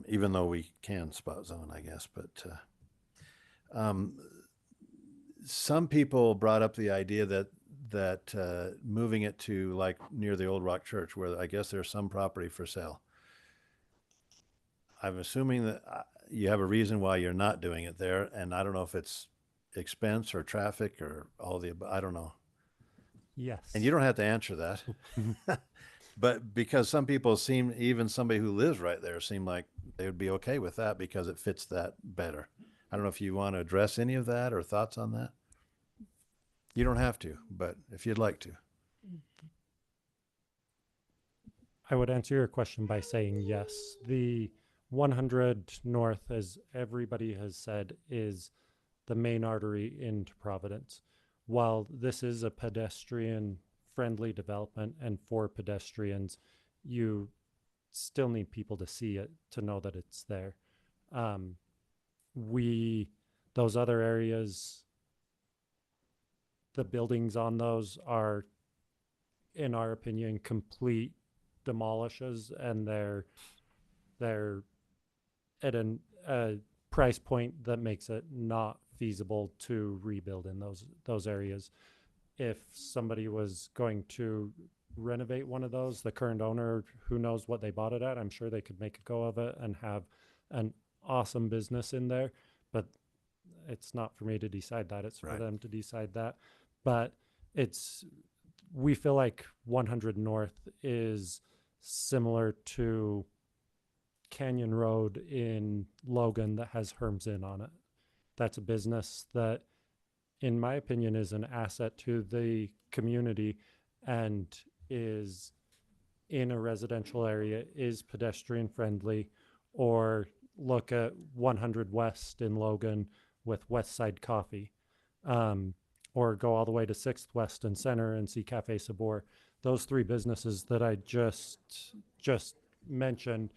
Even though we can spot zone, I guess, but some people brought up the idea that moving it to like near the Old Rock Church, where I guess there's some property for sale. I'm assuming that you have a reason why you're not doing it there, and I don't know if it's expense or traffic or all the above. I don't know. Yes. And you don't have to answer that. But because some people seem, even somebody who lives right there, seem like they would be okay with that because it fits that better. I don't know if you want to address any of that or thoughts on that. You don't have to, but if you'd like to. I would answer your question by saying yes. The 100 North, as everybody has said, is the main artery into Providence. While this is a pedestrian-friendly development and for pedestrians, you still need people to see it to know that it's there. Those other areas, the buildings on those are, in our opinion, complete demolishes, and they're at a price point that makes it not feasible to rebuild in those areas. If somebody was going to renovate one of those, the current owner, who knows what they bought it at, I'm sure they could make a go of it and have an awesome business in there. But it's not for me to decide that. It's for them to decide that. But we feel like 100 North is similar to Canyon Road in Logan that has Herms Inn on it. That's a business that, in my opinion, is an asset to the community and is in a residential area, is pedestrian friendly. Or look at 100 West in Logan with West Side Coffee, or go all the way to 6th West and Center and see Cafe Sabor. Those three businesses that I just mentioned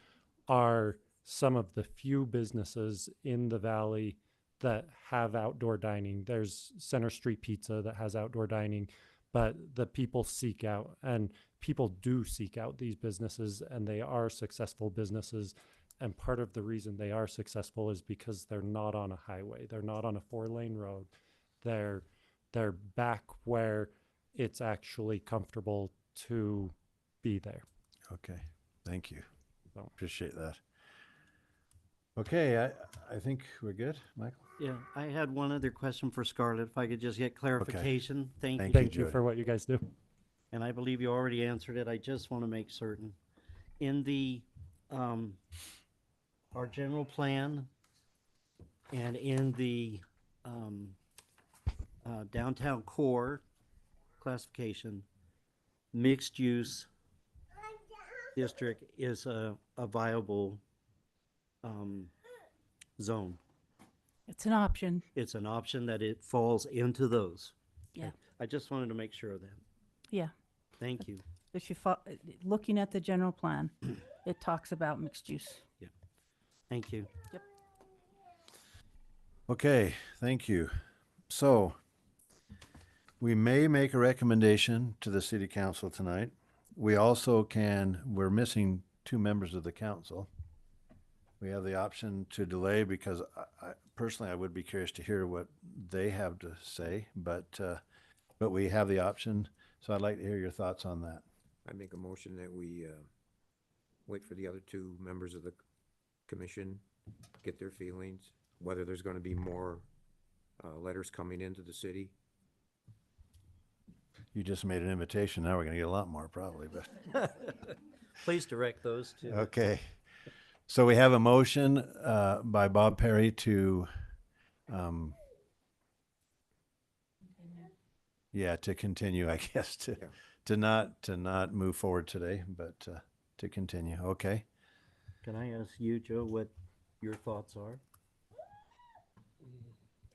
are some of the few businesses in the valley that have outdoor dining. There's Center Street Pizza that has outdoor dining, but the people seek out, and people do seek out these businesses, and they are successful businesses. And part of the reason they are successful is because they're not on a highway. They're not on a 4-lane road. They're back where it's actually comfortable to be there. Okay, thank you. So. Appreciate that. Okay, I think we're good, Michael? Yeah, I had one other question for Scarlett, if I could just get clarification. Thank you. Thank you for what you guys do. And I believe you already answered it. I just want to make certain. In the, our general plan and in the downtown core classification, mixed use district is a viable zone. It's an option. It's an option that it falls into those. Yeah. I just wanted to make sure of that. Yeah. Thank you. If you looking at the general plan, it talks about mixed use. Yeah. Thank you. Yep. Okay, thank you. So we may make a recommendation to the city council tonight. We also we're missing 2 members of the council. We have the option to delay because I personally, I would be curious to hear what they have to say, but we have the option. So I'd like to hear your thoughts on that. I make a motion that we wait for the other 2 members of the commission, get their feelings, whether there's going to be more letters coming into the city. You just made an invitation. Now we're going to get a lot more probably, but. Please direct those to. Okay. So we have a motion by Bob Perry to, to continue, I guess, to not move forward today, but to continue. Okay. Can I ask you, Joe, what your thoughts are?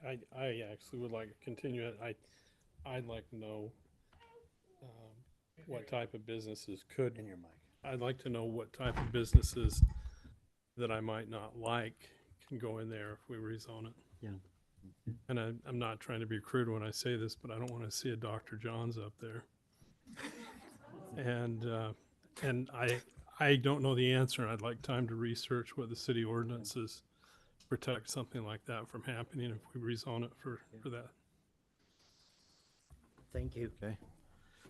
I actually would like to continue it. I'd like to know what type of businesses could. In your mic. I'd like to know what type of businesses that I might not like can go in there if we rezone it. Yeah. And I'm not trying to be crude when I say this, but I don't want to see a Dr. John's up there. And I don't know the answer, and I'd like time to research what the city ordinances protect something like that from happening if we rezone it for that. Thank you. Okay.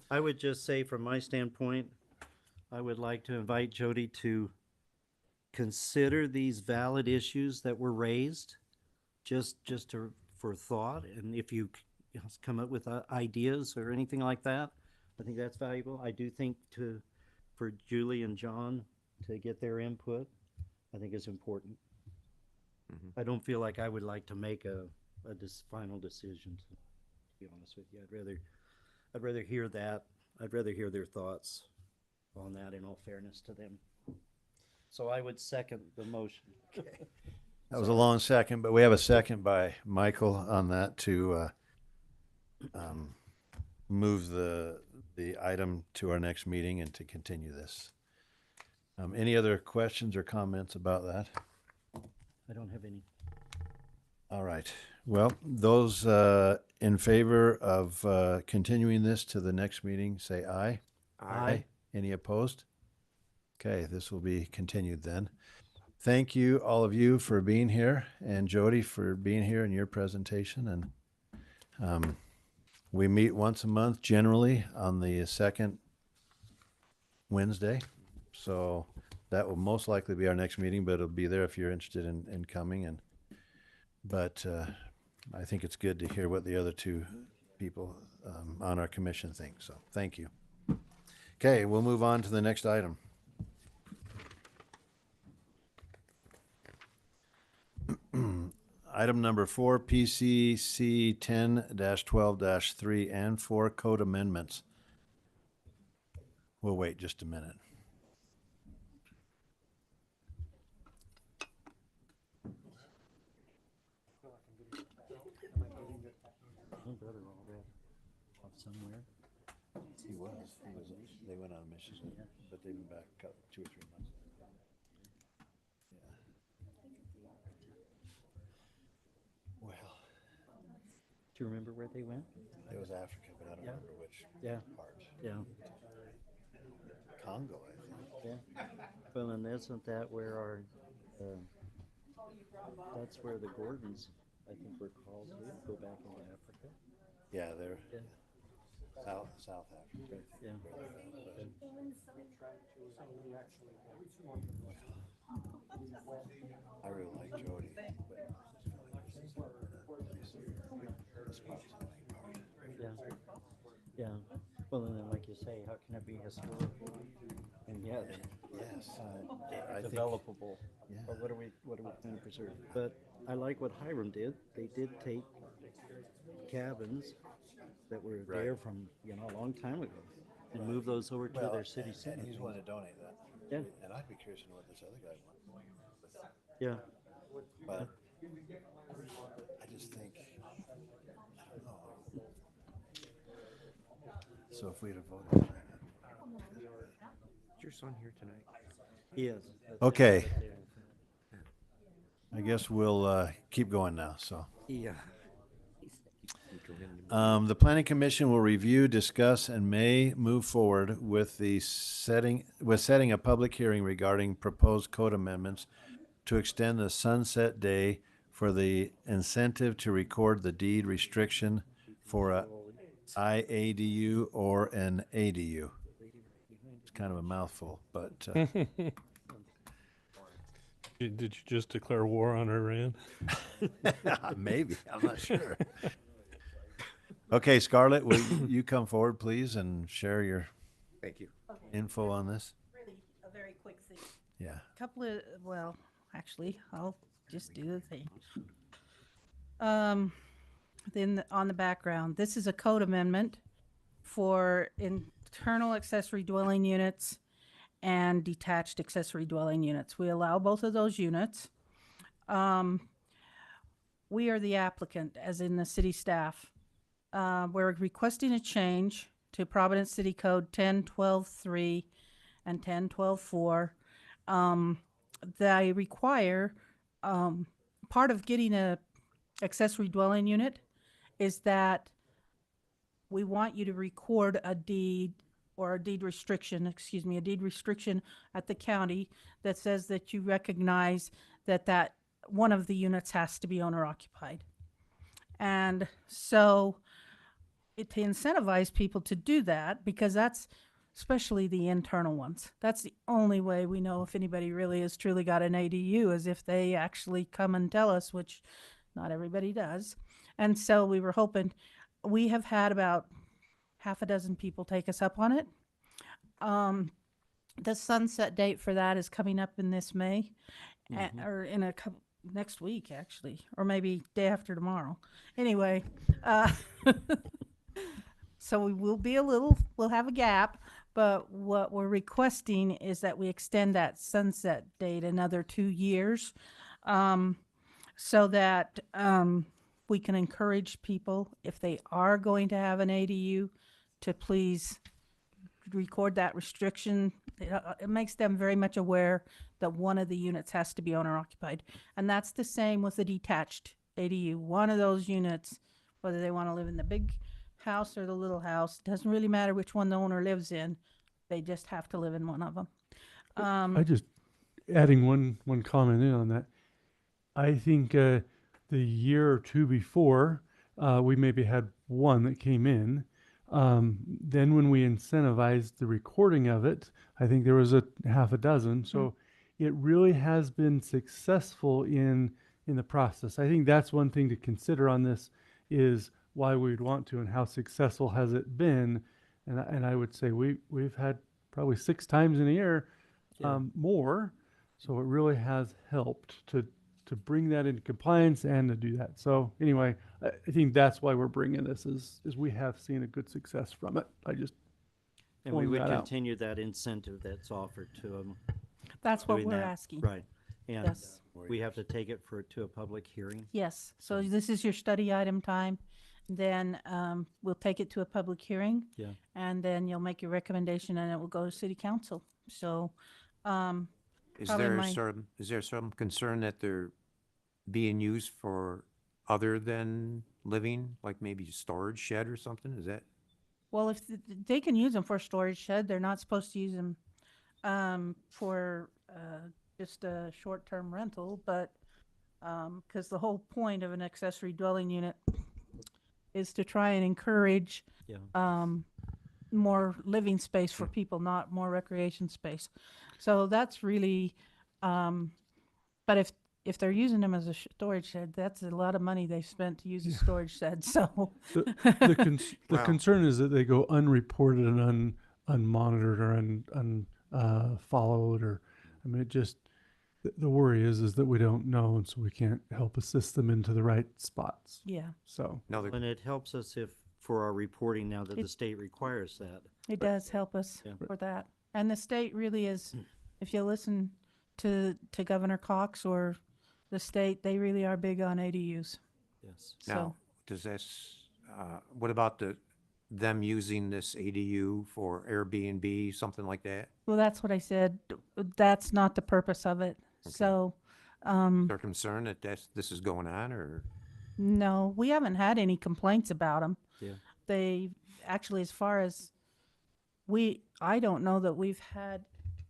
I would just say from my standpoint, I would like to invite Jody to consider these valid issues that were raised, just for thought. And if you come up with ideas or anything like that, I think that's valuable. I do think for Julie and John to get their input, I think is important. Mm-hmm. I don't feel like I would like to make a final decision, to be honest with you. I'd rather hear that. I'd rather hear their thoughts on that, in all fairness to them. So I would second the motion. Okay. That was a long second, but we have a second by Michael on that to move the item to our next meeting and to continue this. Any other questions or comments about that? I don't have any. All right. Well, those in favor of continuing this to the next meeting, say aye. Aye. Any opposed? Okay, this will be continued then. thank you, all of you, for being here, and Jody for being here in your presentation. And we meet once a month generally on the second Wednesday. So that will most likely be our next meeting, but it'll be there if you're interested in coming. But I think it's good to hear what the other two people on our commission think. So thank you. Okay, we'll move on to the next item. Item number 4, PCC 10-12-3 and 4 code amendments. We'll wait just a minute. Somewhere. He was. They went on Michigan, but they've been back 2 or 3 months. Well, Do you remember where they went? it was Africa, but I don't remember which part. Yeah. Congo, I think. Yeah. Well, and isn't that where our, that's where the Gordons, I think, were called to go back into Africa? Yeah, they're Yeah. South Africa. Yeah. I really like Jody, but Yeah. Yeah. Well, and then like you say, how can it be historical? And yet, yes, I think- developable. Yeah. But what are we trying to preserve? But I like what Hiram did. They did take cabins that were there from, a long time ago and move those over to their city center. And he's willing to donate that. Yeah. And I'd be curious to know what this other guy wants. Yeah. But I just think, I don't know. So if we'd have voted. Is your son here tonight? He is. Okay. I guess we'll keep going now, so. Yeah. The planning commission will review, discuss, and may move forward with setting a public hearing regarding proposed code amendments to extend the sunset day for the incentive to record the deed restriction for a IADU or an ADU. It's kind of a mouthful, but Did you just declare war on Iran? maybe, I'm not sure. Okay, Scarlett, will you come forward, please, and share your Thank you. info on this? Really, a very quick thing. Yeah. Actually, I'll just do the thing. Then on the background, this is a code amendment for internal accessory dwelling units and detached accessory dwelling units. We allow both of those units. We are the applicant, as in the city staff. We're requesting a change to Providence City Code 10-12-3 and 10-12-4. They require, part of getting a accessory dwelling unit is that we want you to record a deed or a deed restriction at the county that says that you recognize that one of the units has to be owner occupied. And so to incentivize people to do that, because that's especially the internal ones. That's the only way we know if anybody really has truly got an ADU, is if they actually come and tell us, which not everybody does. And so we were hoping, we have had about half a dozen people take us up on it. The sunset date for that is coming up in this May, or in a couple, next week actually, or maybe day after tomorrow. Anyway, so we will be we'll have a gap, but what we're requesting is that we extend that sunset date another 2 years, so that we can encourage people, if they are going to have an ADU, to please record that restriction. It makes them very much aware that one of the units has to be owner occupied. And that's the same with the detached ADU. One of those units, whether they want to live in the big house or the little house, doesn't really matter which one the owner lives in. They just have to live in one of them. adding one comment in on that. I think the year or two before, we maybe had one that came in. Then when we incentivized the recording of it, I think there was a half a dozen. So it really has been successful in the process. I think that's one thing to consider on this is why we'd want to and how successful has it been. And I would say we've had probably 6 times in a year more. So it really has helped to bring that into compliance and to do that. So anyway, I think that's why we're bringing this is we have seen a good success from it. I just And we pointed would that out. continue that incentive that's offered to them. That's what we're asking. Right. And Yes. we have to take it to a public hearing. Yes, so this is your study item time. Then we'll take it to a public hearing. Yeah. And then you'll make your recommendation and it will go to city council. So Is probably there my- some concern that they're being used for other than living, like maybe a storage shed or something? Is that? Well, if they can use them for a storage shed, they're not supposed to use them for just a short-term rental, but because the whole point of an accessory dwelling unit is to try and encourage more living space for people, not more recreation space. So that's really, but if they're using them as a storage shed, that's a lot of money they've spent to use a storage shed. So The concern is that they go unreported and unmonitored or unfollowed, or I mean, it just the worry is that we don't know, and so we can't help assist them into the right spots. Yeah. So And it helps us for our reporting now that the state requires that. it does help us for that. And the state really is, if you listen to Governor Cox or the state, they really are big on ADUs. Yes. Now, does this, what about them using this ADU for Airbnb, something like that? Well, that's what I said. That's not the purpose of it. So, They're concerned that this is going on, or? no, we haven't had any complaints about them. Yeah. They actually, as far as I don't know that we've had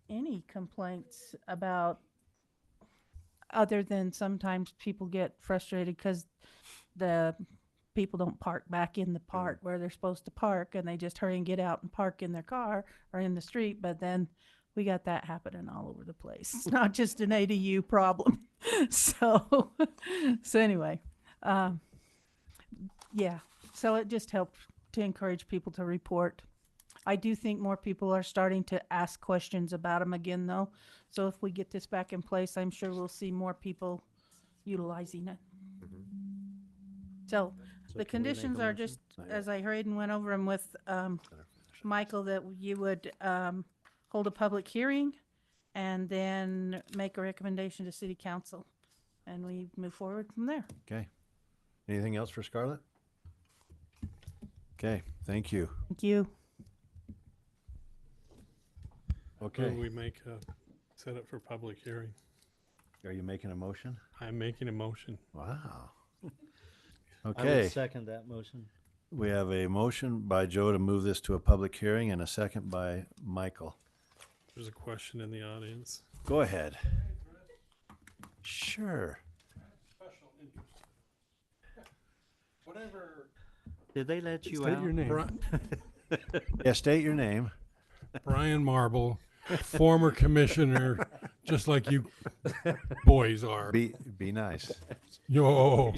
any complaints about, other than sometimes people get frustrated because the people don't park back in the park where they're supposed to park, and they just hurry and get out and park in their car or in the street. But then we got that happening all over the place. It's not just an ADU problem. So anyway, yeah. So it just helped to encourage people to report. I do think more people are starting to ask questions about them again, though. So if we get this back in place, I'm sure we'll see more people utilizing it. So the conditions are just, as I heard and went over them with Michael, that you would hold a public hearing and then make a recommendation to city council. And we move forward from there. Okay. Anything else for Scarlett? Okay, thank you. Thank you. Okay. We set it for public hearing. Are you making a motion? I'm making a motion. Wow. I Okay. would second that motion. We have a motion by Joe to move this to a public hearing and a second by Michael. There's a question in the audience. Go ahead. Sure. Whatever. Did they let you State out? your name. Yeah, state your name. Brian Marble, former commissioner, just like you boys are. Be nice. Yo.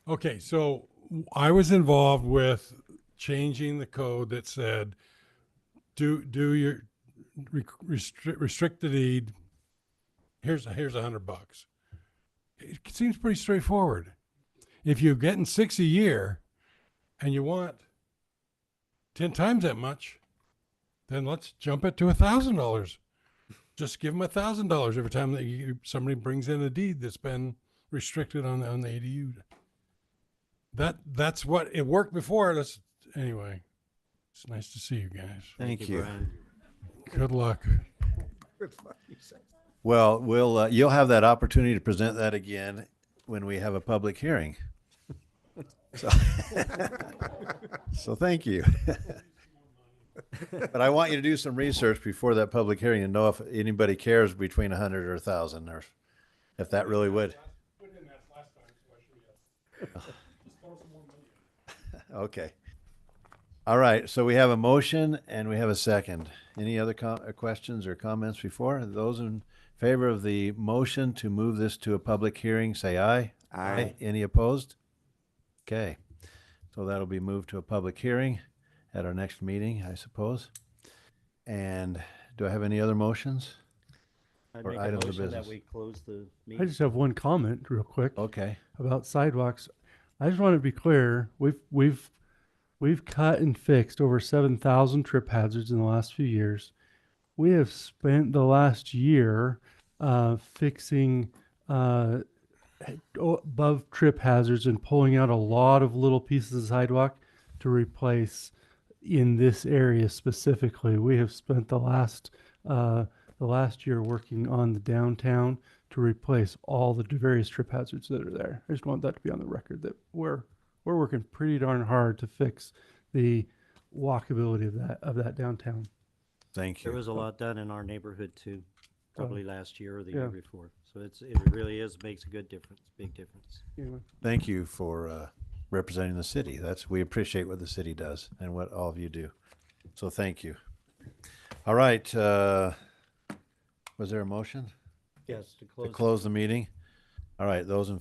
Okay, so I was involved with changing the code that said, do your restrict the deed. Here's $100. It seems pretty straightforward. If you're getting 6 a year and you want 10 times that much, then let's jump it to $1,000. Just give them $1,000 every time that somebody brings in a deed that's been restricted on the ADU. That's what it worked before. Anyway, it's nice to see you guys. Thank you. Brian. Good luck. Well, you'll have that opportunity to present that again when we have a public hearing. So thank you. But I want you to do some research before that public hearing and know if anybody cares between 100 or 1,000, or if that really would. Okay. All right, so we have a motion and we have a second. Any other questions or comments before? Those in favor of the motion to move this to a public hearing, say aye. Aye. Any opposed? Okay, so that'll be moved to a public hearing at our next meeting, I suppose. And do I have any other motions? I'd Or make a items of motion that business. we close the I meeting. just have one comment real quick. Okay. About sidewalks. I just want to be clear. We've cut and fixed over 7,000 trip hazards in the last few years. We have spent the last year fixing above trip hazards and pulling out a lot of little pieces of sidewalk to replace in this area specifically. We have spent the last year working on the downtown to replace all the various trip hazards that are there. I just want that to be on the record that we're working pretty darn hard to fix the walkability of that downtown. Thank you. There was a lot done in our neighborhood too, probably last year or the yeah. year before. So it really makes a good difference, big difference. Thank you for representing the city. We appreciate what the city does and what all of you do. So thank you. All right. Was there a motion? Yes, to To close the meeting? All right, those in